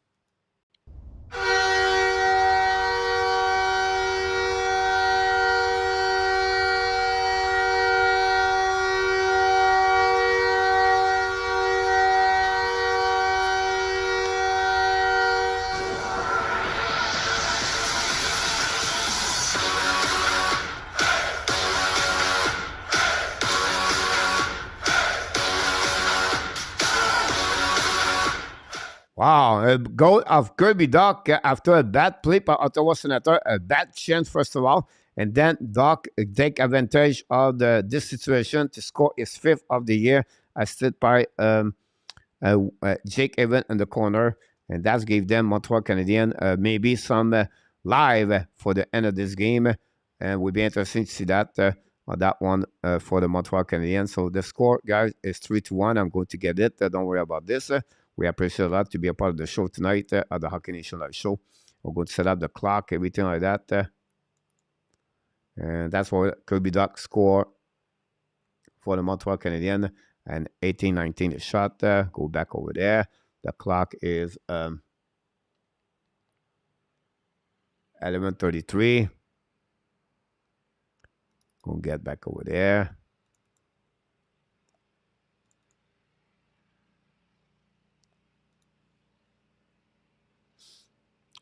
Wow, a goal of Kirby Doc after a bad play by Ottawa Senator, a bad chance first of all, and then Doc take advantage of this situation to score his 5th of the year, assisted by Jake Evans in the corner, and that gave them Montreal Canadiens maybe some live for the end of this game, and we'll be interesting to see that on that one for the Montreal Canadiens. So the score, guys, is 3-1. I'm going to get it. Don't worry about this. We appreciate a lot to be a part of the show tonight at the Hockey Nation Live Show. We're going to set up the clock, everything like that. And that's what Kirby Doc score for the Montreal Canadiens. And 18-19 the shot. Go back over there. The clock is 11:33. Go get back over there.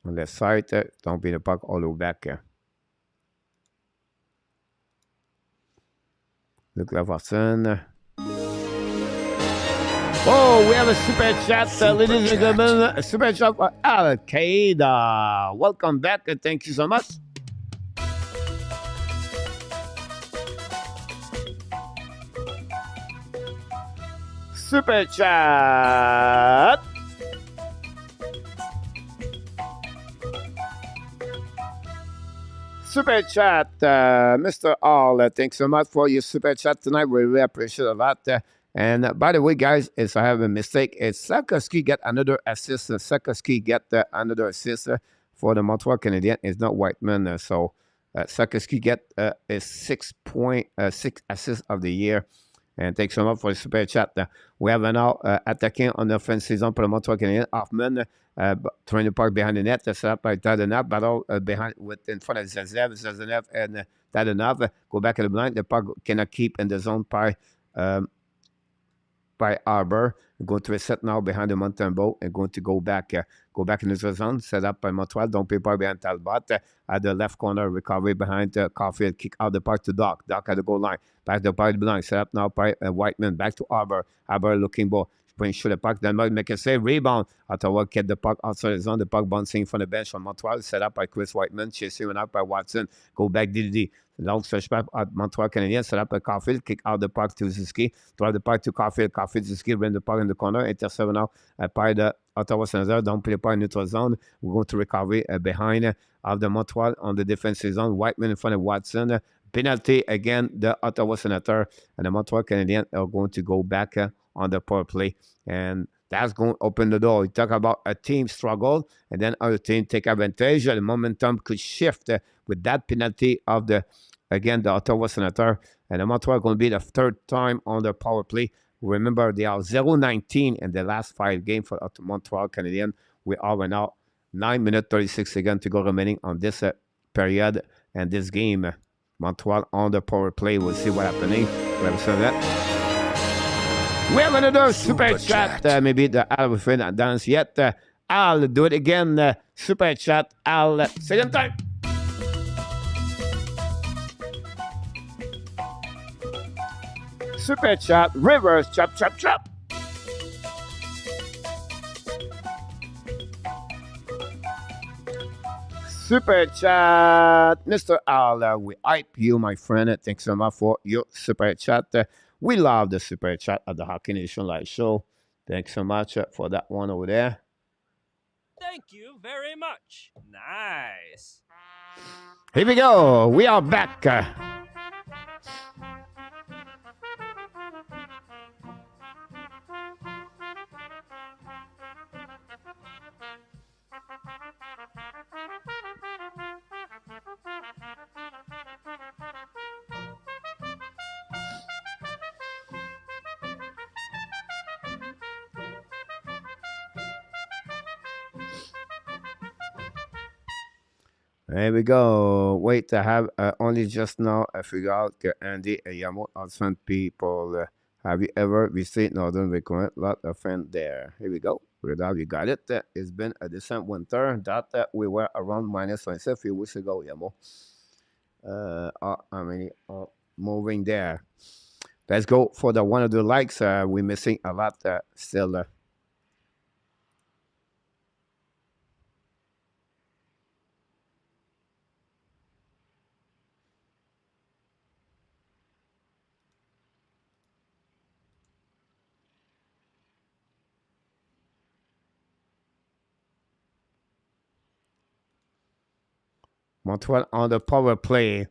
On the side, don't be the puck all the way back here. Luc Laverson. Oh, we have a super chat, ladies and gentlemen. A super chat for Al-Qaeda. Welcome back, and thank you so much. Super chat. Super chat, Mr. All. Thanks so much for your super chat tonight. We really appreciate it a lot. And by the way, guys, if I have a mistake, it's Sakoski get another assist. Sakoski get another assist for the Montreal Canadiens. It's not Whiteman. So Sakoski get his 6.6 assists of the year. And thanks so much for the super chat. We have now attacking on the offensive season for the Montreal Canadiens. Hoffman trying to park behind the net. Set up by TABERNAK. Battle in front of Zazev. Zazev and TABERNAK go back at the blind. The puck cannot keep in the zone by Arbor. Going to reset now behind the mountain boat and going to go back in the zone. Set up by Montreal. Don't pay par behind Talbot. At the left corner, recovery behind Caulfield. Kick out the puck to Doc. Doc at the goal line. Back the puck blind. Set up now by Whiteman. Back to Arbor. Arbor looking ball. Bring shoot the puck. Then make a save. Rebound. Ottawa get the puck outside the zone. The puck bouncing from the bench from Montreal. Set up by Chris Whiteman. Chasing out by Watson. Go back DDD. Long stretch back at Montreal Canadiens. Set up by Caulfield. Kick out the puck to Ziski. Drive the puck to Caulfield. Caulfield Ziski. Bring the puck in the corner. Intercept now by the Ottawa Senators. Don't play the puck in neutral zone. We're going to recover behind of the Montreal on the defensive zone. Whiteman in front of Watson. Penalty again, the Ottawa Senator and the Montreal Canadiens are going to go back on the power play. And that's going to open the door. You talk about a team struggle, and then other team take advantage. The momentum could shift with that penalty of the Ottawa Senator. And the Montreal going to be the 3rd time on the power play. Remember, they are 0-19 in the last 5 games for Montreal Canadiens. We are right now 9 minutes 36 seconds to go remaining on this period and this game. Montreal on the power play. We'll see what's happening. We have another super chat. Maybe the Al with not dance yet. Al, do it again. Super chat. Al, second time. Super chat. Reverse chop, chop, chop. super chat. Mr. Al, we hype you, my friend. Thanks so much for your super chat. We love the super chat at the Hockey Nation Live Show. Thanks so much for that one over there. Thank you very much. Nice. Here we go. We are back. There we go. Wait, I have only just now I figured out Andy Yamo some people. Have you ever visited Northern Vancouver? Lot of friends there. Here we go. Without you got it. It's been a decent winter. That we were around minus 27 a few weeks ago, Yamo. Moving there. Let's go for the one of the likes. We're missing a lot still. Montreal on the power play.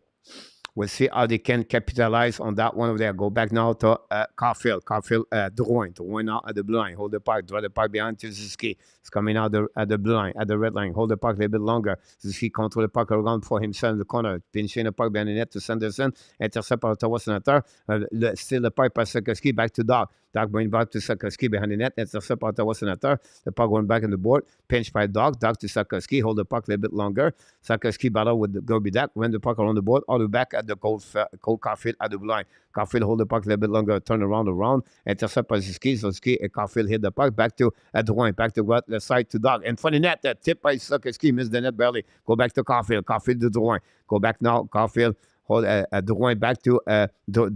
We'll see how they can capitalize on that one over there. Go back now to Caulfield. Caulfield, Drouin. Drouin now at the blue line. Hold the puck. Draw the puck behind to Suzuki. It's coming out at the blue line, at the red line. Hold the puck a little bit longer. Suzuki control the puck around for himself in the corner. Pinching the puck behind the net to Sanderson. Intercept par Ottawa Senator. Still the puck by Sakoski. Back to Doc. Doc going back to Sakoski behind the net. Intercept par Ottawa Senator. The puck going back on the board. Pinch by Doc. Doc to Sakoski. Hold the puck a little bit longer. Sakoski battle with the Gobi Doc. Run the puck around the board. All the way back at the Cold Caulfield at the blue line. Caulfield hold the puck a little bit longer, turn around, intercept by Suzuki. Suzuki and Caulfield hit the puck back to Drouin, back to the side to Doug. And for the net, tip by Suzuki, missed the net barely. Go back to Caulfield, Caulfield to Drouin. Go back now, Caulfield, hold Drouin back to Doug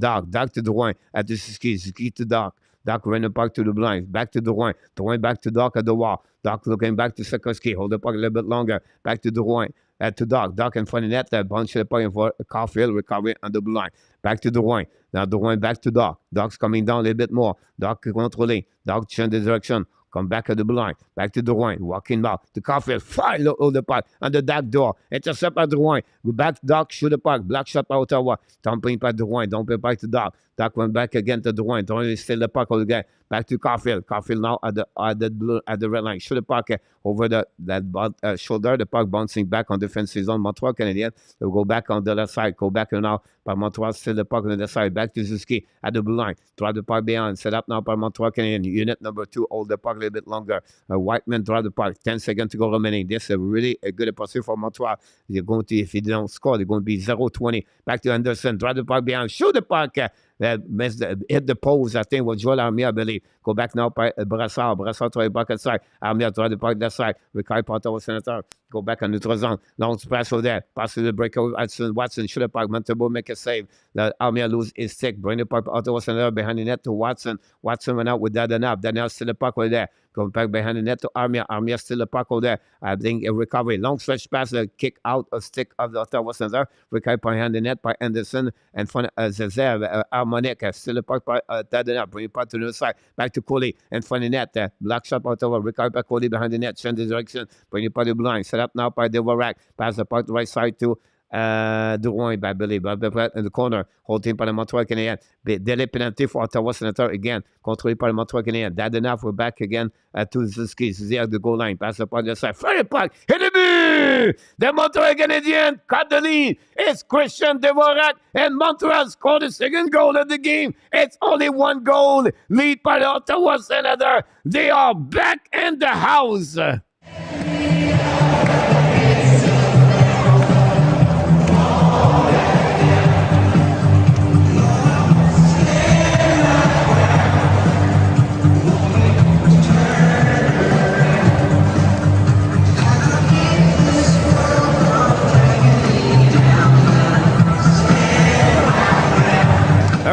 to Drouin, at the Suzuki to Doug. Doc ran the puck to the blind. Back to Drouin. Drouin back to Doc at the wall. Doc looking back to Sakoski. Hold the puck a little bit longer. Back to Drouin. To Doc. Doc in front of the net. Bunch of the puck for Caulfield. Recovery on the blue line. Back to Drouin. Now Drouin back to Doc. Doc's coming down a little bit more. Doc controlling. Doc change the direction. Come back at the blue line. Back to Drouin. Walking back to Caulfield. Fire hold the puck. On the back door. Intercept by Drouin. Go back Doc. Shoot the puck. Black shot by Ottawa. Dumping by Drouin. Dumping back to Doc. Doc went back again to Drouin. Drouin still the puck again. Back to Caulfield. Caulfield now at the red line. Shoot the puck over that shoulder. The puck bouncing back on defensive zone. Montreal Canadiens. They'll go back on the left side. Go back now by Montreal. Still the puck on the left side. Back to Suzuki at the blue line. Drive the puck behind. Set up now by Montreal Canadiens. Unit number 2. Hold the puck a little bit longer. Whiteman drive the puck. 10 seconds to go remaining. This is a really good opportunity for Montreal. They're going to, if they don't score, they're going to be 0-20. Back to Anderson. Drive the puck behind. Shoot the puck. Hit the post, I think, with Joel Armia, I believe. Go back now by Brassard. Brassard try back outside. Armia try the puck that side. Ricardo Potter Senator. Go back on neutral zone. Long pass over there. Pass to the breakout. Watson shoot the puck. Montebo make a save. Armia lose his stick. Bring the puck Ottawa Senator behind the net to Watson. Watson went out with Dadanab. Daniel still the puck over there. Go back behind the net to Armia. Armia still the puck over there. I think a recovery. Long stretch pass. A kick out a stick of the Ottawa Senator. Recovery behind the net by Anderson. And front of Zezer. Armonic. Still the puck by Dadanab. Bring the puck to the other side. Back to Coley. And front of the net. Black shot Ottawa. Recovery by Coley behind the net. Change the direction. Bring the puck to the blind. Set up now by DeVorak. Pass the puck to the right side to Drouin, I believe. In the corner. Holding by the Montreal Canadiens. Delay penalty for Ottawa Senator again. Controlled by the Montreal Canadiens. That enough. We're back again to Suzuki. Suzuki at the goal line. Pass the puck to the side. Fire the puck. Hit the but! The Montreal Canadiens cut the lead. It's Christian Dvorak and Montreal scored the second goal of the game. It's only one goal. Lead by the Ottawa Senator. They are back in the house.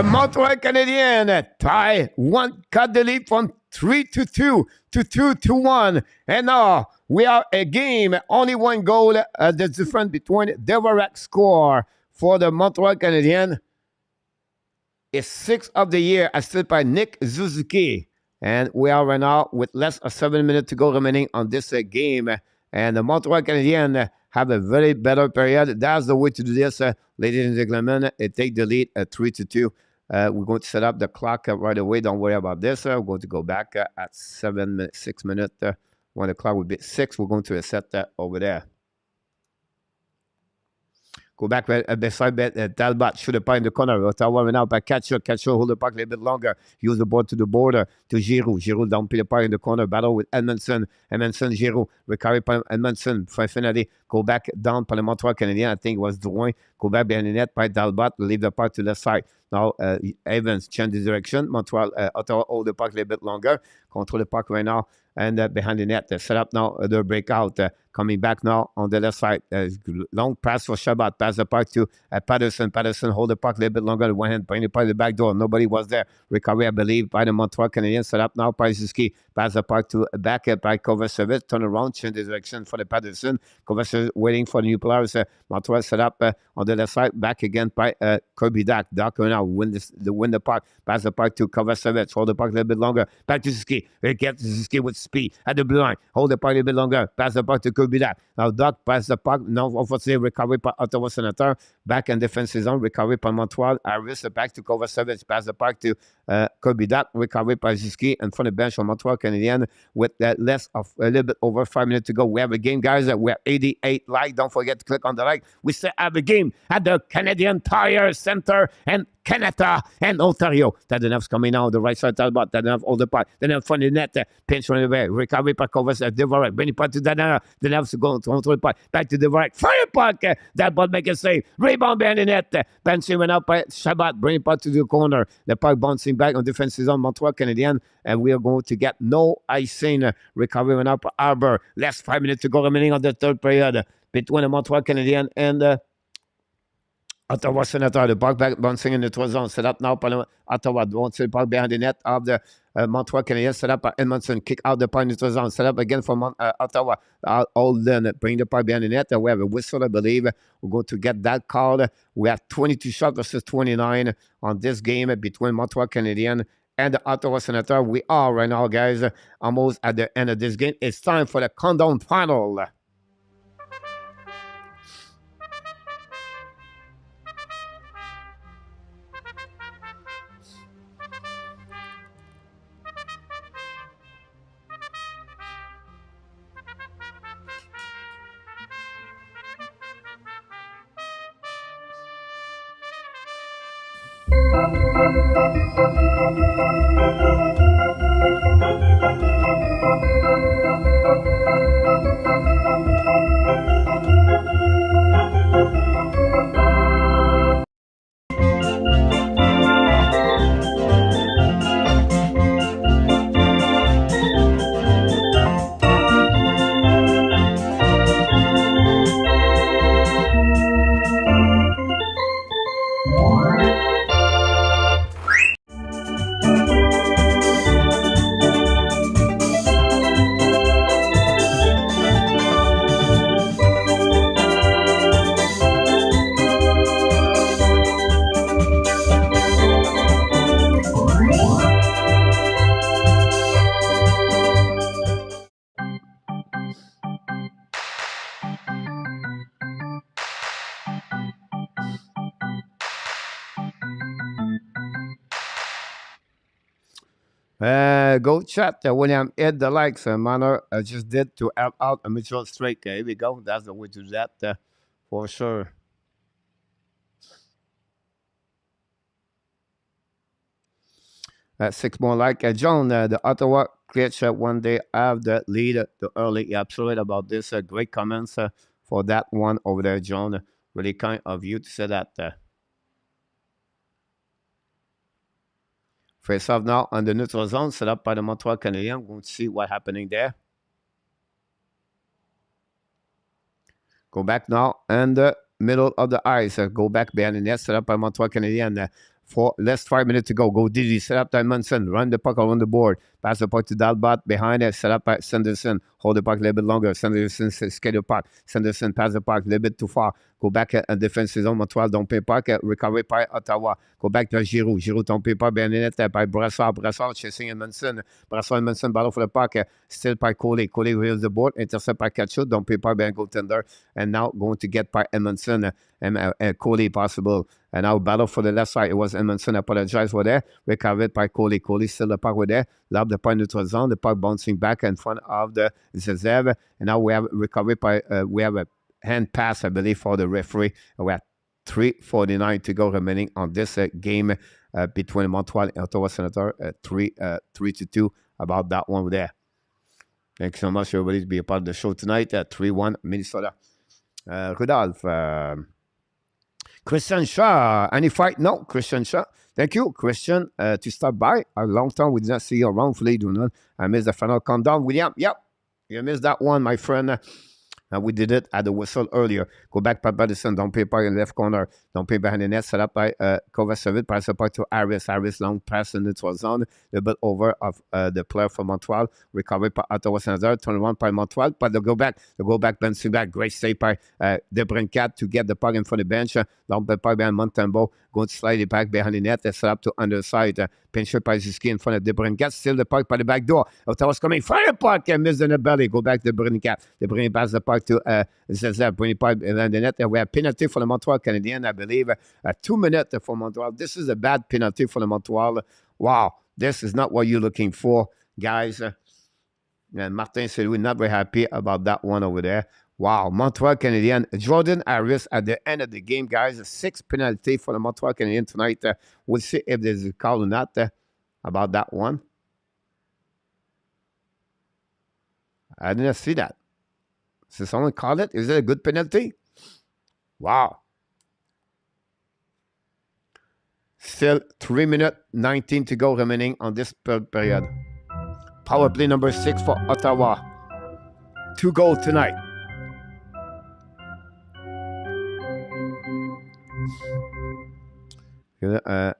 Montreal Canadiens tie one, cut the lead from 3-2 to 2-1. And now We are a game, only one goal. The difference between DUARTE score for the Montreal Canadiens is 6th of the year, assisted by Nick Suzuki. And we are right now with less than 7 minutes to go remaining on this game. And the Montreal Canadiens have a very better period. That's the way to do this, ladies and gentlemen. Take the lead at 3-2. We're going to set up the clock right away. Don't worry about this. We're going to go back at 6 minutes. When the clock will be 6, we're going to set that over there. Go back beside Talbot. Shoot the puck in the corner. Ottawa right now by Catcher. Catcher hold the puck a little bit longer. Use the board to the border to Giroux. Giroux down the puck in the corner. Battle with Edmondson. Edmondson, Giroux. Recovery by Edmondson. Finally, go back down by the Montreal Canadiens. I think it was Drouin. Go back behind the net by Talbot. Leave the puck to the side. Now, Evans change the direction. Montreal, Ottawa hold the puck a little bit longer. Control the puck right now. And behind the net, set up now the breakout. Coming back now on the left side. Long pass for Chabot. Pass the puck to Patterson. Patterson hold the puck a little bit longer. One hand, bring the puck to the back door. Nobody was there. Recovery, I believe, by the Montreal Canadiens. Set up now by Suzuki. Pass the puck to back by Kovacevic. Turn around, change the direction for the Patterson. Kovacevic waiting for the new players. Montreal set up on the left side. Back again by Kirby Dak. Dak now win the puck. Pass the puck to Kovacevic. Hold the puck a little bit longer. Back to Suzuki. Get Suzuki with speed at the blue line. Hold the puck a little bit longer. Pass the puck to Kirby Dak. Now Dak pass the puck. Now offensive recovery by Ottawa Senator. Back in defensive zone. Recovery by Montreal. Harris back to Kovacevic. Pass the puck to Kirby Dak. Recovery by Suzuki. And from the bench on Montreal Canadiens with less of a little bit over 5 minutes to go. We have a game, guys. We're 88 like. Don't forget to click on the like. We still have a game at the Canadian Tire Center and Canada and Ontario. Tadenev's coming out the right side. Talbot. Tadenev hold the puck. Tadenev from the net. Pinch from the way. Recovery by Kovacevic. DUARTE. Bring the puck to Tadenev. Tadenev's going to control the puck. Back to DUARTE. Fire puck. That ball make a save. Rebound behind the net. Benching went up by Chabot. Bring the puck to the corner. The puck bouncing back on defensive zone. Montreal Canadiens. And we are going to get no icing. Recovery went up by Arbor. Last 5 minutes to go remaining on the third period between the Montreal Canadiens and Ottawa Senator. The puck back bouncing in the 3rd zone. Set up now by Ottawa. Wants the puck behind the net of the Montreal Canadiens. Set up by Edmondson. Kick out the puck in the 3rd zone. Set up again from Ottawa. All then bring the puck behind the net. And we have a whistle, I believe. We're going to get that called. We have 22 shots versus 29 on this game between Montreal Canadiens and the Ottawa Senator. We are right now, guys, almost at the end of this game. It's time for the countdown final. Go chat William hit the likes manner I just did to help out a mutual strike. Here we go. That's the way to do that for sure. Six more like John. The Ottawa Glitch when they have the lead too early. You're absolutely about this. Great comments for that one over there, John. Really kind of you to say that. Face off now on the neutral zone set up by the Montreal Canadiens. We're going to see what's happening there. Go back now in the middle of the ice. Go back behind the net set up by Montreal Canadiens. For less 5 minutes to go. Go Didi set up by Munson. Run the puck around the board. Pass the puck to Dalbot. Behind it, set up by Sanderson. Hold the puck a little bit longer. Sanderson skate the puck. Sanderson pass the puck a little bit too far. Go back at defensive zone. Montreal don't pay puck. Recovery by Ottawa. Go back to Giroux. Giroux don't pay puck. Bien net by Brassard. Brassard chasing Edmondson. Brassard Edmondson battle for the puck. Still by Coley. Coley reels the board. Intercept by Kachuk. Don't pay puck. Bien goaltender. And now going to get by Edmondson and Coley possible. And now battle for the left side. It was Edmondson. Apologize for that. Recovered by Coley. Coley still the puck with there. Lob the puck neutral zone. The puck bouncing back in front of the Zezev. And now we have recovered by we have a hand pass, I believe, for the referee. We're at 3:49 to go remaining on this game between Montreal and Ottawa Senator. 3-2 about that one there. Thanks so much, everybody, to be a part of the show tonight at 3-1 Minnesota. Rudolph. Christian Shaw. Any fight? No, Christian Shaw. Thank you, Christian, to stop by. A long time we did not see you around. Hopefully, do not. I missed the final countdown. William, yep. You missed that one, my friend. We did it at the whistle earlier. Go back by Madison. Don't pay by in the left corner. Don't pay behind the net. Set up by Kovacevic. Pass the puck to Harris. Harris long pass in the neutral zone. A bit over of the player from Montreal. Recovered by Ottawa Senator. Turn around by Montreal. But they go back. Bouncing back. Great save by DeBrincat to get the puck in front of the bench. Don't pay behind Montembeault. Going to slide it back behind the net. Set up to underside. Pincher by Ziski in front of DeBrincat. Still the puck by the back door. Ottawa's coming. Fire puck and miss in the belly. Go back to DeBrincat. DeBrincat pass the puck to Zezev. Bring it back behind the net. And we have penalty for the Montreal Canadiens, I believe. 2 minutes for Montreal. This is a bad penalty for the Montreal. Wow. This is not what you're looking for, guys. And Martin said we're not very happy about that one over there. Wow, Montreal Canadiens. Jordan Harris at the end of the game, guys. 6 penalty for the Montreal Canadiens tonight. We'll see if there's a call or not about that one. I didn't see that. Did someone call it? Is it a good penalty? Wow. Still 3 minutes, 19 to go remaining on this period. Power play number 6 for Ottawa. 2 goals tonight.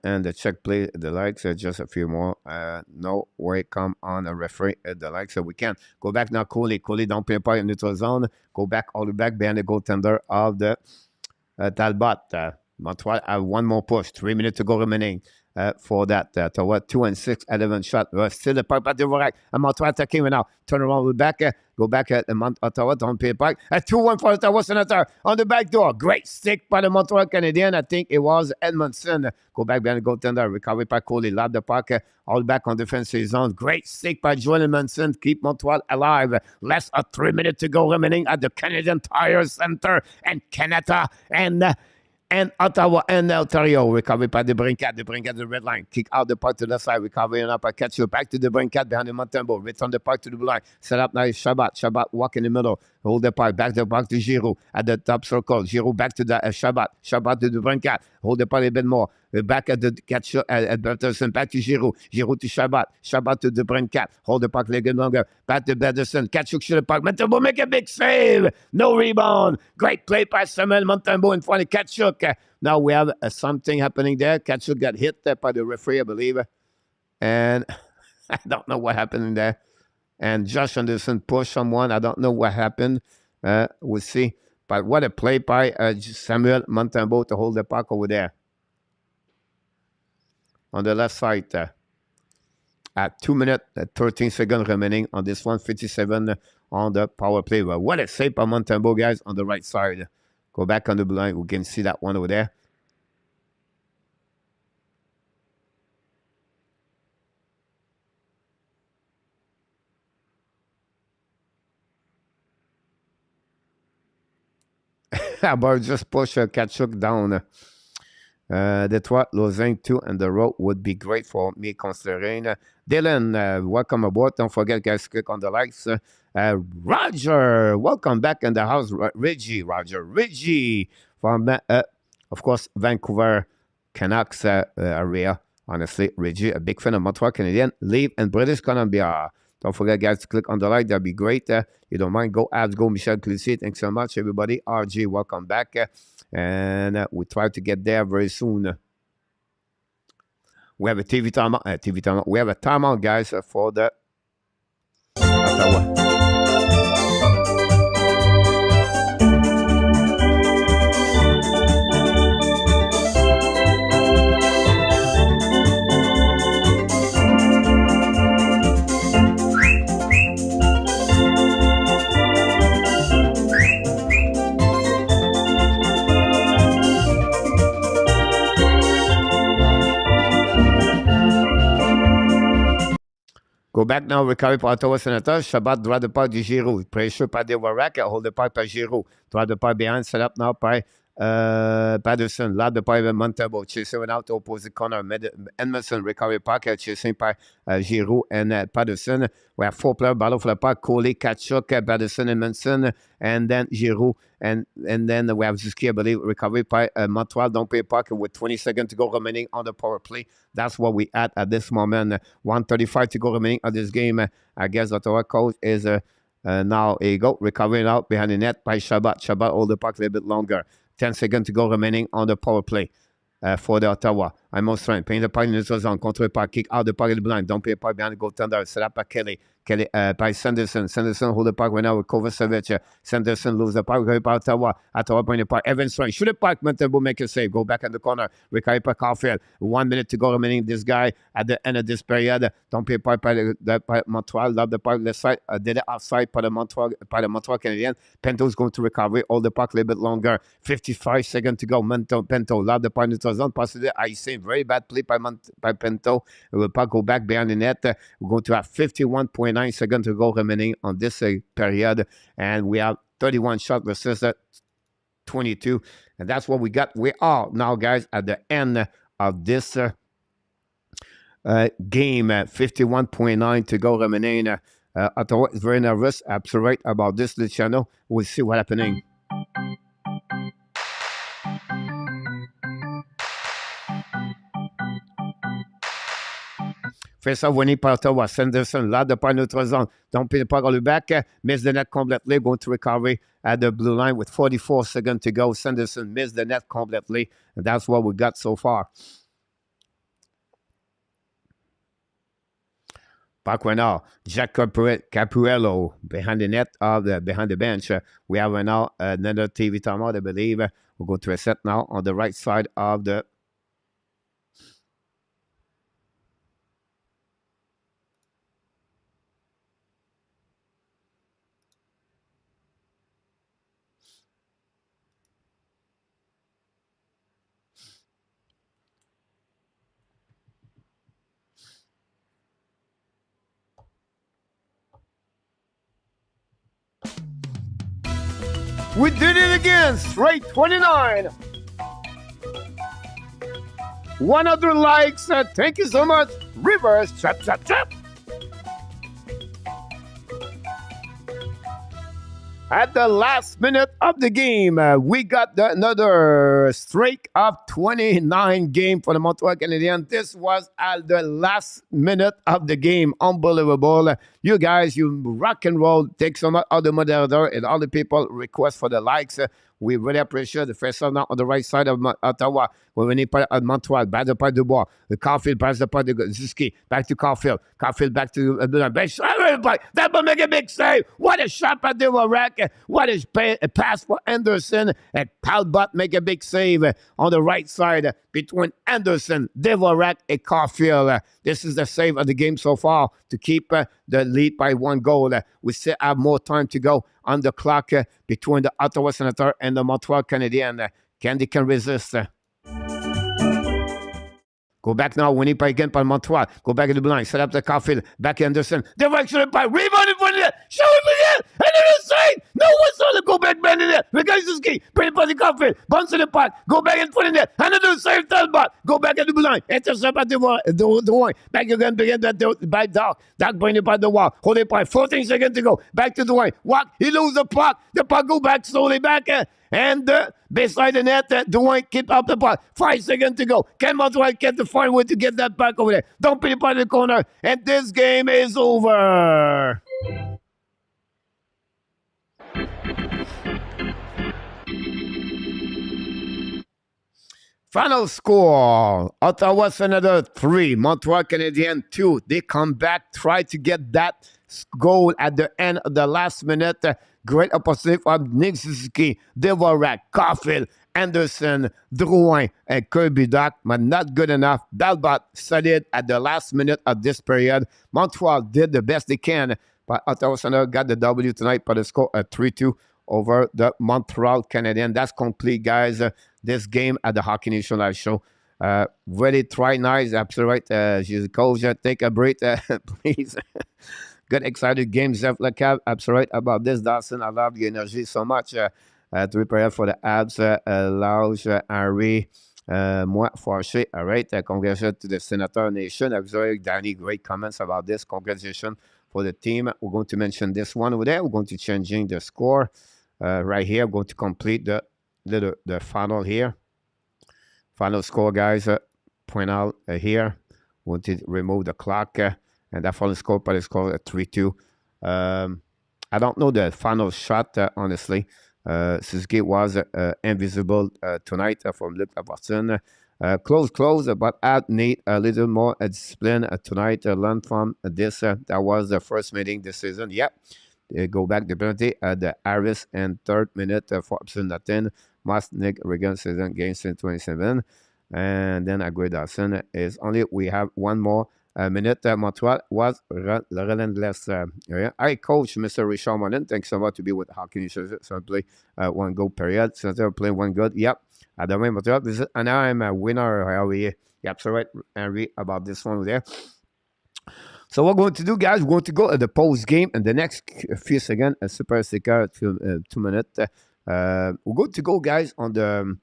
And the check play, the likes, just a few more. No way come on a referee at the likes, so we can go back now. Coley don't play part in neutral zone. Go back all the way back behind the goaltender of the Talbot. Montreal have one more push. 3 minutes to go remaining for that. Ottawa 2-6, 11 shot. Still the puck by Dvorak. And Montreal attacking right now. Turn around with back. Go back at Ottawa. Don't pay back. 2-1 for Ottawa Senator on the back door. Great stick by the Montreal Canadiens. I think it was Edmondson. Go back behind the goaltender. Recovery by Coley. Lob the puck all back on defensive zone. Great stick by Joel Edmondson. Keep Montreal alive. Less than 3 minutes to go remaining at the Canadian Tire Center and Canada and Ottawa and Ontario. Recovery by DeBrincat. DeBrincat the red line. Kick out the puck to the side. Recovery and up. I catch you back to DeBrincat behind the Montembeault. Return the puck to the blue line. Set up now Shabbat. Shabbat walk in the middle. Hold the puck. Back the puck to Giroux at the top circle. Giroux back to the Shabbat. Shabbat to DeBrincat. Hold the puck a bit more. Back at the catch at Bertelson. Back to Giroux. Giroux to Shabbat. Shabbat to DeBrincat. Hold the puck a little longer. Back to Bertelson. Kachuk to the puck. Montembeault make a big save. No rebound. Great play by Samuel Montembeault in front of Kachuk. Now we have something happening there. Kachuk got hit by the referee, I believe. And I don't know what happened in there. And Josh Anderson pushed someone. I don't know what happened. We'll see. But what a play by Samuel Montembeault to hold the puck over there. On the left side. At 2 minutes, 13 seconds remaining on this one. 57 on the power play. Well, what a save by Montembeault, guys, on the right side. Go back on the blue line. We can see that one over there. But just push Kachuk down. Detroit losing 2 on the road would be great for me considering. Dylan, welcome aboard. Don't forget, guys, click on the likes. Roger, welcome back in the house. Reggie from, of course, Vancouver Canucks area. Honestly, Reggie, a big fan of Montreal Canadiens. Live in British Columbia. Don't forget, guys, to click on the like. That'd be great. You don't mind, go Habs, go Michel Clisset. Thanks so much, everybody. RG, welcome back. And we try to get there very soon. We have a TV timeout. We have a timeout, guys, for the Ottawa. Go back now, recovery par Ottawa Senators. Chabot, droit de part du Giroux. Pressure par DeWarak. Hold the part par Giroux. Droit de part behind. Set up now by Patterson. Loud the part by Montabo. Chasing out to opposite corner. Edmondson, recovery park. Chasing by Giroux and Patterson. We have 4 players. Battle for the park. Coley, Kachuk, Patterson, Edmondson, and then Giroux. And then we have Zuski, I believe, recovery by Montreal. Don't pay park with 20 seconds to go remaining on the power play. That's what we at this moment. 1:35 to go remaining on this game. I guess Ottawa coach is now a go recovering out behind the net by Chabot. Chabot hold the puck a little bit longer. 10 seconds to go remaining on the power play for the Ottawa. I'm on strength. Paying the puck in the zone. Control puck. Kick out the puck in the blind. Don't pay a puck behind the goaltender. Set up by Kelly. Kelly by Sanderson. Sanderson hold the puck right now with Kovacevic. Sanderson lose the puck. Recovery by Ottawa. Ottawa bring the puck. Evans strength. Shoot the puck. Montabo make a save. Go back in the corner. Recovery by Caulfield. 1 minute to go remaining. This guy at the end of this period. Don't pay a puck by Montreal. Love the puck left side. Did it outside by the Montreal Canadiens. Pento's going to recovery. Hold the puck a little bit longer. 55 seconds to go. Pento. Love the puck in the zone. Possibly I say very bad play by Pento. It will puck go back behind the net. We're going to have 51.9 seconds to go remaining on this period. And we have 31 shots versus 22. And that's what we got. We are now, guys, at the end of this game. 51.9 to go remaining. Ottawa is very nervous. Absolutely right about this, Luciano. We'll see what's happening. Face-off winning par Ottawa. Sanderson, là, de par notre zone. Don't pay the puck on the back. Miss the net completely. Going to recovery at the blue line with 44 seconds to go. Sanderson missed the net completely. And that's what we got so far. Back right now, Jack Capuello behind the net behind the bench. We have right now another TV timeout, I believe. We're going to reset now on the right side of the We did it again, straight 29. 100 likes, thank you so much. Reverse, chop, chop, chop. At the last minute of the game, we got another streak of 29 game for the Montreal Canadiens. This was at the last minute of the game. Unbelievable. You guys, you rock and roll. Take some of the moderator and all the people request for the likes. We really appreciate the first one now on the right side of Ottawa. When we need Montreal, back the part de Bois. The Caulfield pass the part de Zuski. Back to Caulfield. Caulfield back to bench. That will make a big save. What a shot by DeWarak. What a pass for Anderson. And Talbot make a big save on the right side between Anderson, DeWarak, and Caulfield. This is the save of the game so far to keep the lead by 1 goal. We still have more time to go on the clock between the Ottawa Senators and the Montreal Canadiens. They can resist. Go back now, winning by again by Montreal. Go back in the blind, set up the Caulfield, back Anderson. Direction by rebound in front of it. Show it again, and it is safe. No one's on the go back bend in there. Regazinski, bring it by the Caulfield, bounce in the puck, go back in front of it. Another save, Talbot. Go back in the blind, intercept at the wall. Back again, begin that by Doc. Doc bring it by the wall. Hold it by 14 seconds to go. Back to the way. Walk, he lose the puck. The puck go back slowly back. And beside the net, Dwayne keep up the puck. 5 seconds to go. Can Montreal get the fine way to get that back over there? Don't put it by the corner. And this game is over. Final score. Ottawa Senator 3, Montreal Canadiens 2. They come back, try to get that goal at the end of the last minute. Great opportunity from Nick Suzuki, Dvorak, Caulfield, Anderson, Drouin, and Kirby Doc, but not good enough. Dalbot solid at the last minute of this period. Montreal did the best they can, but Ottawa Senator got the W tonight by the score at 3-2 over the Montreal Canadiens. That's complete, guys. This game at the Hockey Nation Live Show. Really try nice. Absolutely right. She's coach. Take a break, please. Good, excited game, Zef Lecab. Absolutely right about this, Dawson. I love your energy so much. To prepare for the abs, Lauge, Henry, moi, Forché. All right. Congratulations to the Senator Nation. Absolutely, Danny, great comments about this. Congratulations for the team. We're going to mention this one over there. We're going to changing the score right here. We're going to complete the final here. Final score, guys. Point out here. Want to remove the clock. And that final score, but it's called a 3-2. I don't know the final shot, honestly. Suzuki was invisible tonight from Luc Lafortune. Close, but I need a little more discipline tonight. Learn from this. That was the first meeting this season. Yep. They go back the penalty at the Harris and third minute for option 10. Nick Regan season gains in 27. And then Agui Dawson is only we have one more minute. Montreal was relentless. Hi, Coach, Mr. Richard Monin. Thanks so much to be with Hockey News. So play one goal period. So they're playing one good. Yep. At the way, Montreal. And now I'm a winner. How are you? Yep. So right, Henry, about this one there. So what we're going to do, guys, we're going to go at the post game and the next few seconds, a super sticker, 2 minutes. We're going to go, guys, on the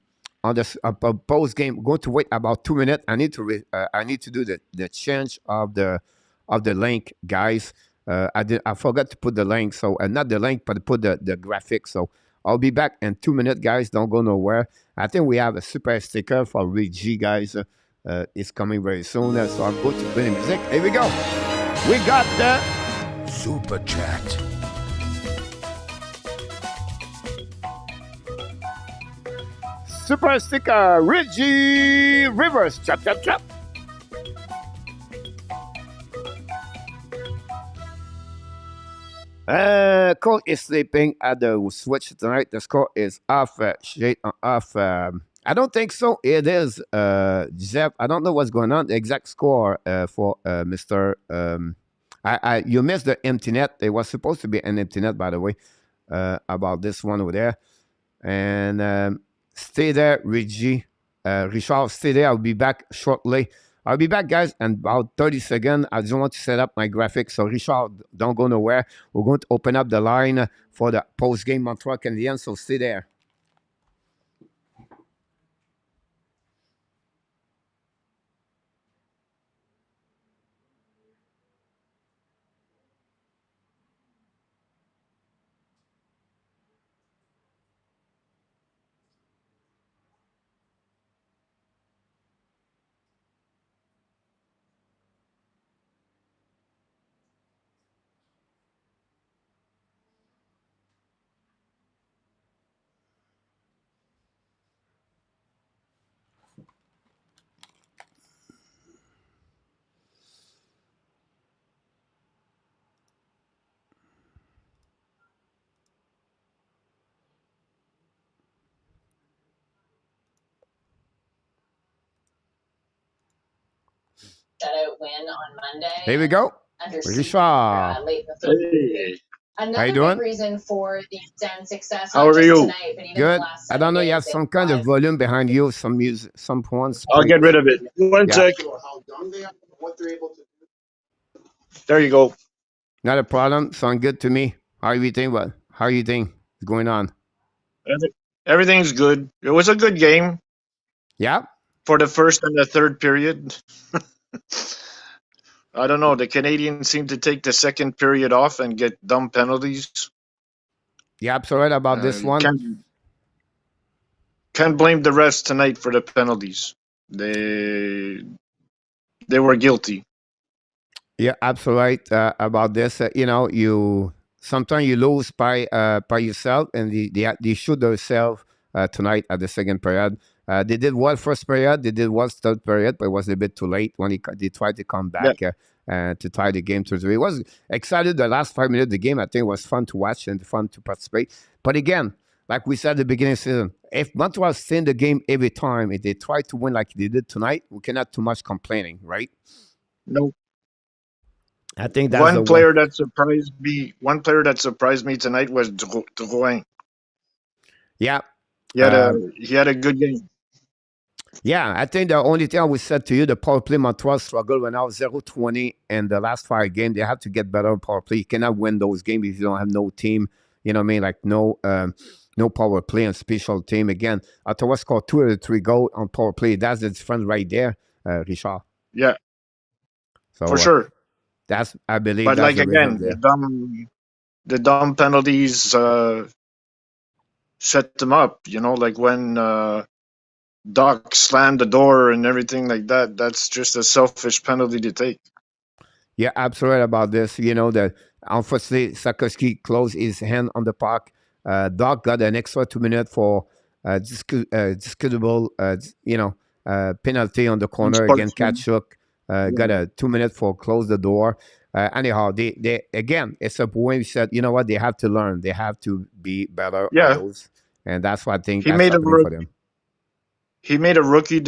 post game. We're going to wait about 2 minutes. I need to do the change of the link, guys. I forgot to put the link, so not the link, but put the graphic. So I'll be back in 2 minutes, guys. Don't go nowhere. I think we have a super sticker for REDGY, guys. It's coming very soon. So I'm going to play the music. Here we go. We got the Super Chat. super sticker, REDGY Rivers. Chop. Cole is sleeping at the switch tonight. The score is off. Shade off. I don't think so. It is. Jeff, I don't know what's going on. The exact score for Mr. You missed the empty net. It was supposed to be an empty net, by the way, about this one over there. And stay there, REDGY. Richard, stay there. I'll be back shortly. I'll be back, guys, in about 30 seconds. I just want to set up my graphics. So, Richard, don't go nowhere. We're going to open up the line for the post-game Montreal Canadiens, so stay there. Shutout win on Monday. Here we go. Richard. Hey. How you doing? Reason for the extended success. How are you? Tonight, but Good. I don't know. You have some kind of volume behind you. Some music. Some points. I'll get rid of it. One sec. There you go. Not a problem. Sound good to me. How are you think? What? How are you think is going on? Everything's good. It was a good game. Yeah. For the first and the third period. I don't know. The Canadiens seem to take the second period off and get dumb penalties. Yeah, absolutely about this one. Can't blame the rest tonight for the penalties. They were guilty. Yeah, absolutely about this. You sometimes you lose by yourself, and they shoot themselves tonight at the second period. They did well first period. They did well third period, but it was a bit too late when they tried to come back to tie the game to 3. It was excited the last 5 minutes of the game. I think it was fun to watch and fun to participate. But again, like we said at the beginning of the season, if Montreal stay in the game every time, if they try to win like they did tonight, we cannot too much complaining, right? No. I think that's One player that surprised me tonight was Drouin. Yeah. He had a good game. Yeah, I think the only thing I would say to you, the power play Montreal struggled when I was 0-20 in the last 5 games. They have to get better on power play. You cannot win those games if you don't have no team. You know what I mean? Like no power play and special team. Again, Ottawa scored 2 out of 3 goals on power play. That's the difference right there, Richard. Yeah, so, for sure. I believe. But that's like again, the dumb penalties set them up. You know, like when Doc slammed the door and everything like that. That's just a selfish penalty to take. Yeah, absolutely about this. You know that unfortunately Sakoski closed his hand on the puck. Doc got an extra 2 minutes for discutable, penalty on the corner against Kachuk. Got a 2 minutes for close the door. Anyhow, they again, it's a point. We said, you know what, they have to learn. They have to be better. Yeah, on those. And that's what I think he that's made for them. He made a rookie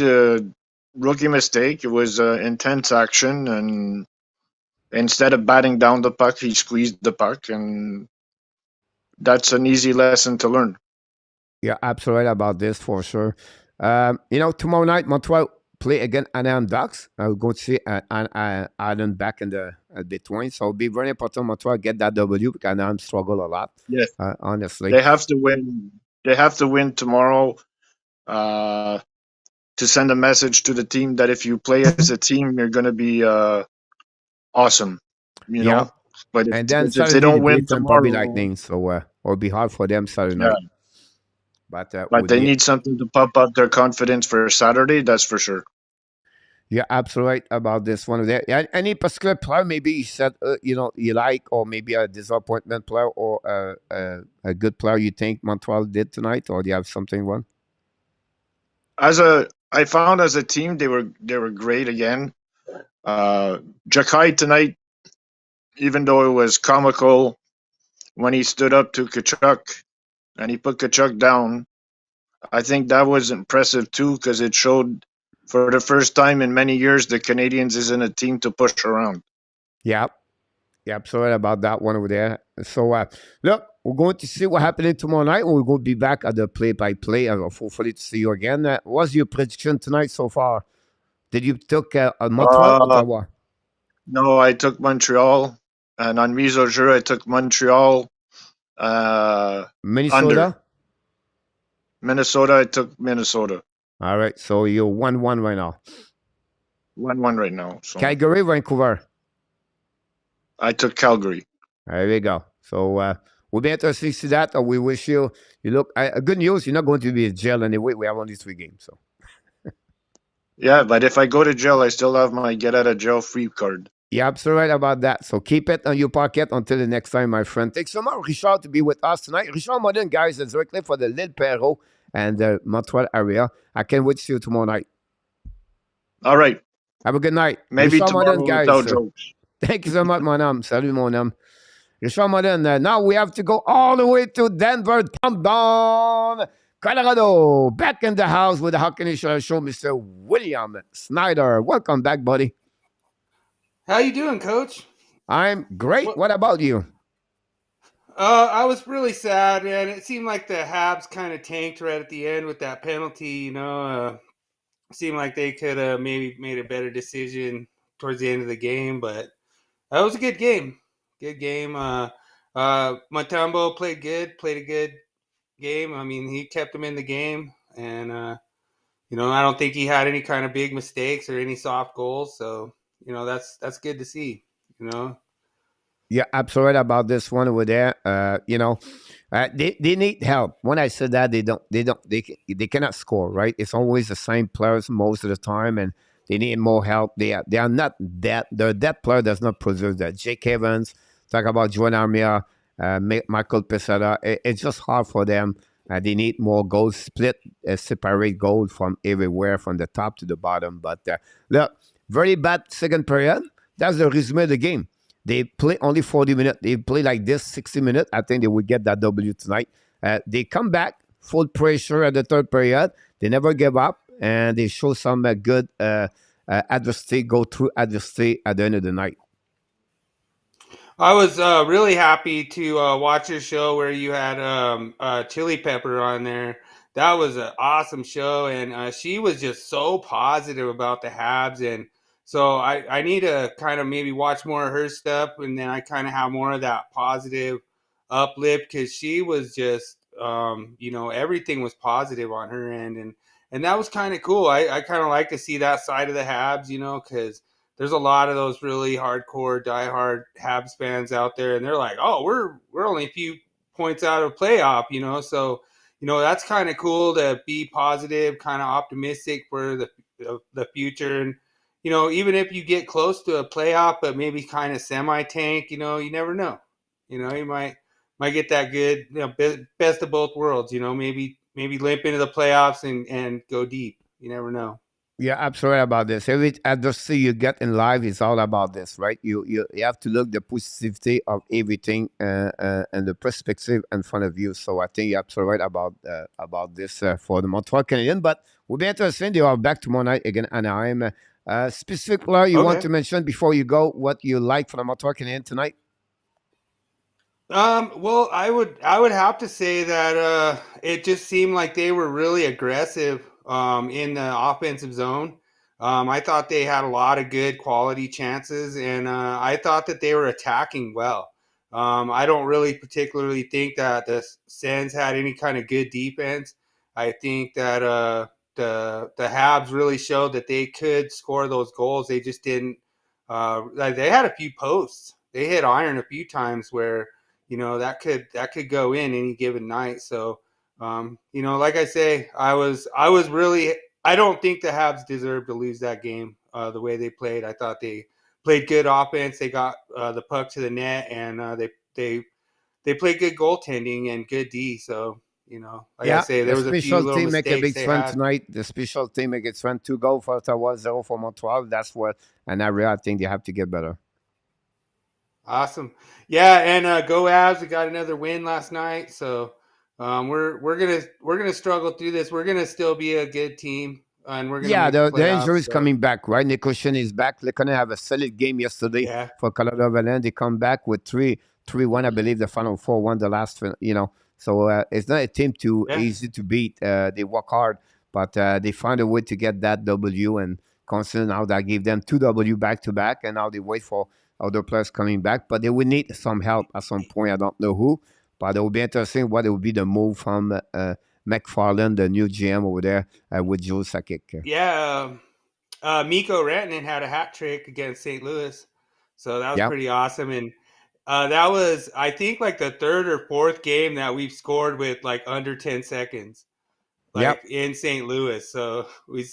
mistake. It was intense action, and instead of batting down the puck, he squeezed the puck, and that's an easy lesson to learn. Yeah, absolutely about this for sure. Tomorrow night, Montreal play against Anaheim Ducks. I'll go to see Adam back in the between. So it'll be very important Montreal get that W because Anaheim struggle a lot. Yes, honestly. They have to win. They have to win tomorrow to send a message to the team that if you play as a team, you're going to be awesome. You know? But and then if they don't win tomorrow, Lightning, so it'll be hard for them Saturday night. But they need something to pump up their confidence for Saturday. That's for sure. You're absolutely right about this one. Any particular player maybe you said you like, or maybe a disappointment player, or a good player you think Montreal did tonight, or do you have something one? I found as a team they were great again. Jakai tonight, even though it was comical when he stood up to Kachuk and he put Kachuk down, I think that was impressive too because it showed for the first time in many years the Canadiens isn't a team to push around. Yeah, absolutely about that one over there. So look, we're going to see what happening tomorrow night. We're going to be back at the play-by-play. Hopefully to see you again. What's your prediction tonight so far? Did you took Montreal or Ottawa? No, I took Montreal. And on mise au jeu, I took Montreal. Minnesota? Under. Minnesota, I took Minnesota. All right, so you're 1-1 right now. 1-1 right now. So. Calgary, Vancouver? I took Calgary. There we go. So we'll be interested to see that. We wish you look. Good news, you're not going to be in jail anyway. We have only 3 games. So. Yeah, but if I go to jail, I still have my get-out-of-jail-free card. Yeah, absolutely right about that. So keep it on your pocket until the next time, my friend. Thanks so much, Richard, to be with us tonight. Richard Modern, guys, is directly for the Lille Perrault and the Montreal area. I can't wait to see you tomorrow night. All right. Have a good night. Maybe Richard tomorrow Modern, guys. Without jokes. Thank you so much, mon homme. Salut, mon homme. Richard Modern, now we have to go all the way to Denver, Down, Colorado. Back in the house with the Hockey Nation Show, Mr. William Snyder. Welcome back, buddy. How you doing, Coach? I'm great. What about you? I was really sad, man. It seemed like the Habs kind of tanked right at the end with that penalty. Seemed like they could have maybe made a better decision towards the end of the game, but that was a good game. Good game. Mutombo played a good game. I mean, he kept them in the game, and I don't think he had any kind of big mistakes or any soft goals. So. That's good to see, Yeah, absolutely about this one over there. They need help. When I said that, they cannot score, right? It's always the same players most of the time, and they need more help. They are not that. That player does not produce that. Jake Evans, talk about Joan Armia, Michael Pesada. It's just hard for them. They need more goals, separate goals from everywhere, from the top to the bottom. But look, very bad second period. That's the resume of the game. They play only 40 minutes. They play like this 60 minutes. I think they will get that W tonight. They come back, full pressure at the third period. They never give up, and they show some good adversity, go through adversity at the end of the night. I was really happy to watch a show where you had Chili Pepper on there. That was an awesome show, and she was just so positive about the Habs, and so I need to kind of maybe watch more of her stuff, and then I kind of have more of that positive uplift because she was just everything was positive on her end, and that was kind of cool. I kind of like to see that side of the Habs, because there's a lot of those really hardcore, diehard Habs fans out there, and they're like, "Oh, we're only a few points out of playoff," So, that's kind of cool to be positive, kind of optimistic for the future, and even if you get close to a playoff, but maybe kind of semi-tank, you never know. You might get that good, best of both worlds. Maybe limp into the playoffs and go deep. You never know. Yeah, absolutely about this. Every adversity you get in life is all about this, right? You have to look the positivity of everything and the perspective in front of you. So I think you're absolutely right about this for the Montreal Canadiens. But we'll be interested. They are back tomorrow night again, Anaheim. Specific player you want to mention before you go? What you like for the Montreal Canadiens tonight? Well, I would have to say that it just seemed like they were really aggressive in the offensive zone. I thought they had a lot of good quality chances, and I thought that they were attacking well. I don't really particularly think that the Sens had any kind of good defense. I think that the Habs really showed that they could score those goals. They just didn't. They had a few posts. They hit iron a few times where that could go in any given night. So, like I say, I was really, I don't think the Habs deserved to lose that game the way they played. I thought they played good offense. They got the puck to the net, and they played good goaltending and good D. So, I say, there was a few little mistakes make a big they run had tonight. The special team make its run 2 goals for Ottawa, 0 for Montreal. That's what, and I really think they have to get better. Awesome. Yeah, and go Avs. We got another win last night, so we're gonna struggle through this. We're gonna still be a good team, and we're gonna make the the injury is playoffs. coming back, right? Nicoshin is back. They're gonna have a solid game yesterday for Colorado Avalanche. They come back with 3-1, I believe. The final 4-1, the last, So it's not a team too easy to beat. They work hard, but they find a way to get that W. And considering how that gave them 2 W back to back, and now they wait for other players coming back, but they will need some help at some point. I don't know who, but it will be interesting what it will be the move from McFarland, the new GM over there with Joe Sakic. Yeah, Mikko Rantanen had a hat trick against St. Louis, so that was pretty awesome. And that was, I think, like the 3rd or 4th game that we've scored with like under 10 seconds, in St. Louis. So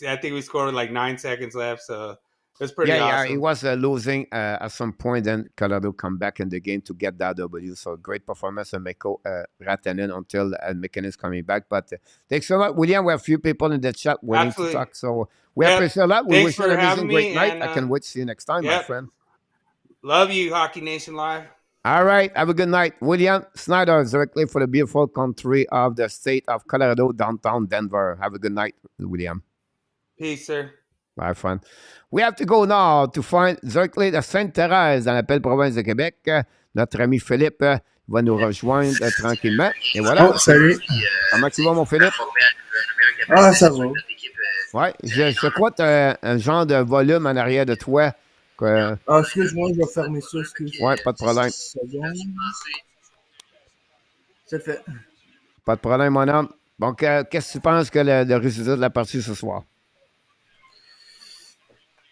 I think we scored with like 9 seconds left. So it's pretty awesome. Yeah, it was losing at some point. Then Colorado come back in the game to get that W. So great performance of Mikko Rantanen until McKinnon is coming back. But thanks a lot, William. We have a few people in the chat waiting to talk. So we appreciate a lot. We wish you an amazing, great night. I can wait to see you next time, my friend. Love you, Hockey Nation Live. All right. Have a good night. William Snyder, directly for the beautiful country of the state of Colorado, downtown Denver. Have a good night, William. Peace, sir. Bye, friend. We have to go now to find directly de Sainte-Thérèse dans la belle province de Québec. Notre ami Philippe va nous rejoindre tranquillement. Et voilà. Oh, salut. Comment tu vas, mon Philippe? Ah, ça va. Ouais, je crois que tu as un genre de volume en arrière de toi. Ah, excuse-moi, je vais fermer ça. Excuse-moi. Ouais, pas de problème. C'est fait. Pas de problème, mon homme. Donc, qu'est-ce que tu penses que le résultat de la partie ce soir?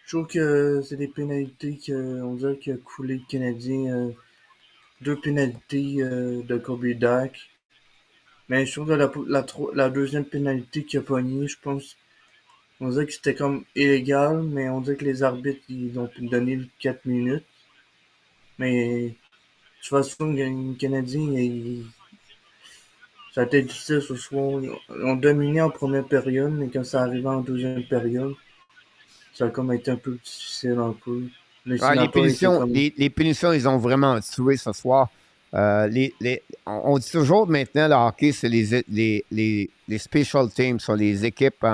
Je trouve que c'est des pénalités qu'on dirait qu'il a coulé le Canadien. 2 pénalités de Kobe Dak. Mais je trouve que la deuxième pénalité qu'il a pognée, je pense, on dirait que c'était comme illégal, mais on dirait que les arbitres, ils ont donné 4 minutes. Mais de toute façon, le Canadien, Ça a été difficile ce soir. Ils ont dominé en première période, mais quand ça arrivait en deuxième période, ça a comme été un peu difficile un peu. Les Ah, sénateurs étaient comme... les punitions, ils ont vraiment tué ce soir. On dit toujours maintenant, le hockey, c'est les special teams, sont les équipes,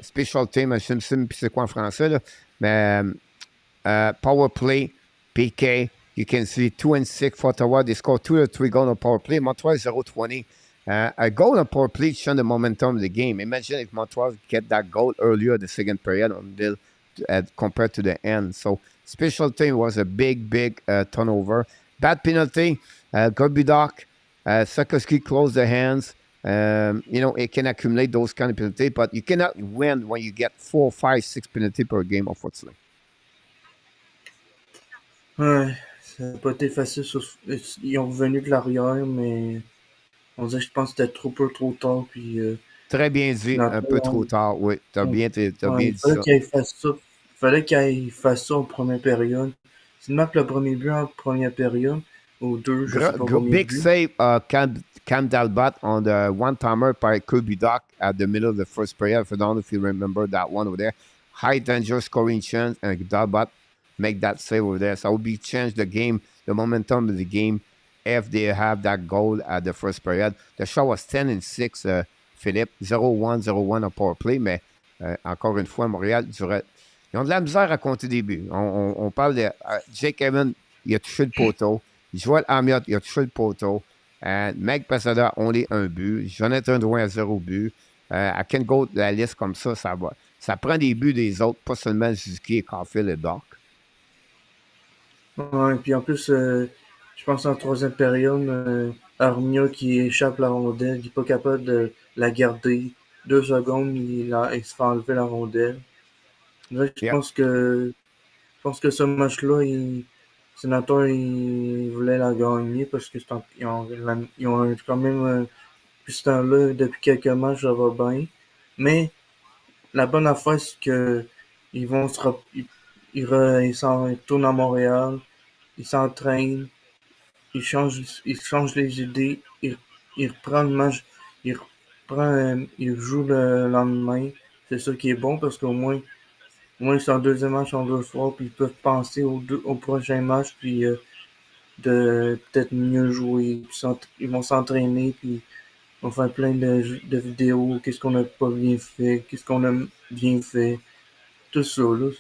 special teams, je ne sais plus c'est quoi en français, là, mais power play, PK, you can see 2-6 for Ottawa. They score 2 or 3 goals on power play. Montreal 0-20. A goal on power play shows the momentum of the game. Imagine if Montreal get that goal earlier the second period compared to the end. So special team was a big turnover. Bad penalty. Gorbudoc, Sakoski closed the hands. It can accumulate those kind of penalties, but you cannot win when you get 4, 5, 6 penalties per game, unfortunately. Ouais, ça n'a pas été facile. Ils ont revenu de l'arrière, mais on dirait que je pense que c'était trop tard. Puis, Très bien dit, un peu trop tard, oui. T'as bien dit il ça. fallait qu'il fasse ça. Il fallait qu'il fasse ça en première période. C'est marque le premier but en première période, ou deux, je sais pas combien Big de buts. save, Cam Dalbat on the one-timer by Kirby Doc at the middle of the first period. I don't know if you remember that one over there. High danger scoring chance, and Dalbat make that save over there. So it would be change the game, the momentum of the game, if they have that goal at the first period. The shot was 10-6, Philippe. 0-1, 0-1 en power play, mais encore une fois, Montréal, ils ont de la misère à compter des buts. On parle de Jake Evans, il a touché le poteau. Joël Amiot, il a touché le poteau. Meg Passada, only un but. Jonathan Drouin a 0 but. I can go de la liste comme ça va. Ça prend des buts des autres, pas seulement Suzuki et Caulfield et Doc. Ouais, puis en plus, je pense en troisième période, Armia qui échappe la rondelle, il n'est pas capable de la garder. 2 secondes, il se fait enlever la rondelle. Je pense que ce match-là, Sénateur, il voulait la gagner parce que ils ont quand même depuis ce temps-là, depuis quelques matchs, ça va bien. Mais la bonne affaire, c'est que ils vont ils s'en retournent à Montréal, ils s'entraînent, ils changent les idées, ils reprennent le match, ils jouent le lendemain. C'est ça qui est bon parce qu'au moins c'est un deuxième match en 2 soirs, puis ils peuvent penser au prochain match, puis de peut-être mieux jouer. Puis ils vont s'entraîner, puis on va faire plein de vidéos, qu'est-ce qu'on n'a pas bien fait, qu'est-ce qu'on a bien fait. Tout ça, là,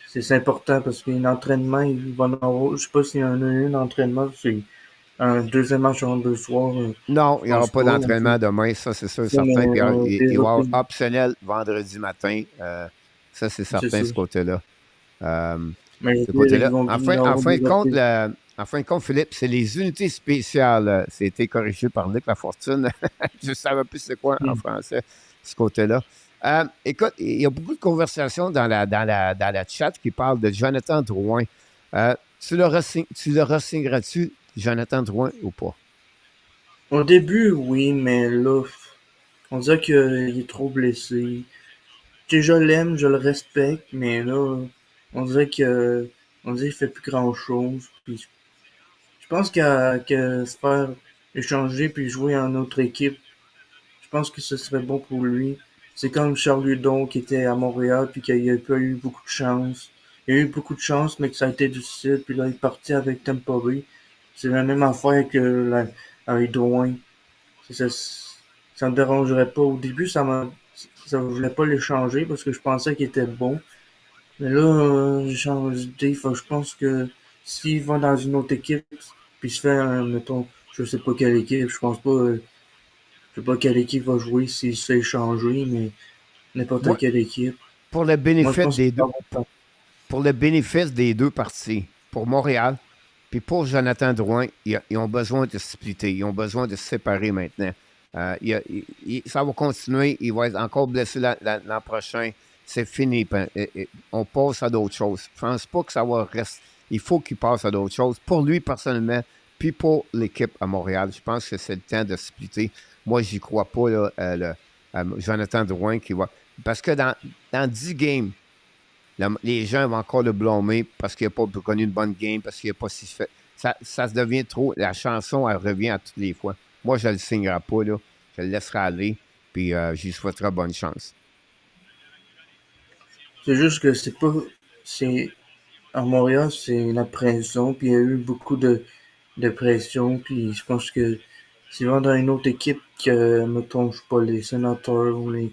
c'est important parce qu'un entraînement, il va en avoir, je sais pas s'il y en a un entraînement, c'est un deuxième match en 2 soirs. Non, il n'y aura pas d'entraînement demain, ça c'est sûr et certain. Puis il va y avoir optionnel vendredi matin. Ça, c'est certain, ce côté-là. Ce côté-là. En fin de compte, Philippe, c'est les unités spéciales. C'était corrigé par Nick Lafortune. Je ne savais plus c'est quoi en français, ce côté-là. Écoute, il y a beaucoup de conversations dans la chat qui parlent de Jonathan Drouin. Tu le re-signeras-tu, Jonathan Drouin, ou pas? Au début, oui, mais là, on dirait qu'il est trop blessé. Je l'aime, je le respecte, mais là, on dirait qu'il fait plus grand chose. Puis, je pense que se faire échanger puis jouer en autre équipe, je pense que ce serait bon pour lui. C'est comme Charles Hudon qui était à Montréal puis qu'il n'a pas eu beaucoup de chance. Il a eu beaucoup de chance, mais que ça a été difficile. Puis là, il est parti avec Tampa Bay. C'est la même affaire que avec Drouin. Ça me dérangerait pas. Au début, ça voulait pas l'échanger parce que je pensais qu'il était bon. Mais là, j'ai changé d'idée. Je pense que s'il va dans une autre équipe, puis se fait, mettons, je sais pas quelle équipe, je sais pas quelle équipe va jouer s'il se fait échanger, mais n'importe quelle équipe. Pour le bénéfice des deux parties, pour Montréal, puis pour Jonathan Drouin, ils ont besoin de se splitter, ils ont besoin de se séparer maintenant. Ça va continuer, il va être encore blessé l'an prochain. C'est fini. On passe à d'autres choses. Je ne pense pas que ça va rester. Il faut qu'il passe à d'autres choses. Pour lui, personnellement, puis pour l'équipe à Montréal, je pense que c'est le temps de se splitter. Moi, j'y crois pas, là, Jonathan Drouin qui va. Parce que dans 10 games, les gens vont encore le blâmer parce qu'il n'a pas connu une bonne game, parce qu'il n'a pas si fait. Ça se devient trop. La chanson, elle revient à toutes les fois. moi, je ne le signerai pas, là. Je le laisserai aller, puis j'y souhaiterai bonne chance. C'est juste que c'est pas. C'est. À Montréal, c'est la pression, puis il y a eu beaucoup de pression, puis je pense que c'est vraiment dans une autre équipe que, mettons, je sais pas, les sénateurs ou les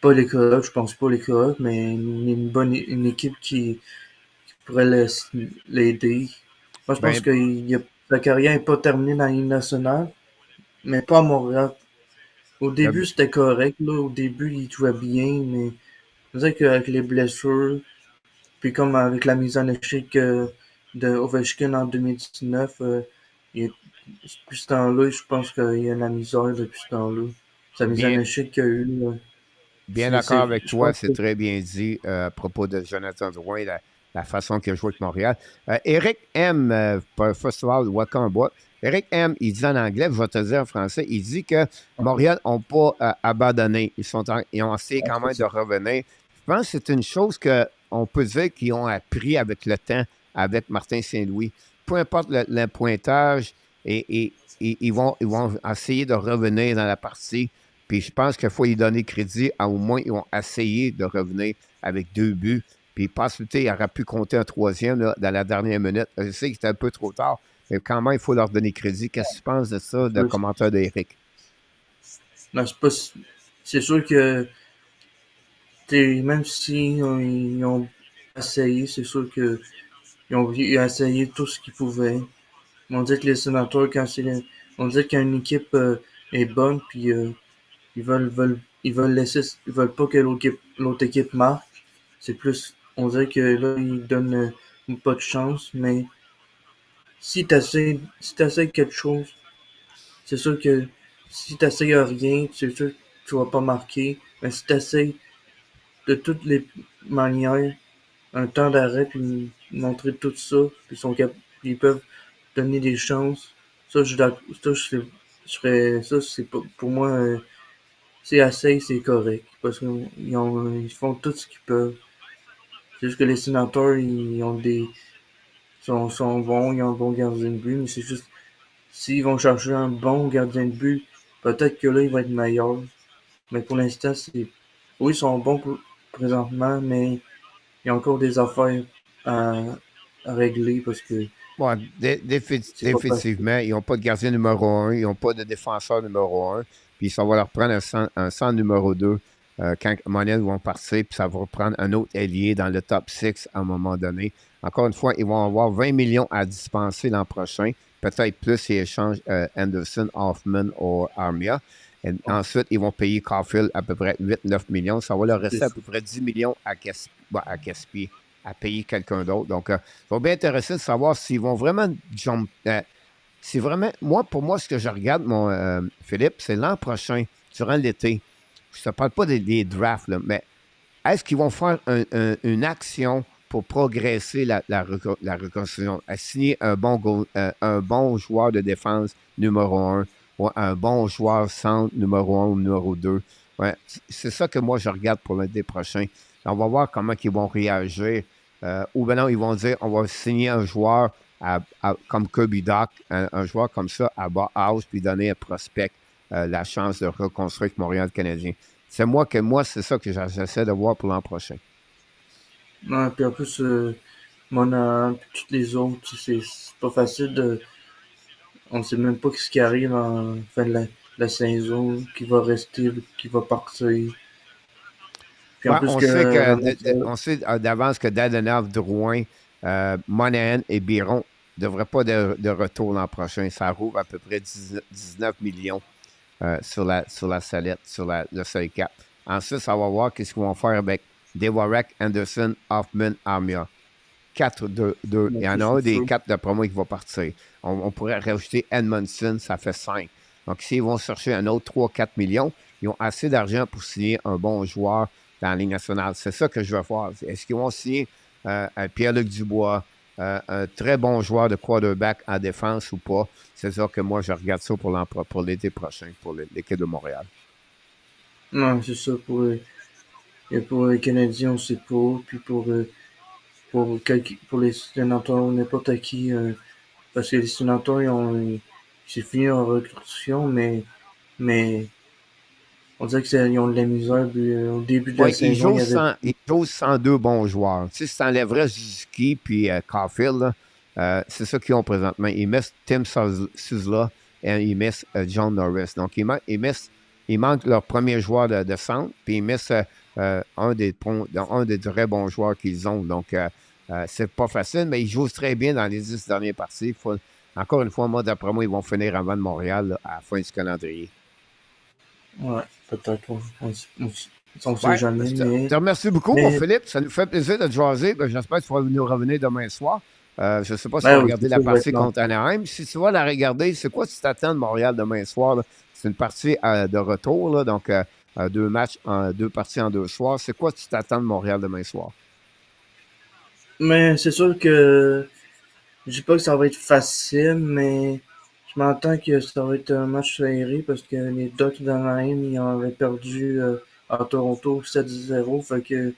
pas les Coyotes, je pense pas les Coyotes, mais une équipe qui pourrait l'aider. Moi, je pense Ben, que sa carrière n'est pas terminée dans la Ligue nationale, mais pas à Montréal. Au début, le- c'était correct, là. Au début, il jouait bien, mais je dirais qu'avec les blessures, puis comme avec la mise en échec de Ovechkin en 2019, depuis ce temps-là, je pense qu'il y a la misère depuis ce temps-là. Sa mise en bien, échec qu'il y a eu, là, bien d'accord avec je toi, pense c'est que très bien dit à propos de Jonathan Drouin, la façon qu'il a joué avec Montréal. Eric M, first of all, welcome aboard. Eric M, il dit en anglais, je vais te dire en français, il dit que Montréal n'ont pas abandonné. Ils ont essayé quand même de revenir. Je pense que c'est une chose qu'on peut dire qu'ils ont appris avec le temps, avec Martin Saint-Louis. Peu importe le pointage, ils vont essayer de revenir dans la partie. Puis je pense qu'il faut y donner crédit. Au moins, ils ont essayé de revenir avec 2 buts. Puis Passeté, il aurait pu compter un troisième là, dans la dernière minute. Je sais que c'était un peu trop tard, mais quand même, il faut leur donner crédit. Qu'est-ce que tu penses de ça, de commentaire d'Éric? non, c'est pas, c'est sûr que même si ils ont essayé, c'est sûr que ils ont essayé tout ce qu'ils pouvaient. On dit que les sénateurs, on dit quand une équipe est bonne, puis ils veulent pas que l'autre équipe marque. C'est plus, on dirait que là, ils donnent pas de chance, mais si t'essayes quelque chose, c'est sûr que si t'essayes rien, c'est sûr que tu vas pas marquer. Mais si t'essayes de toutes les manières, un temps d'arrêt, puis montrer tout ça, puis ils peuvent donner des chances. Ça, ça, c'est pas, pour moi, c'est assez, c'est correct. Parce ils font tout ce qu'ils peuvent. C'est juste que les sénateurs, sont bons, ils ont un bon gardien de but, mais c'est juste, s'ils vont chercher un bon gardien de but, peut-être que là, il va être meilleur. Mais pour l'instant, oui, ils sont bons présentement, mais il y a encore des affaires à, à régler parce que Bon, c'est pas facile. définitivement, ils n'ont pas de gardien numéro un, ils n'ont pas de défenseur numéro un, puis ça va leur prendre un centre numéro 2 quand Montréal vont partir, puis ça va reprendre un autre ailier dans le top 6 à un moment donné. Encore une fois, ils vont avoir 20 millions à dispenser l'an prochain, peut-être plus s'ils échangent Anderson, Hoffman ou Armia. Et ensuite, ils vont payer Caulfield à peu près 8-9 millions. Ça va leur rester à peu près 10 millions à gaspiller, à payer quelqu'un d'autre. Donc, ça va bien intéresser de savoir s'ils vont vraiment c'est vraiment, pour moi, ce que je regarde, Philippe, c'est l'an prochain, durant l'été. Je ne te parle pas des drafts, là, mais est-ce qu'ils vont faire une action pour progresser la reconstruction, à signer un bon joueur de défense numéro un ou un bon joueur centre numéro un ou numéro 2? Ouais, c'est ça que moi, je regarde pour l'été prochain. On va voir comment ils vont réagir. Ou bien non, ils vont dire on va signer un joueur comme Kirby Doc, un joueur comme ça à bas house, puis donner un prospect la chance de reconstruire Montréal Canadien. C'est moi, c'est ça que j'essaie de voir pour l'an prochain. Non, puis en plus, Monahan, puis toutes les autres, c'est pas facile de. On sait même pas ce qui arrive en fin de la saison, qui va rester, qui va partir. Puis en Ouais, plus on que sait la moitié, on sait d'avance que Dadenov, Drouin, Monahan et Biron ne devraient pas de retour l'an prochain. Ça rouvre à peu près 19 millions sur la salette, sur le seuil cap. Ensuite, ça va voir qu'est-ce qu'ils vont faire avec Dewarek, Anderson, Hoffman, Armia. 4, 2, 2. Il y en a un des 4 d'après moi qui va partir. On pourrait rajouter Edmondson, ça fait 5. Donc, s'ils vont chercher un autre 3-4 millions, ils ont assez d'argent pour signer un bon joueur dans la Ligue nationale. C'est ça que je veux voir. Est-ce qu'ils vont signer un Pierre-Luc Dubois, un très bon joueur de quarterback en défense ou pas? C'est ça que moi, je regarde ça pour l'été prochain, pour l'équipe de Montréal. non, c'est ça, et pour les Canadiens, on sait pas, puis pour les sénateurs, n'importe qui, parce que les sénateurs, c'est fini en recrutement, mais on dirait qu'ils ont de la misère. Puis, au début de la Oui, saison, il y avait. ils jouent 102 bons joueurs. Tu sais, si tu enlèverais Suzuki puis Caulfield, là, c'est ça qu'ils ont présentement. Ils mettent Tim Suzla et ils mettent John Norris. Donc, ils manquent leur premier joueur de centre, puis ils mettent un des très bons joueurs qu'ils ont. Donc, c'est pas facile, mais ils jouent très bien dans les 10 dernières parties. Encore une fois, moi, d'après moi, ils vont finir avant de Montréal là, à la fin du calendrier. Ouais, peut-être. On ne sait Ouais, jamais, je te remercie beaucoup, mon mais Philippe. Ça nous fait plaisir de te jaser. Ben, j'espère que tu vas nous revenir demain soir. Je ne sais pas si tu vas ben oui, regarder c'est la ça, je vais partie être là. contre Anaheim. Si tu vas la regarder, c'est quoi tu t'attends de Montréal demain soir? Là? C'est une partie de retour, là, donc deux matchs, deux parties en 2 soirs. C'est quoi tu t'attends de Montréal demain soir? Mais c'est sûr que je dis pas que ça va être facile, mais je m'entends que ça va être un match serré parce que les Ducks d'Anaheim, ils avaient perdu à Toronto 7-0, fait que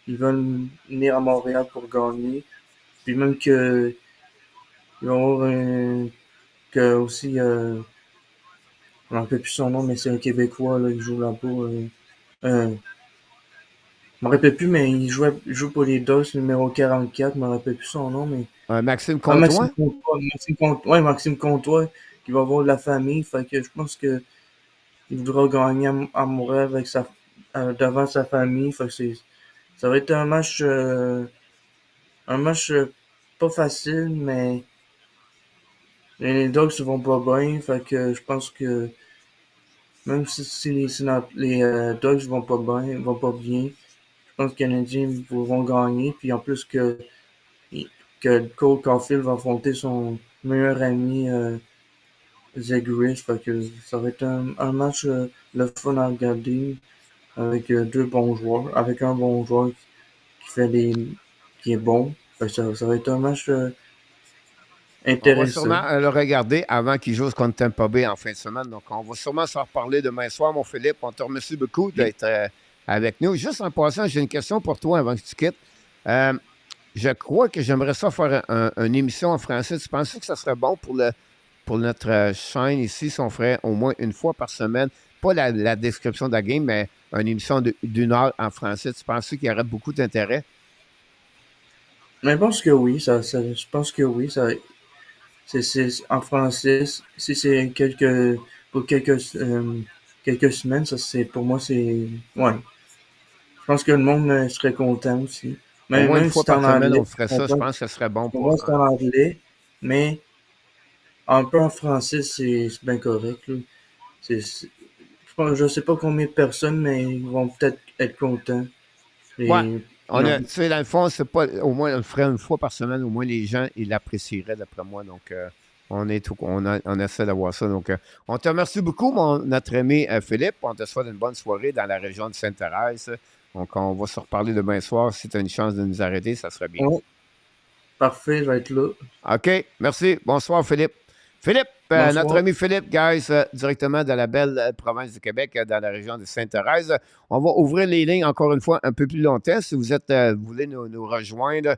ils veulent venir à Montréal pour gagner. Puis même que il va y avoir que aussi je me rappelle plus son nom, mais c'est un Québécois là, qui joue là-bas. Je me rappelle plus, mais il joue pour les Ducks, numéro 44, je me rappelle plus son nom, mais Maxime ah, Comtois? Ouais, Maxime Comtois, qui va voir de la famille. Fait que je pense que il voudra gagner à Montréal avec devant sa famille. Fait que ça va être un match pas facile, mais les Dogs vont pas bien. Fait que je pense que même si les Dogs vont pas bien, je pense que les Canadiens vont gagner. Puis en plus que Cole Caulfield va affronter son meilleur ami Zagreus, fait que ça va être un match le fun à regarder avec deux bons joueurs, avec un bon joueur qui fait qui est bon. Fait que ça va être un match On va sûrement intéressant. le regarder avant qu'il joue contre Tampa Bay en fin de semaine. Donc, on va sûrement s'en reparler demain soir, mon Philippe. On te remercie beaucoup Puis, d'être avec nous. Juste en passant, j'ai une question pour toi avant que tu quittes. Euh, je crois que j'aimerais ça faire une émission en français. Tu penses que ça serait bon pour notre chaîne ici si on ferait au moins une fois par semaine, pas la description de la game, mais une émission d'une heure en français? Tu penses qu'il y aurait beaucoup d'intérêt? mais je pense que oui, je pense que oui, c'est en français. Si c'est pour quelques semaines, ça c'est pour moi c'est ouais. Je pense que le monde serait content aussi. Au moins une Même si fois c'est par en semaine, anglais, on ferait ça. Je pense que ce serait bon on pour. voit que c'est en anglais, mais un peu en français, c'est bien correct. Là. Je sais pas combien de personnes, mais ils vont peut-être être contents. Ouais. Et, Tu non. sais, dans le fond, c'est pas. Au moins, on le ferait une fois par semaine. Au moins, les gens, ils l'apprécieraient, d'après moi. Donc, on essaie d'avoir ça. Donc, on te remercie beaucoup, notre ami Philippe. On te souhaite une bonne soirée dans la région de Sainte-Thérèse. Donc, on va se reparler demain soir. Si tu as une chance de nous arrêter, ça serait bien. Ouais, parfait, je vais être là. OK. Merci. Bonsoir, Philippe. Philippe, notre Bonsoir. ami Philippe, guys, directement de la belle province du Québec, dans la région de Sainte-Thérèse. On va ouvrir les lignes encore une fois un peu plus longtemps. Si vous voulez nous rejoindre,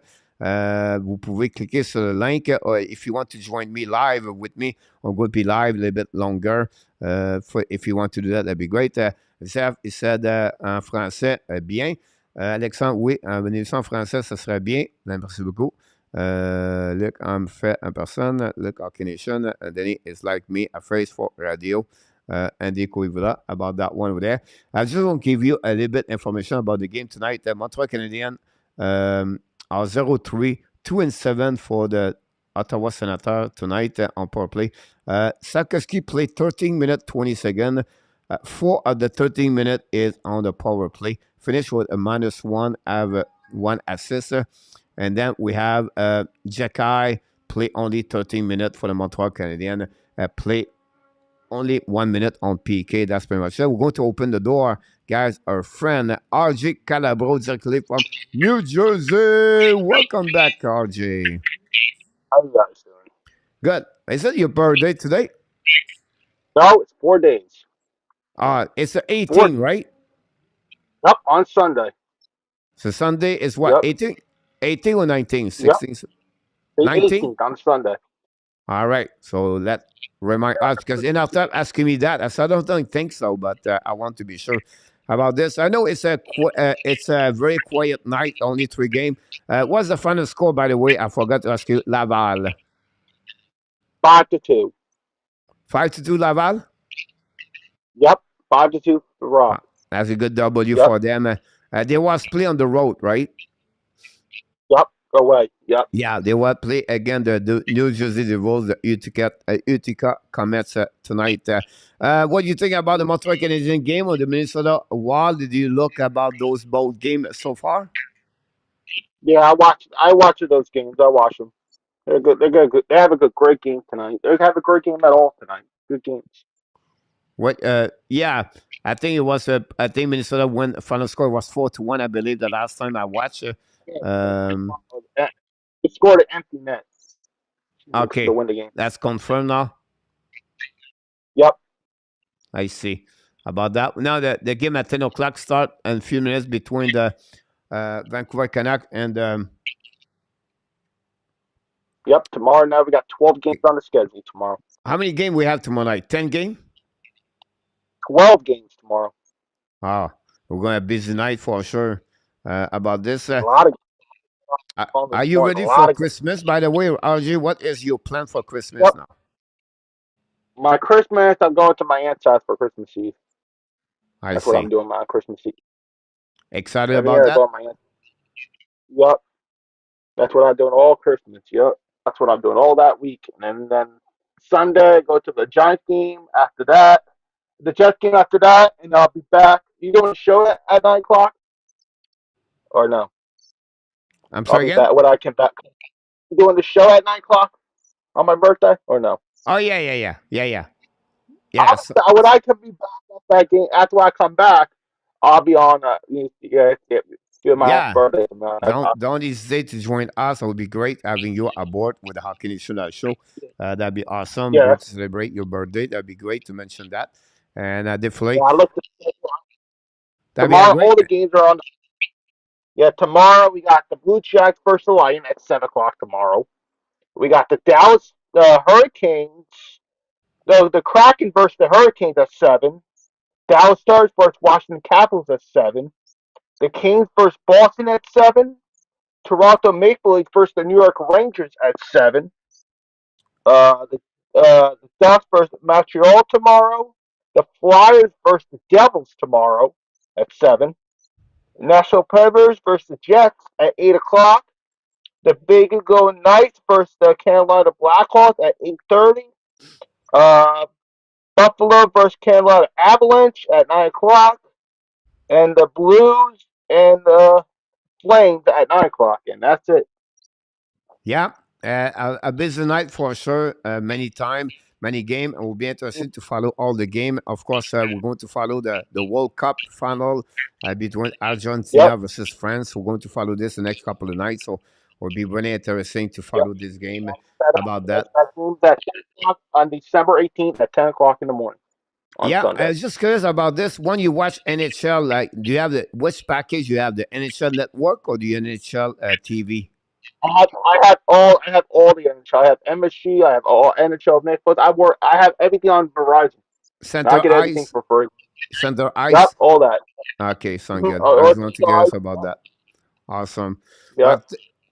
vous pouvez cliquer sur le link. If you want to join me live with me, on will be live a little bit longer. If you want to do that, that'd be great. Il said en français, bien. Alexandre, oui, une émission en français, ça serait bien. Merci beaucoup. Look, I'm fit in person. Look, Nation. Danny is like me, a phrase for radio. Andy Coivula about that one over there. I just want to give you a little bit information about the game tonight. Montreal Canadiens are 0-3, 2-7 for the Ottawa Senators tonight on power play. Sarkowski played 13 minutes, 20 seconds. 4 of the 13 minutes is on the power play. Finished with a -1, have 1 assist. And then we have Jacky play only 13 minutes for the Montreal Canadiens. Play only 1 minute on PK. That's pretty much it. We're going to open the door, guys. Our friend RJ Calabro directly from New Jersey. Welcome back, RJ. How you guys doing? Good. Is it your birthday today? No, it's 4 days. It's the 18, right? Yep, on Sunday. So Sunday is what? Yep. 18? 18 or 19? Yep. 16? The 19? 18th on Sunday. All right. So let remind us, because enough time asking me that. I said, I don't think so, but I want to be sure about this. I know it's it's a very quiet night, only 3 games. What's the final score, by the way? I forgot to ask you. Laval. 5-2. 5-2 Laval? Yep, 5-2 for Rock. That's a good W Yep. for them. They was play on the road, right? Yep, go away. Yep. Yeah, they will play again the New Jersey Devils, the Utica Comets tonight. What do you think about the Montreal Canadiens game or the Minnesota Wild? Did you look about those both games so far? Yeah, I watch those games. I watch them. They're good. They're good. They have a great game tonight. They have a great game at all tonight. Good games. What? Yeah, I think it was. I think Minnesota won. Final score was 4-1. I believe the last time I watched. They scored an empty net. Okay, To win the game. that's confirmed now. Yep. I see about that. Now the game at 10 o'clock start and a few minutes between the Vancouver Canucks and. Yep. Tomorrow now we got 12 games on the schedule tomorrow. How many games we have tomorrow night? 10 games? 12 games tomorrow. Oh, we're going to have a busy night for sure about this. A lot of. Are you ready for Christmas? By the way, RJ, what is your plan for Christmas now? My Christmas, I'm going to my aunt's house for Christmas Eve. That's see. what I'm doing my Christmas Eve. Excited about that? Yep. That's what I'm doing all Christmas. Yep. That's what I'm doing all that week. And then Sunday, go to the Giants game after that. The Jets game after that, and I'll be back. You doing a show at 9 o'clock? Or no? I'm sorry again? When I come back. You doing the show at 9 o'clock on my birthday, or no? Oh, yeah. Yeah, when I can be back at that game, after I come back, I'll be on my birthday. Don't hesitate to join us. It would be great having you aboard with the Hockey Nation show. That'd be awesome. Yeah. To celebrate your birthday. That'd be great to mention that. And definitely. Yeah, I look tomorrow, all the games are on. Yeah, tomorrow we got the Blue Jackets versus the Lions at 7 o'clock tomorrow. We got the Dallas Hurricanes, the Kraken versus the Hurricanes at 7. Dallas Stars versus Washington Capitals at 7. The Kings versus Boston at 7. Toronto Maple Leafs versus the New York Rangers at 7. The Ducks versus Montreal tomorrow. The Flyers versus the Devils tomorrow at 7. National Predators versus the Jets at 8 o'clock. The Big Golden Knights versus the Carolina Blackhawks at 8:30. Buffalo versus Carolina Avalanche at 9 o'clock. And the Blues and the Flames at 9 o'clock. And that's it. Yeah, a busy night for sure. Many game, and we'll be interested to follow all the game. Of course, we're going to follow the World Cup final between Argentina versus France. We're going to follow this the next couple of nights, so it'll be really interesting to follow this game about that. On December 18th at 10 o'clock in the morning. Yeah, I was just curious about this. When you watch NHL, like, do you have which package? You have the NHL Network or the NHL TV? I have all the NHL. I have MSG. I have all NHL Netflix. I have everything on Verizon. Center I get Ice. everything for free. Center Ice. Yep, all that. Okay, sound good. I was going to curious about that. Awesome. Yeah.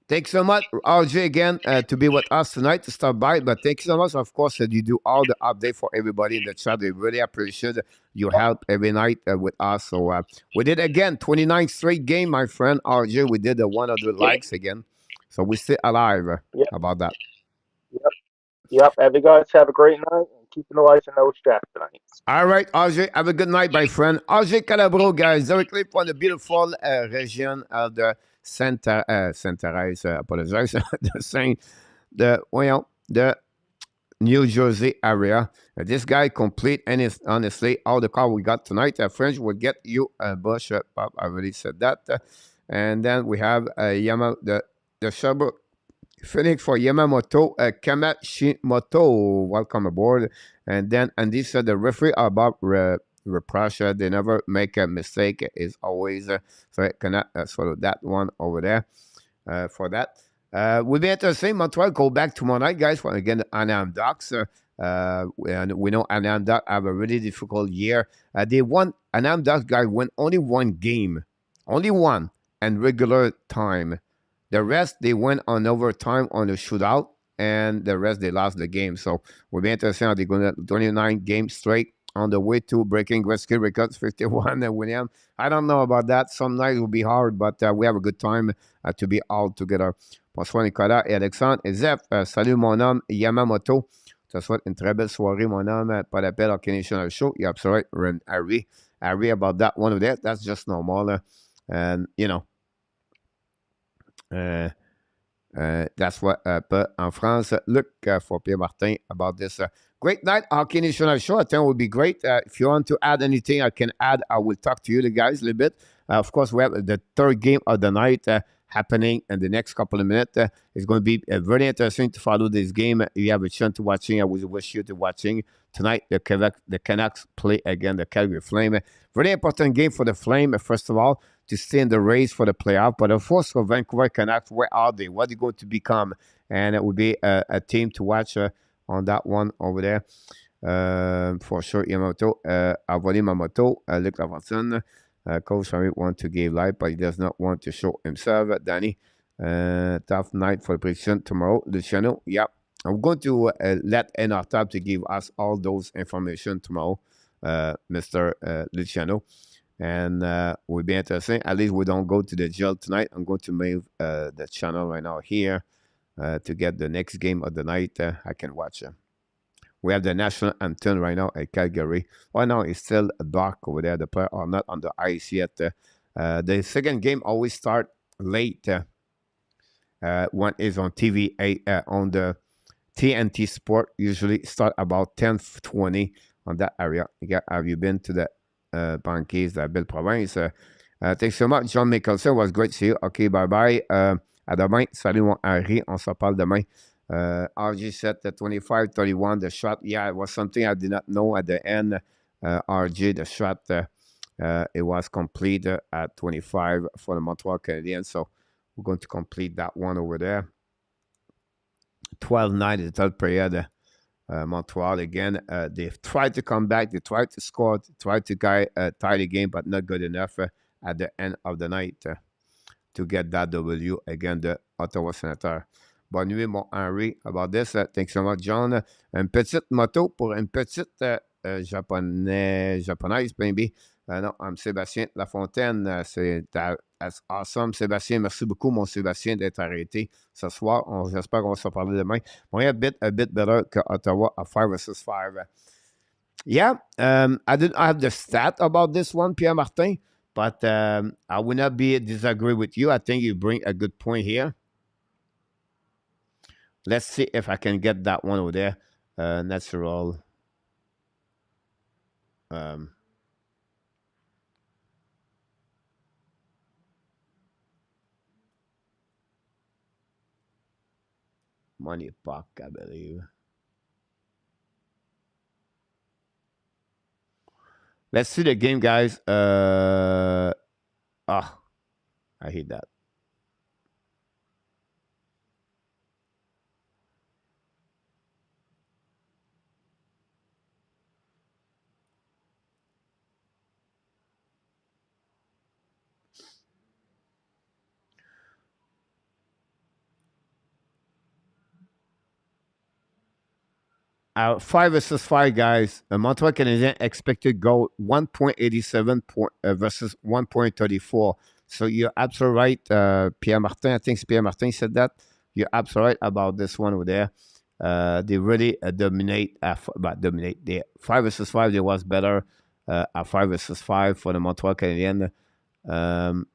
Thanks so much, RJ, again, to be with us tonight, to stop by. But thank you so much. Of course, you do all the update for everybody in the chat. We really appreciate your help every night with us. So we did, again, 29 straight game, my friend RJ. We did 100 likes again. So we stay alive about that. Yep. And you guys have a great night. And keeping the lights and no stress tonight. All right, RJ, have a good night, my friend. RJ Calabro, guys, directly from the beautiful region of the Saint-Thérèse, apologize, the New Jersey area. This guy complete, and it's honestly all the call we got tonight. French will get you a bush pop. I already said that. And then we have the Sherbrooke Phoenix for Yamamoto Kamashimoto. Welcome aboard. And then Andy said the referee about Prussia. They never make a mistake. Is always so I cannot swallow that one over there for that. Will be interesting. Montreal go back tomorrow night, guys, for again Anaheim Ducks. And we know Anaheim Ducks have a really difficult year. They won, Anaheim Ducks guys won only one game, only one, and regular time. The rest they went on overtime on a shootout, and the rest they lost the game. So we'll be interesting. Are they going to 29 games straight on the way to breaking Gretzky records 51 and William? I don't know about that. Some nights will be hard, but we have a good time to be all together. Bonsoir Nicolas et Alexandre. Et Zeph, salut mon homme Yamamoto. Je te souhaite une très belle soirée, mon homme. Pas d'appel au Canadian Show. You're absolutely right, Harry, about that one of that. That's just normal. And, you know, that's what put en France. Look for Pierre Martin about this. Great night, Hockey National Show. I think it would be great. If you want to add anything, I can add. I will talk to you, the guys, a little bit. Of course, we have the third game of the night happening in the next couple of minutes. It's going to be very interesting to follow this game. If you have a chance to watching, I would wish you to watching. Tonight, the Canucks play again the Calgary Flame. Very important game for the Flame, first of all, to stay in the race for the playoff. But of course, for Vancouver Canucks, where are they? What are they going to become? And it would be a team to watch on that one over there. For sure, Yamamoto, Avoli Mamoto, Luc Lafontaine. Coach Harry wants to give life, but he does not want to show himself. Danny, tough night for the prediction tomorrow. Luciano, yeah. I'm going to let NRTAB to give us all those information tomorrow, Mr. Luciano. And will be interesting. At least we don't go to the jail tonight. I'm going to move the channel right now here to get the next game of the night. I can watch. We have the national anthem right now at Calgary. Right now it's still dark over there. The players are not on the ice yet. The second game always start late. One is on TV, on the TNT Sport. Usually start about 10:20 on that area. Have you been to the Banquise, la belle province? Thanks so much, John Mickelson. Was great to see you. Okay, bye-bye. À demain. Salut, mon Henry. On se parle demain. RG set the 25-31, the shot. Yeah, it was something I did not know at the end. RG, the shot, it was complete at 25 for the Montreal Canadiens. So we're going to complete that one over there. 12-9 in the third period. Montreal again. They've tried to come back. They tried to score. They tried to tie the game, but not good enough at the end of the night to get that W against the Ottawa Senators. Bonne nuit, mon Henry, about this. Thanks so much, John. Une petite moto pour une petite japonaise, maybe. Non, I'm Sébastien Lafontaine. That's awesome. Sébastien, merci beaucoup, mon Sébastien, d'être arrêté ce soir. J'espère qu'on va se parler demain. Bon, a bit better que Ottawa à 5 versus 5. Yeah, I didn't have the stat about this one, Pierre Martin, but I will not disagree with you. I think you bring a good point here. Let's see if I can get that one over there. Natural. Money Park, I believe. Let's see the game, guys. I hate that. Our 5 versus 5, guys. Montreal Canadiens expected goal 1.87 versus 1.34. So you're absolutely right, Pierre Martin. I think Pierre Martin said that. You're absolutely right about this one over there. They really dominate. Dominate. The 5 versus 5, they was better at 5 versus 5 for the Montreal Canadiens. The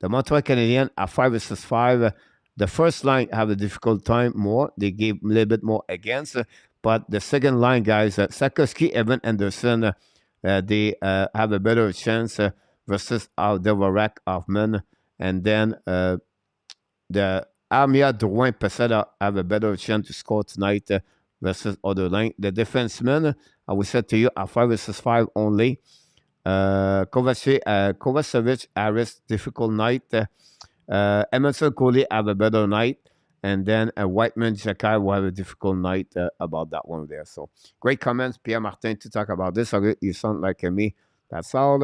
Montreal Canadiens at 5 versus 5. The first line have a difficult time more. They gave a little bit more against. But the second line, guys, Sakoski, Evan Anderson, they have a better chance versus Aldevarak, Hoffman. And then the Armia, Drouin, Pesada have a better chance to score tonight versus other line. The defensemen, I will say to you, are 5 versus 5 only. Kovacevic, Harris, difficult night. Emerson Coley have a better night. And then Whiteman, Jakai will have a difficult night about that one there. So great comments, Pierre Martin, to talk about this. Okay, you sound like me. That's all.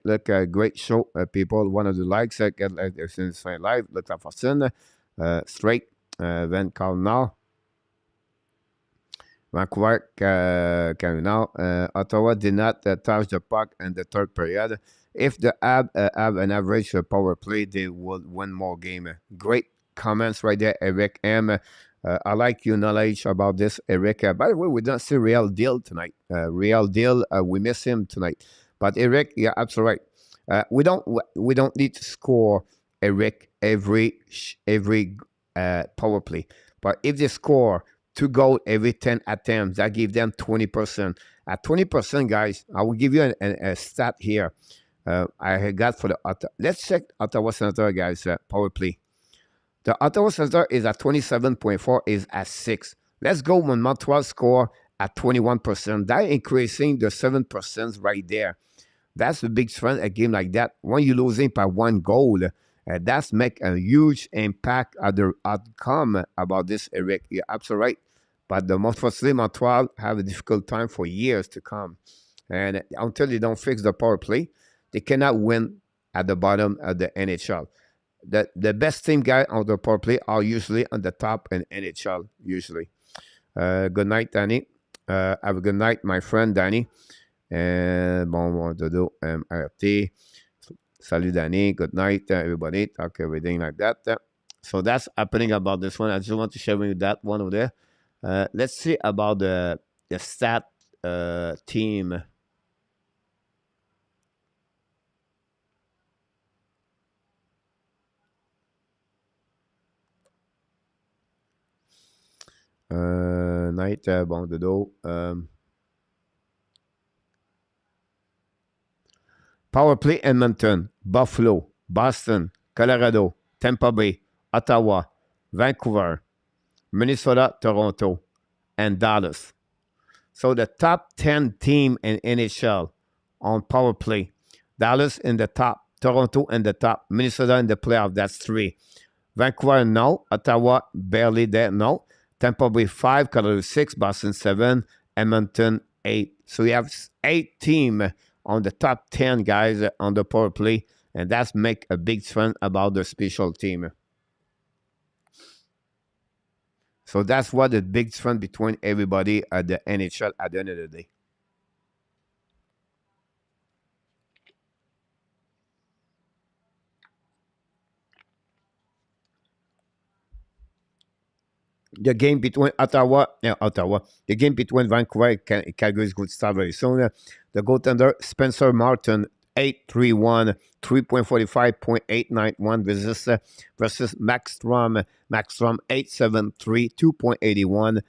Look, great show, people. One of the likes, get since live. Look at Fasten, straight, Van Call now. Vancouver, now. Ottawa did not touch the puck in the third period. If the have an average power play, they would win more game. Great comments right there, Eric M. I like your knowledge about this, Eric. By the way, we don't see Real Deal tonight. Real Deal, we miss him tonight. But Eric, yeah, absolutely right. We don't need to score, Eric, every power play. But if they score 2 goals every 10 attempts, that gives them 20%. At 20%, guys, I will give you a stat here. I got for the Ottawa. Let's check Ottawa Senator, guys, power play. The Ottawa Senator is at 27.4, is at 6. Let's go when Montreal score at 21%. That increasing the 7% right there. That's a big strength, a game like that. When you're losing by 1 goal, that's make a huge impact at the outcome about this, Eric. You're absolutely right. But the Montreal have a difficult time for years to come. And until they don't fix the power play, they cannot win at the bottom of the NHL. The best team guy on the power play are usually on the top in NHL, usually. Good night, Danny. Have a good night, my friend, Danny. And bon dodo, RT. Salut, Danny. Good night, everybody. Talk everything like that. So that's happening about this one. I just want to share with you that one over there. Let's see about the stat team. Night, bon dodo. Power play Edmonton, Buffalo, Boston, Colorado, Tampa Bay, Ottawa, Vancouver, Minnesota, Toronto, and Dallas. So the top 10 team in NHL on power play. Dallas in the top, Toronto in the top, Minnesota in the playoff. That's 3. Vancouver, no. Ottawa, barely there, no. Tampa Bay 5, Colorado 6, Boston 7, Edmonton 8. So we have 8 teams on the top 10 guys on the power play, and that's make a big difference about the special team. So that's what the big difference between everybody at the NHL at the end of the day. The game between the game between Vancouver and Calgary is good start very soon. The goaltender Spencer Martin 8.31, 3.45, versus Max Strom 8.73, 2.81,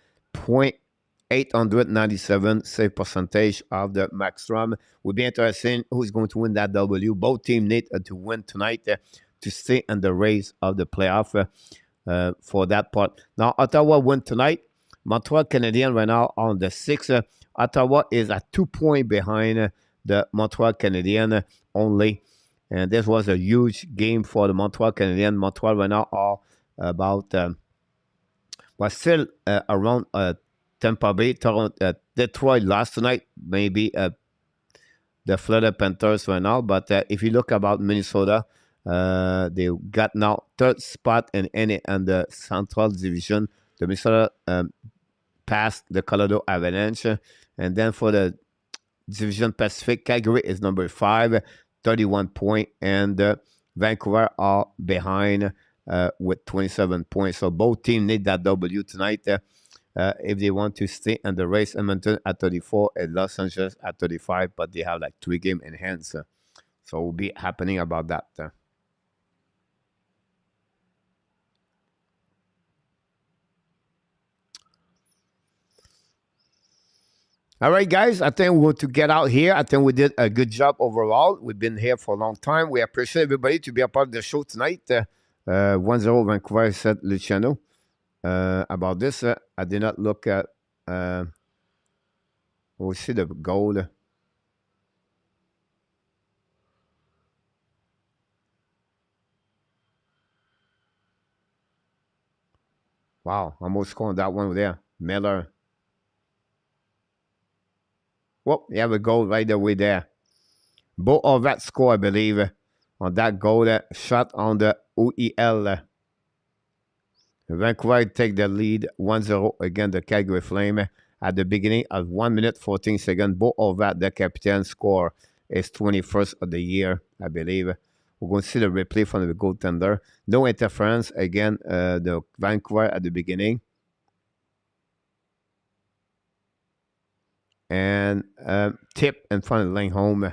897 save percentage of the Max Strom. Will be interesting who's going to win that W. Both teams need to win tonight to stay in the race of the playoff. For that part. Now, Ottawa won tonight. Montreal Canadiens right now on the 6th. Ottawa is at 2 points behind the Montreal Canadiens only. And this was a huge game for the Montreal Canadiens. Montreal right now are about, still around Tampa Bay. Toronto, Detroit lost tonight. Maybe the Florida Panthers right now. But if you look about Minnesota, they got now 3rd spot in the Central Division. The Minnesota passed the Colorado Avalanche. And then for the Division Pacific, Calgary is number 5, 31 points. And Vancouver are behind with 27 points. So both teams need that W tonight if they want to stay in the race. Edmonton at 34 and Los Angeles at 35. But they have like 3 games in hand. So it will be happening about that. All right, guys, I think we're going to get out here. I think we did a good job overall. We've been here for a long time. We appreciate everybody to be a part of the show tonight. 1-0 Vancouver, said Luciano. About this, I did not look at We'll see the goal. Wow, almost scored that one there. Miller. Whoop, you have a goal right away there. Both of that score, I believe, on that goal. Shot on the OEL. Vancouver take the lead 1-0 against the Calgary Flame at the beginning of 1 minute 14 seconds. Both of that, the captain score is 21st of the year, I believe. We're going to see the replay from the goaltender. No interference. Again, the Vancouver at the beginning. And tip in front of the lane home.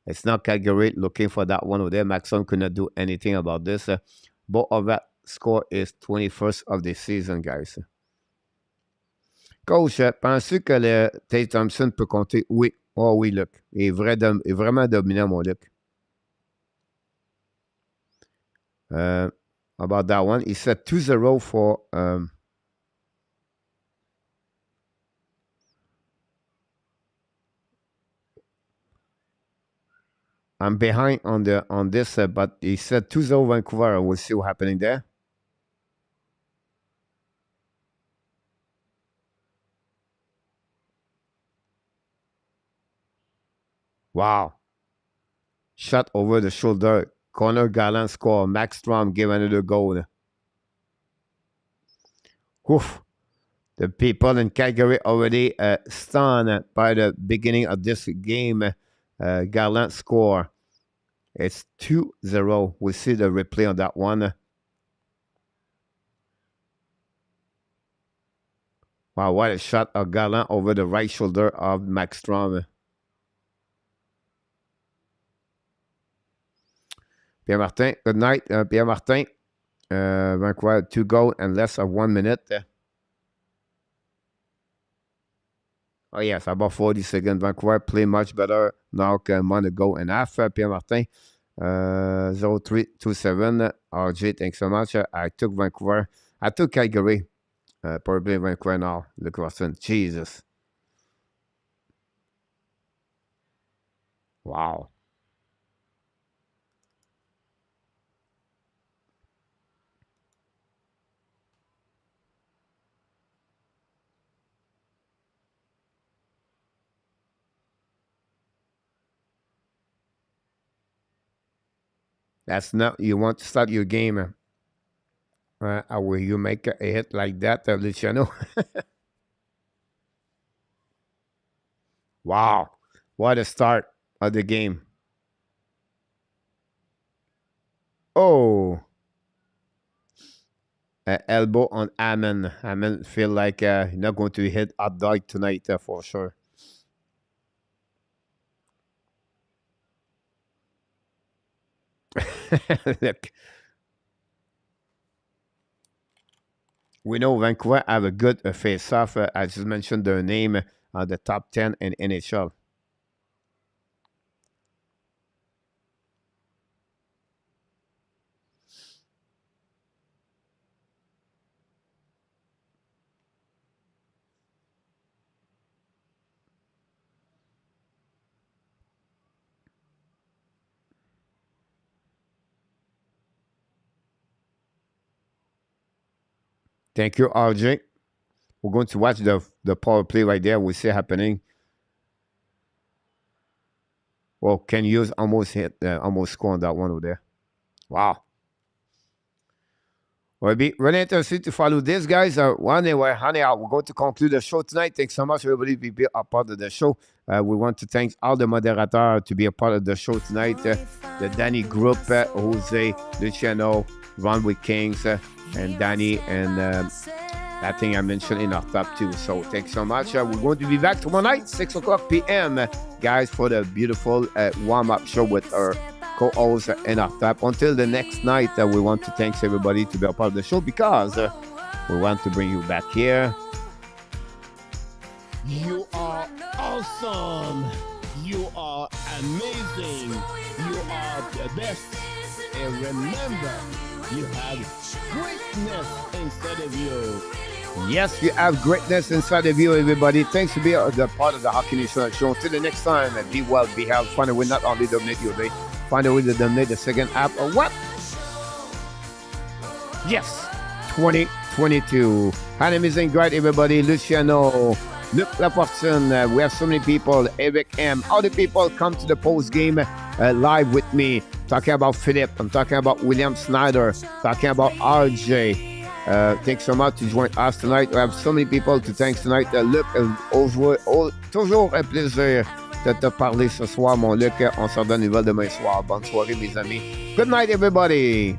It's not Calgary looking for that one over there. Maxon could not do anything about this. Both of that score is 21st of the season, guys. Coach, penses-tu que le Tate Thompson peut compter? Oui. Oh oui, Luc. Il est vraiment dominant, mon Luc. About that one, he said 2-0 for... I'm behind on this, but he said 2-0 Vancouver. We'll see what's happening there. Wow. Shot over the shoulder. Connor Gallant score. Max Strom gave another goal. Oof. The people in Calgary already stunned by the beginning of this game. Gallant score. It's 2-0. We'll see the replay on that one. Wow, what a shot of Gallant over the right shoulder of Max Strom. Pierre Martin, good night. Pierre Martin, Vancouver 2 goals and less of 1 minute. Oh yes, about 40 seconds. Vancouver play much better now que month ago and half. Pierre Martin, 0327. RJ, thanks so much. I took Vancouver. I took Calgary. Probably Vancouver now. Look what's in. Jesus. Wow. That's not, you want to start your game. Will you make a hit like that, Luciano? Wow. What a start of the game. Oh. Elbow on Ammon. Ammon feel like he's not going to hit hot dog tonight for sure. Look. We know Vancouver have a good face-off. I just mentioned their name on the top 10 in NHL. Thank you, RJ. We're going to watch the power play right there. We see happening. Well, Ken Hughes almost score on that one over there. Wow. We'll be really interested to follow this, guys. Anyway, honey, we're going to conclude the show tonight. Thanks so much, everybody, to be a part of the show. We want to thank all the moderators to be a part of the show tonight. The DANY group, Jose, Luciano, Ron with Kings, and DANY, and I think I mentioned in our top 2. So thanks so much. We're going to be back tomorrow night, 6 o'clock p.m., guys, for the beautiful warm-up show with our co-host in our top. Until the next night, we want to thank everybody to be a part of the show because we want to bring you back here. You are awesome. You are amazing. You are the best. And remember, you have greatness inside of you. Yes, you have greatness inside of you, everybody. Thanks for being the part of the Hockey Nation show. Until the next time, be well, be healthy. Find a way not only dominate your day, find a way to dominate the second half or what? Yes, 2022. Hi, name is great, everybody. Luciano, Luc Laportune. We have so many people. Eric M. All the people come to the post game live with me. Talking about Philip. I'm talking about William Snyder. Talking about RJ. Thanks so much to join us tonight. We have so many people to thank tonight. Luc, toujours un plaisir de te parler ce soir, mon Luc. On se redonne une nouvelle demain soir. Bonne soirée, mes amis. Good night, everybody.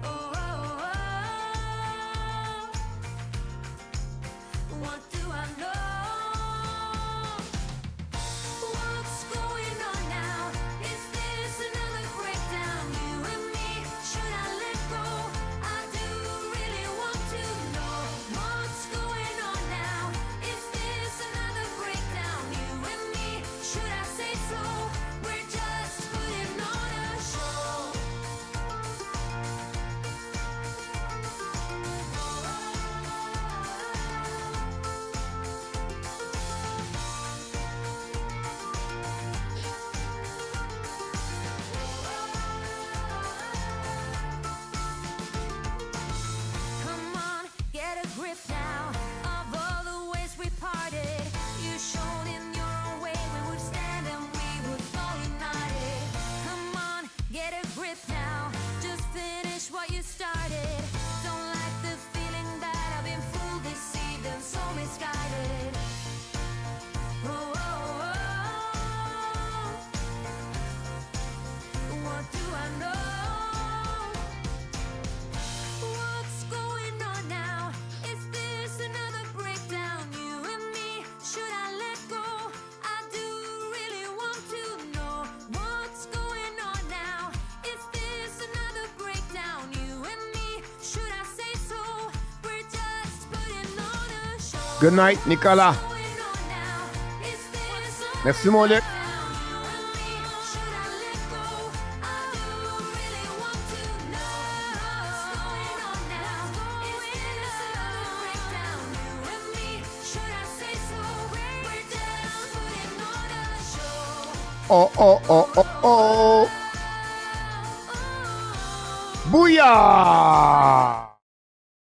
Good night, Nicolas. Merci, mon Luc. Oh, oh, oh, oh, oh. Booyah!